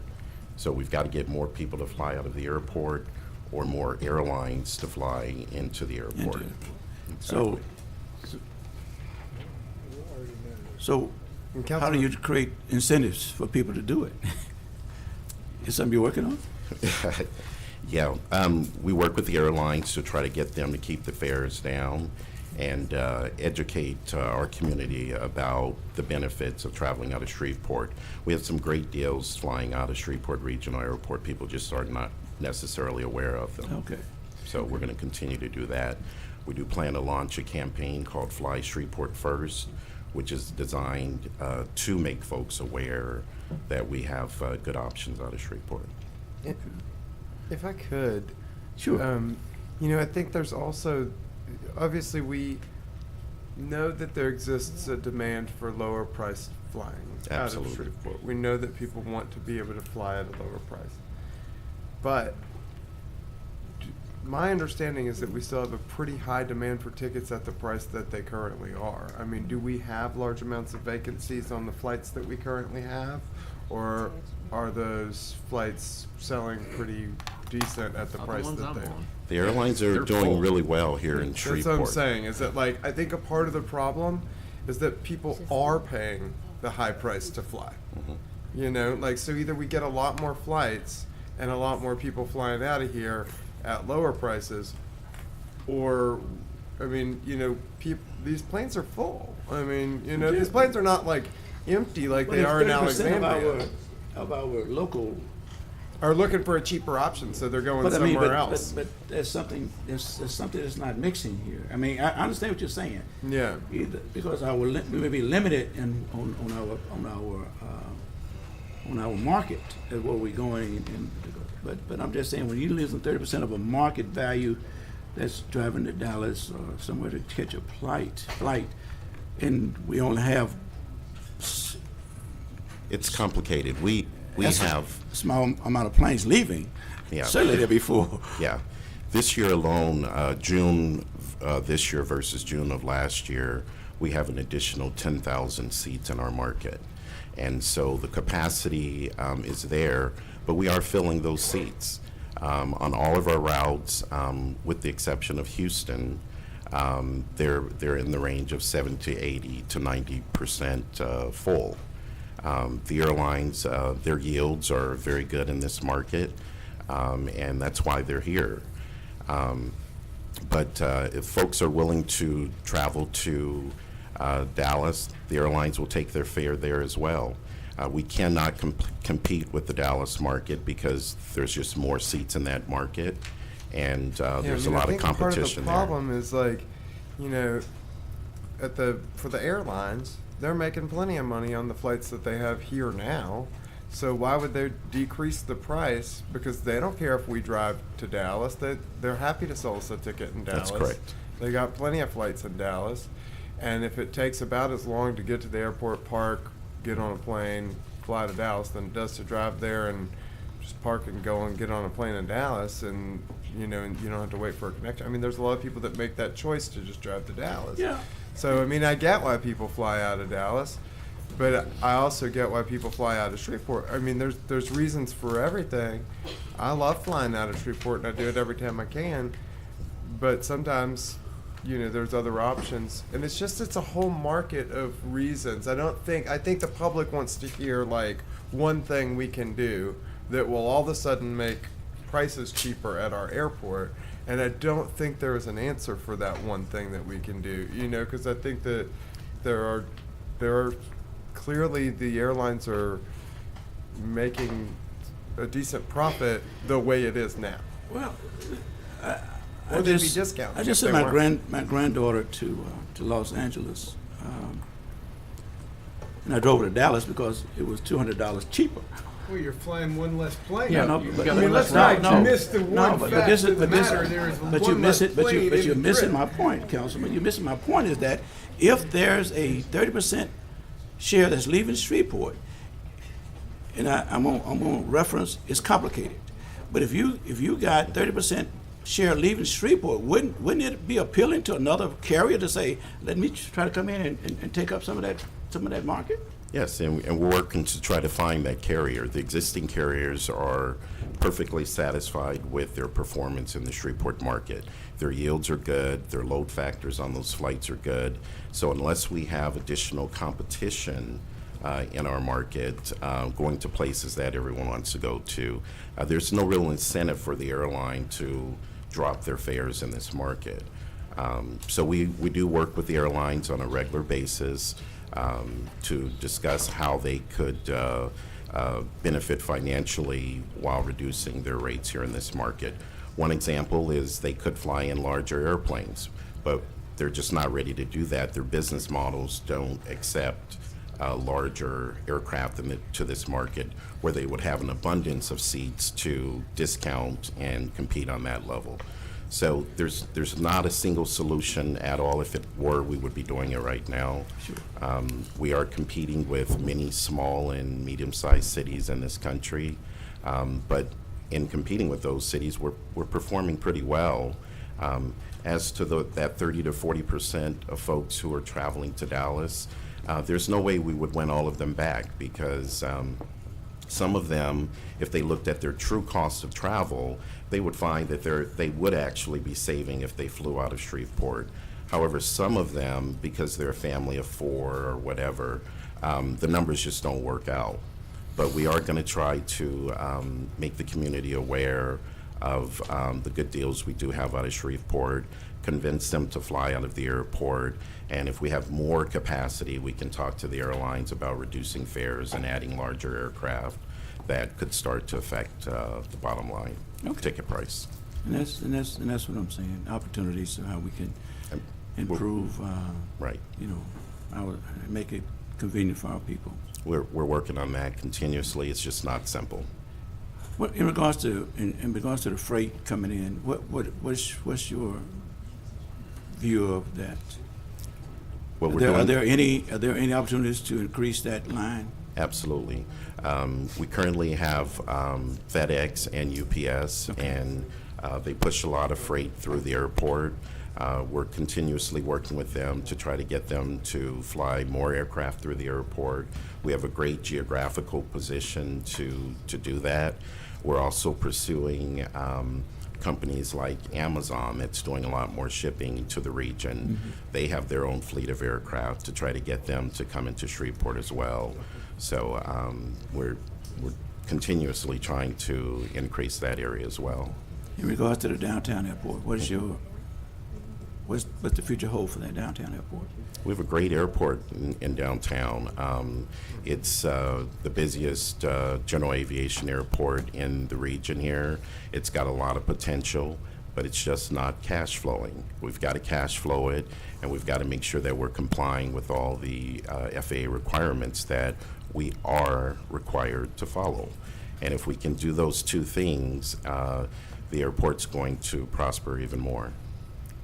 So we've got to get more people to fly out of the airport or more airlines to fly into the airport. So how do you create incentives for people to do it? Is something you're working on? Yeah, we work with the airlines to try to get them to keep the fares down and educate our community about the benefits of traveling out of Shreveport. We have some great deals flying out of Shreveport Regional Airport. People just are not necessarily aware of them. Okay. So we're going to continue to do that. We do plan to launch a campaign called Fly Shreveport First, which is designed to make folks aware that we have good options out of Shreveport. If I could, sure. I think there's also, obviously, we know that there exists a demand for lower priced flying out Absolutely. of Shreveport. We know that people want to be able to fly at a lower price. But my understanding is that we still have a pretty high demand for tickets at the price that they currently are. I mean, do we have large amounts of vacancies on the flights that we currently have? Or are those flights selling pretty decent at the price that they are? The airlines are They're doing full. really well here in That's Shreveport. what I'm saying, is that like, I think a part of the problem is that people are paying the high price to fly. You know, like, so either we get a lot more flights and a lot more people flying out of here at lower prices, or, I mean, you know, these planes are full. I mean, you know, these planes are not like empty like they are in Alexandria. Of our local. Are looking for a cheaper option, so they're going But I mean, somewhere else. But there's something that's not mixing here. I mean, I understand what you're saying. Yeah. Because we may be limited on our market at where we're going. But I'm just saying, when you're losing 30% of a market value, that's driving to Dallas or somewhere to catch a flight, and we only have. It's complicated. We have a small amount of planes leaving. Yeah. Certainly there before. Yeah. This year alone, June this year versus June of last year, we have an additional 10,000 seats in our market. And so the capacity is there, but we are filling those seats. On all of our routes, with the exception of Houston, they're in the range of 70 to 80 to 90% full. The airlines, their yields are very good in this market, and that's why they're here. But if folks are willing to travel to Dallas, the airlines will take their fare there as well. We cannot compete with the Dallas market because there's just more seats in that market, and there's a lot of competition there. Part of the problem is, like, you know, for the airlines, they're making plenty of money on the flights that they have here now. So why would they decrease the price? Because they don't care if we drive to Dallas. They're happy to sell us a ticket in Dallas. That's correct. They got plenty of flights in Dallas. And if it takes about as long to get to the airport, park, get on a plane, fly to Dallas than it does to drive there and just park and go and get on a plane in Dallas, and you know, and you don't have to wait for a connection. I mean, there's a lot of people that make that choice to just drive to Dallas. Yeah. So I mean, I get why people fly out of Dallas, but I also get why people fly out of Shreveport. I mean, there's reasons for everything. I love flying out of Shreveport, and I do it every time I can. But sometimes, you know, there's other options, and it's a whole market of reasons. I think the public wants to hear like one thing we can do that will all of a sudden make prices cheaper at our airport, and I don't think there is an answer for that one thing that we can do. You know, because I think that there are clearly the airlines are making a decent profit the way it is now. Well, Or they'd be discounted. I just if sent they my weren't. granddaughter to Los Angeles, and I drove her to Dallas because it was $200 cheaper. Well, you're flying one less plane. Yeah, no, You- but- I mean, let's no, not no, miss the no, one but fact this is- of the but this- matter. There is but you one miss less it. But plane in you're the missing trip. my point, Councilman. You're missing my point. Is that if there's a 30% share that's leaving Shreveport, and I'm gonna reference, it's complicated, but if you got 30% share leaving Shreveport, wouldn't it be appealing to another carrier to say, let me try to come in and take up some of that market? Yes, and we're working to try to find that carrier. The existing carriers are perfectly satisfied with their performance in the Shreveport market. Their yields are good, their load factors on those flights are good. So unless we have additional competition in our market, going to places that everyone wants to go to, there's no real incentive for the airline to drop their fares in this market. So we do work with the airlines on a regular basis to discuss how they could benefit financially while reducing their rates here in this market. One example is they could fly in larger airplanes, but they're just not ready to do that. Their business models don't accept larger aircraft to this market where they would have an abundance of seats to discount and compete on that level. So there's not a single solution at all. If it were, we would be doing it right now. Sure. We are competing with many small and medium-sized cities in this country, but in competing with those cities, we're performing pretty well. As to that 30 to 40% of folks who are traveling to Dallas, there's no way we would win all of them back, because some of them, if they looked at their true cost of travel, they would find that they would actually be saving if they flew out of Shreveport. However, some of them, because they're a family of 4 or whatever, the numbers just don't work out. But we are going to try to make the community aware of the good deals we do have out of Shreveport, convince them to fly out of the airport, and if we have more capacity, we can talk to the airlines about reducing fares and adding larger aircraft that could start to affect the bottom line ticket price. And that's what I'm saying. Opportunities of how we can improve. Right. You know, make it convenient for our people. We're working on that continuously. It's just not simple. What in regards to the freight coming in? What's your view of that? Are there any opportunities to increase that line? Absolutely. We currently have FedEx and UPS, and they push a lot of freight through the airport. We're continuously working with them to try to get them to fly more aircraft through the airport. We have a great geographical position to do that. We're also pursuing companies like Amazon that's doing a lot more shipping to the region. Mm-hmm. They have their own fleet of aircraft to try to get them to come into Shreveport as well. So we're continuously trying to increase that area as well. In regards to the downtown airport, what's the future hold for that downtown airport? We have a great airport in downtown. It's the busiest general aviation airport in the region here. It's got a lot of potential, but it's just not cash flowing. We've got to cash flow it, and we've got to make sure that we're complying with all the FAA requirements that we are required to follow. And if we can do those two things, the airport's going to prosper even more.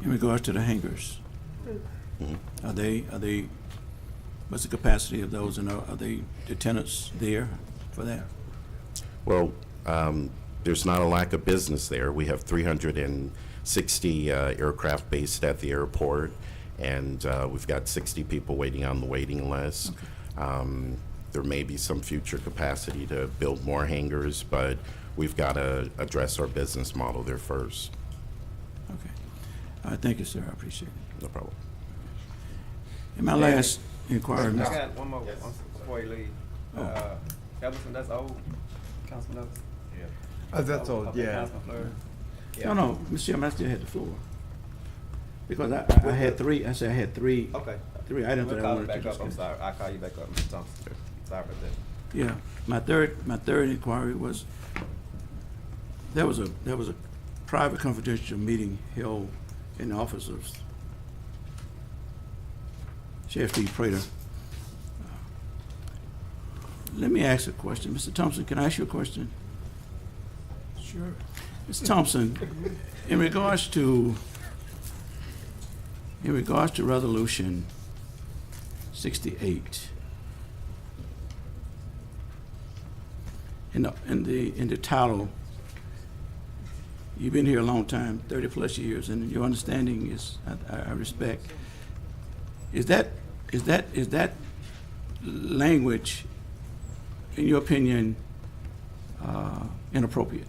In regards to the hangars, Mm-hmm. are they? What's the capacity of those, and are the tenants there for that? Well, there's not a lack of business there. We have 360 aircraft based at the airport, and we've got 60 people waiting on the waiting list. Okay. There may be some future capacity to build more hangars, but we've got to address our business model there first. Okay. All right, thank you, sir. I appreciate it. No problem. And my last inquiry, I Mr. got one more before you leave. Ellison, that's old, Councilman Ellison? Oh, that's old, Okay, yeah. Councilman Fleury. No, Mr. Chairman, I still had the floor. Because I had three, I said I had three. Okay. Three items that I wanted to back up. I'm discuss. sorry. I'll call you back up, Mr. Thompson. Sorry about that. Yeah, my third inquiry was, there was a private confidential meeting held in the office of Sheriff Steve Prater. Let me ask a question. Mr. Thompson, can I ask you a question? Sure. Mr. Thompson, in regards to Resolution 68, in the title, you've been here a long time, 30+ years, and your understanding is, I respect. Is that language, in your opinion, inappropriate?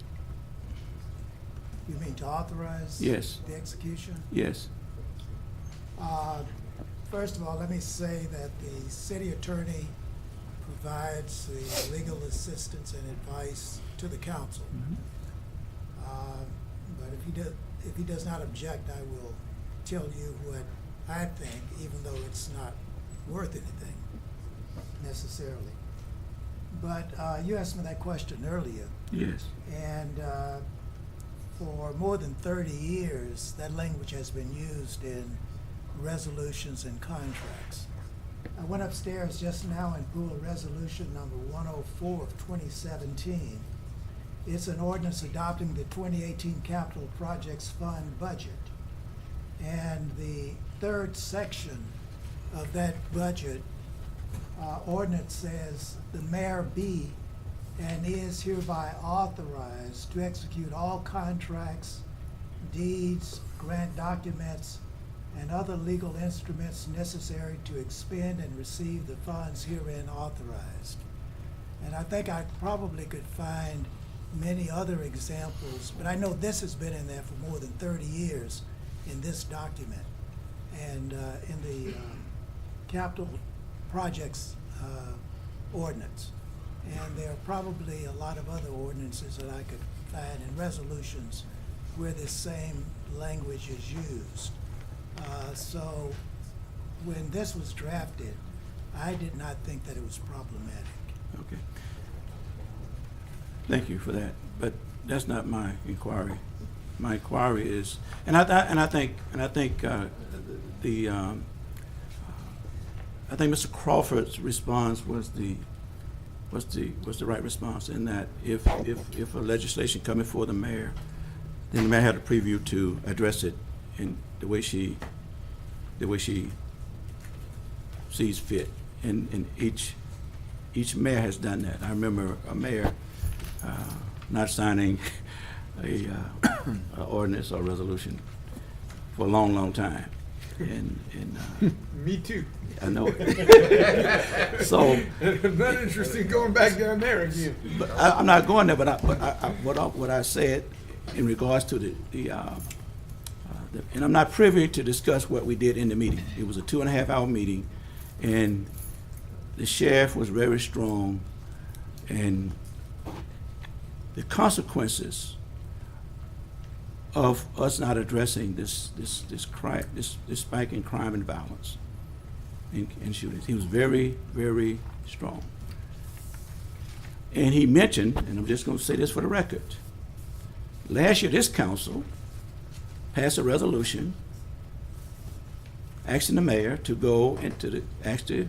You mean to authorize? Yes. The execution? Yes. First of all, let me say that the city attorney provides the legal assistance and advice to the council. Mhm. But if he does not object, I will tell you what I think, even though it's not worth anything necessarily. But you asked me that question earlier. Yes. And for more than 30 years, that language has been used in resolutions and contracts. I went upstairs just now and pulled resolution number 104 of 2017, It's an ordinance adopting the 2018 Capital Projects Fund budget. And the third section of that budget ordinance says, the mayor be and is hereby authorized to execute all contracts, deeds, grant documents, and other legal instruments necessary to expend and receive the funds herein authorized. And I think I probably could find many other examples, but I know this has been in there for more than 30 years in this document. And in the capital projects ordinance. And there are probably a lot of other ordinances that I could find in resolutions where this same language is used. So when this was drafted, I did not think that it was problematic. Okay. Thank you for that, but that's not my inquiry. My inquiry is, and I think Mr. Crawford's response was the right response, in that if a legislation coming before the mayor, then the mayor had a preview to address it in the way she sees fit, and each mayor has done that. I remember a mayor not signing a ordinance or resolution for a long time, and Me too. I know. So not interested in going back down there again. But I'm not going there. But what I said in regards to and I'm not privy to discuss what we did in the meeting. It was a 2.5-hour meeting, and the sheriff was very strong, and the consequences of us not addressing this spike in crime and violence and shootings. He was very, very strong. And he mentioned, and I'm just going to say this for the record, last year this council passed a resolution asking the mayor to go into ask the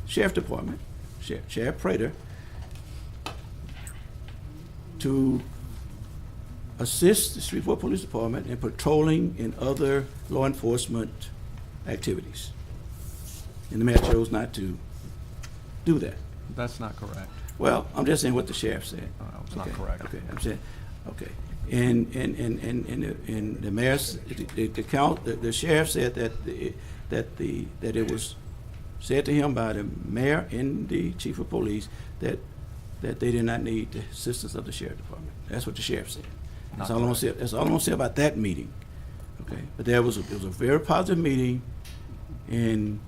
sheriff department, Sheriff Prater, to assist the Shreveport Police Department in patrolling and other law enforcement activities. And the mayor chose not to do that. That's not correct. Well, I'm just saying what the sheriff said. It's not correct. Okay, I'm saying, okay. And the mayor's, the sheriff said that it was said to him by the mayor and the chief of police that they did not need the assistance of the sheriff department. That's what the sheriff said. That's all I'm gonna say. That's all I'm gonna say about that meeting. Okay, but it was a very positive meeting, and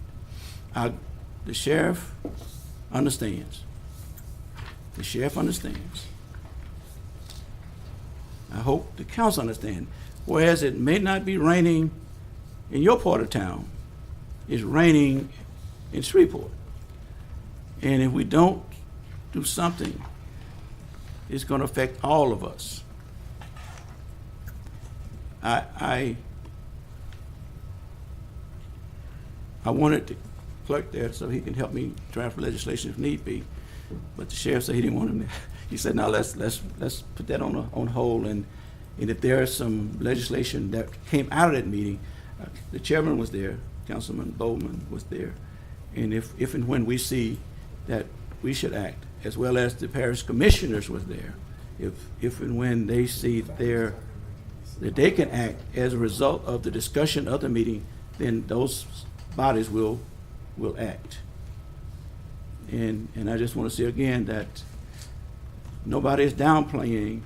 the sheriff understands. The sheriff understands. I hope the council understands. Whereas it may not be raining in your part of town, it's raining in Shreveport. And if we don't do something, it's going to affect all of us. I wanted the clerk there so he can help me draft legislation if need be, but the sheriff said he didn't want him there. He said, "No, let's put that on hold, and if there is some legislation that came out of that meeting, the chairman was there, Councilman Bowman was there, and if and when we see that we should act, as well as the parish commissioners was there, if and when they see that they can act as a result of the discussion of the meeting, then those bodies will act. And I just want to say again that nobody is downplaying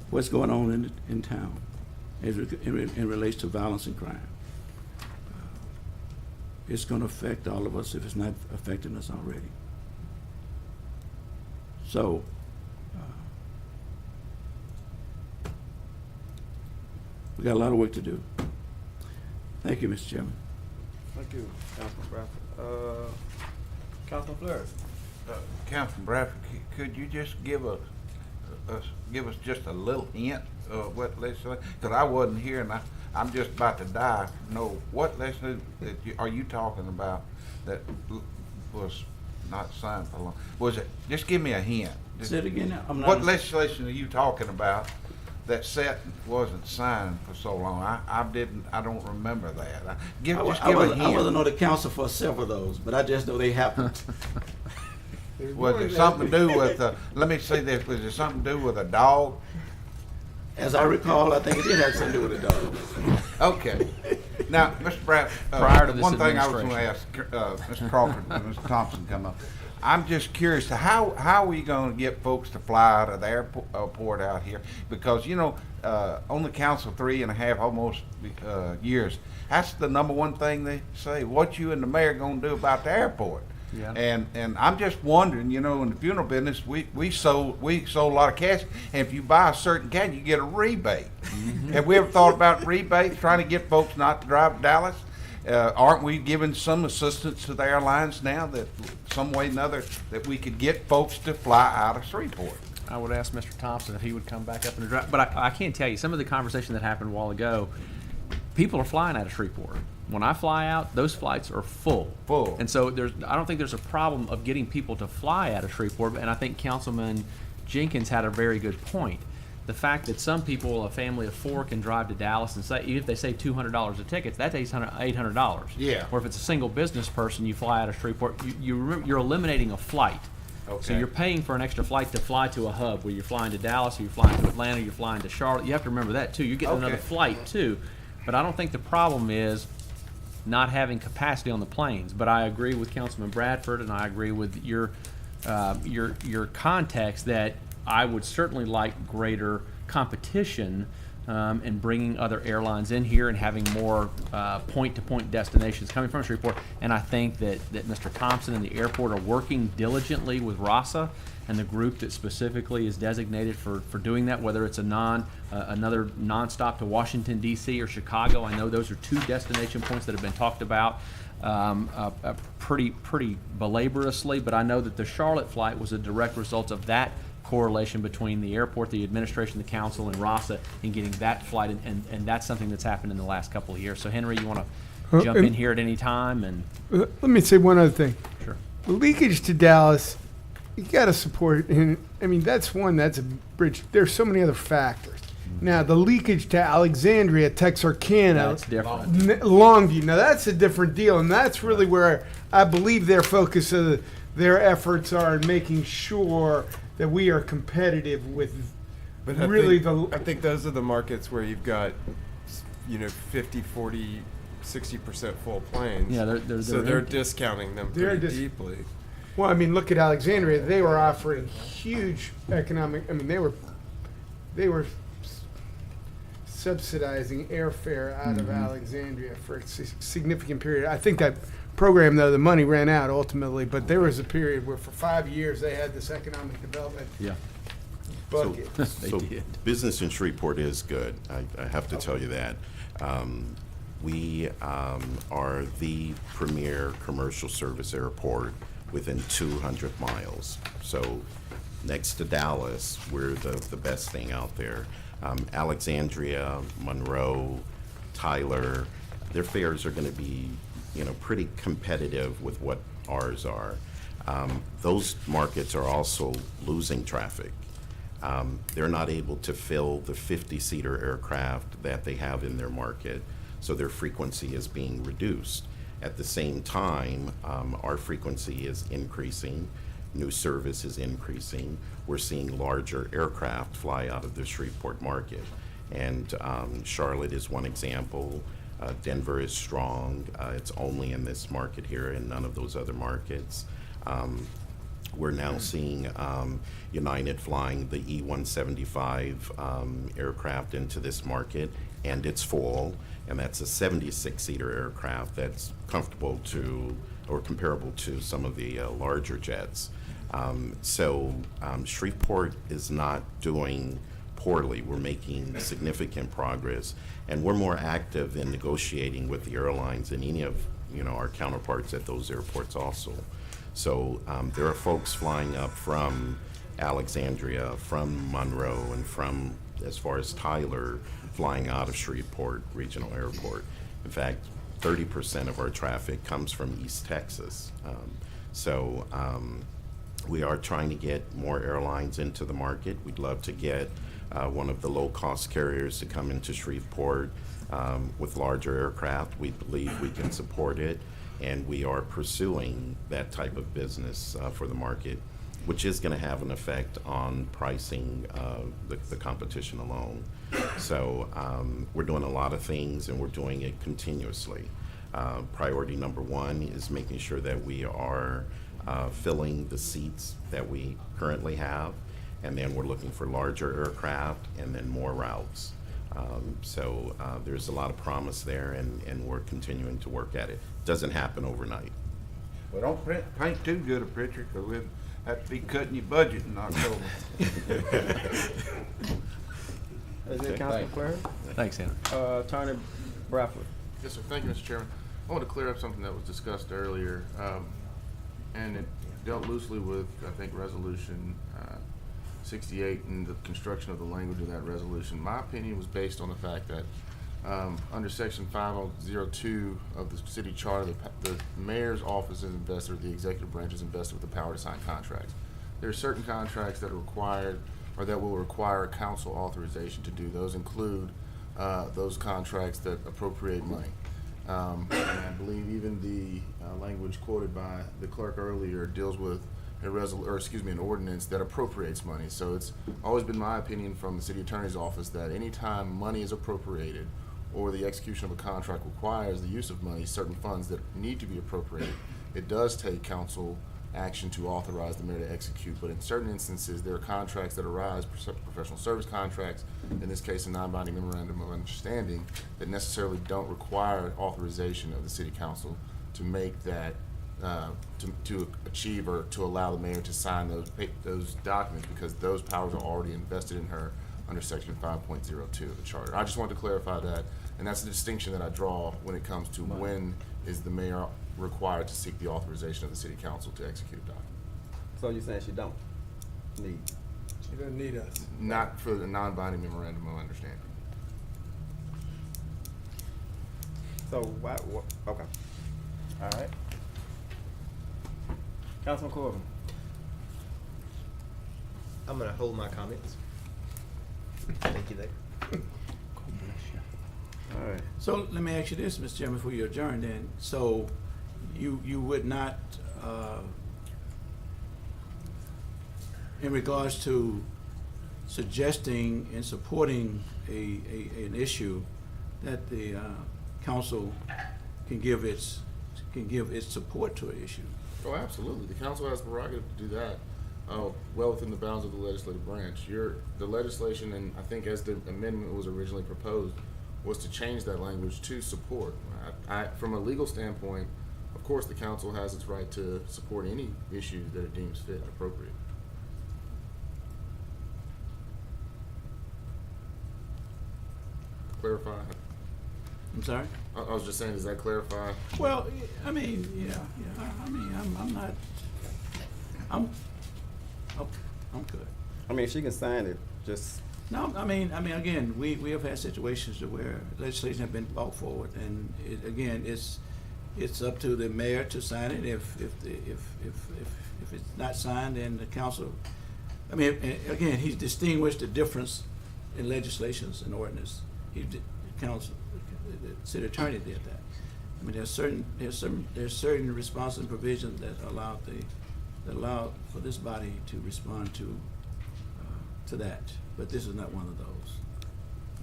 what's going on in town in relation to violence and crime. It's going to affect all of us if it's not affecting us already. So, we got a lot of work to do. Thank you, Mr. Chairman. Thank you, Councilman Bradford. Councilman Flores. Councilman Bradford, could you just give us just a little hint of what legislation? Because I wasn't here, and I'm just about to die. Know what legislation are you talking about that was not signed for long. Was it, just give me a hint. Say it again now. I'm not- What legislation are you talking about that wasn't signed for so long? I don't remember that. I Give a wasn't hint. on the council for several of those, but I just know they happened. Was it something to do with, let me say this, was it something to do with a dog? As I recall, I think it did have something to do with the dog. Okay. Now, Mr. Bratt, Prior to this one thing I was going to administration. ask Mr. Crawford and Mr. Thompson come up. I'm just curious, how are we going to get folks to fly out of the airport out here? Because, you know, on the council 3.5 almost years, that's the number one thing they say. What you and the mayor going to do about the airport? Yeah. And I'm just wondering, you know, in the funeral business, we sold a lot of cash, and if you buy a certain cat, you get a rebate. Have we ever thought about rebates, trying to get folks not to drive to Dallas? Aren't we giving some assistance to the airlines now, that some way or another, that we could get folks to fly out of Shreveport? I would ask Mr. Thompson if he would come back up and address, but I can't tell you, some of the conversation that happened a while ago, people are flying out of Shreveport. When I fly out, those flights are full. Full. And so I don't think there's a problem of getting people to fly out of Shreveport, and I think Councilman Jenkins had a very good point. The fact that some people, a family of 4, can drive to Dallas and say, even if they save $200 of tickets, that's $800. Yeah. Or if it's a single business person, you fly out of Shreveport, you're eliminating a flight. Okay. So you're paying for an extra flight to fly to a hub, where you're flying to Dallas, or you're flying to Atlanta, you're flying to Charlotte. You have to remember that too. You're getting another flight too. But I don't think the problem is not having capacity on the planes. But I agree with Councilman Bradford, and I agree with your context that I would certainly like greater competition and bringing other airlines in here and having more point-to-point destinations coming from Shreveport. And I think that Mr. Thompson and the airport are working diligently with RASA and the group that specifically is designated for doing that, whether it's another nonstop to Washington, D.C. or Chicago. I know those are 2 destination points that have been talked about pretty belaborously, but I know that the Charlotte flight was a direct result of that correlation between the airport, the administration, the council, and RASA in getting that flight, and that's something that's happened in the last couple of years. So Henry, you want to jump in here at any time? And Let me say one other thing. Sure. Leakage to Dallas, you got to support, and I mean, that's a bridge. There's so many other factors. Now, the leakage to Alexandria, Texarkana, That's different. Longview, now that's a different deal, and that's really where I believe their focus of their efforts are in making sure that we are competitive with But I think those are the markets where you've got, 50, 40, 60% full planes. Yeah, they're discounting them pretty deeply. Well, I mean, look at Alexandria. They were offering huge economic. I mean, they were subsidizing airfare out of Alexandria for a significant period. I think that program, though, the money ran out ultimately, but there was a period where for 5 years they had this economic development bucket. So business in Shreveport is good. I have to tell you that. We are the premier commercial service airport within 200 miles. So next to Dallas, we're the best thing out there. Alexandria, Monroe, Tyler, their fares are going to be, pretty competitive with what ours are. Those markets are also losing traffic. They're not able to fill the 50-seater aircraft that they have in their market, so their frequency is being reduced. At the same time, our frequency is increasing. New service is increasing. We're seeing larger aircraft fly out of the Shreveport market. And Charlotte is one example. Denver is strong. It's only in this market here and none of those other markets. We're now seeing United flying the E-175 aircraft into this market, and it's full. And that's a 76-seater aircraft that's comfortable to or comparable to some of the larger jets. So Shreveport is not doing poorly. We're making significant progress, and we're more active in negotiating with the airlines than any of our counterparts at those airports also. So there are folks flying up from Alexandria, from Monroe, and from as far as Tyler, flying out of Shreveport Regional Airport. In fact, 30% of our traffic comes from East Texas. So we are trying to get more airlines into the market. We'd love to get one of the low-cost carriers to come into Shreveport with larger aircraft. We believe we can support it, and we are pursuing that type of business for the market, which is going to have an effect on pricing the competition alone. So we're doing a lot of things, and we're doing it continuously. Priority number one is making sure that we are filling the seats that we currently have, and then we're looking for larger aircraft and then more routes. So there's a lot of promise there, and we're continuing to work at it. Doesn't happen overnight. Well, don't paint too good a picture, because we'll have to be cutting your budget in October. Is it Councilman Clary? Thanks, Henry. Attorney Bradford. Yes, sir. Thank you, Mr. Chairman. I want to clear up something that was discussed earlier, and it dealt loosely with, I think, Resolution 68 and the construction of the language of that resolution. My opinion was based on the fact that under Section 5002 of the city charter, the mayor's office is invested, or the executive branch is invested with the power to sign contracts. There are certain contracts that are required, or that will require council authorization to do. Those include those contracts that appropriate money. And I believe even the language quoted by the clerk earlier deals with an ordinance that appropriates money. So it's always been my opinion from the city attorney's office that anytime money is appropriated or the execution of a contract requires the use of money, certain funds that need to be appropriated, it does take council action to authorize the mayor to execute. But in certain instances, there are contracts that arise, professional service contracts, in this case a non-binding memorandum of understanding, that necessarily don't require authorization of the city council to make that, to achieve or to allow the mayor to sign those documents, because those powers are already invested in her under Section 5.02 of the charter. I just wanted to clarify that, and that's the distinction that I draw when it comes to when is the mayor required to seek the authorization of the city council to execute a document. So you're saying she don't need? She doesn't need us. Not for the non-binding memorandum of understanding. So why? Okay. All right. Councilman Corbin. I'm going to hold my comments. Thank you, there. All right. So let me ask you this, Mr. Chairman, before you adjourn then. So you would not, in regards to suggesting and supporting an issue, that the council can give its support to an issue? Oh, absolutely. The council has prerogative to do that, well within the bounds of the legislative branch. The legislation, and I think as the amendment was originally proposed, was to change that language to support. From a legal standpoint, of course, the council has its right to support any issue that it deems fit and appropriate. Clarify? I'm sorry? I was just saying, does that clarify? Well, I mean, yeah. I mean, I'm not. I'm good. I mean, she can sign it. Just no. I mean, again, we have had situations where legislation have been brought forward, and it's up to the mayor to sign it. If it's not signed, then the council. I mean, again, he's distinguished the difference in legislations and ordinance. The city attorney did that. I mean, there's certain responsive provisions that allow for this body to respond to that. But this is not one of those.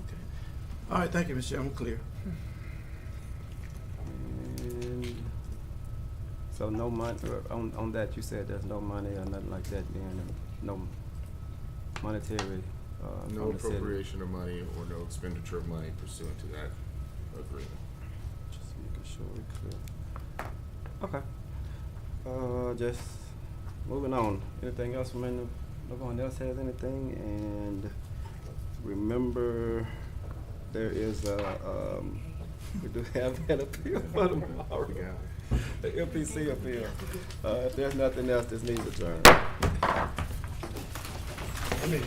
Okay. All right. Thank you, Mr. Chairman. I'm clear. and so no money on that. You said there's no money or nothing like that. Being no monetary. No appropriation of money or no expenditure of money pursuant to that agreement. Just making sure we're clear. Okay. Just moving on. Anything else from anyone? No one else has anything? And remember, there is we do have an appeal for tomorrow. The MPC appeal. If there's nothing else, this needs adjourned. I mean,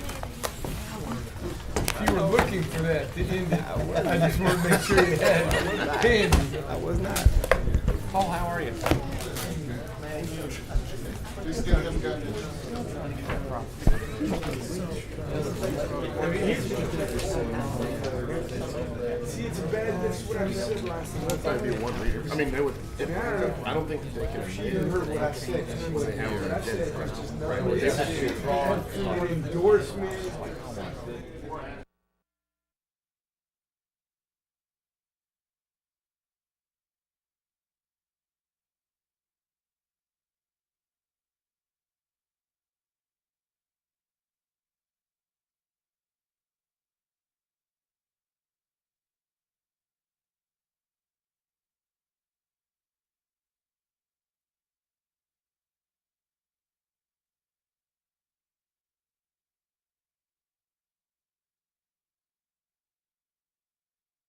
you were looking for that to end it. I just want to make sure you had it. I was not. Paul, how are you? See, it's bad, that's what I said last time. That's might be one reader. I mean, they would, I don't think they can. She didn't heard what I said. They have What I said their was just Right. not. Endorsement,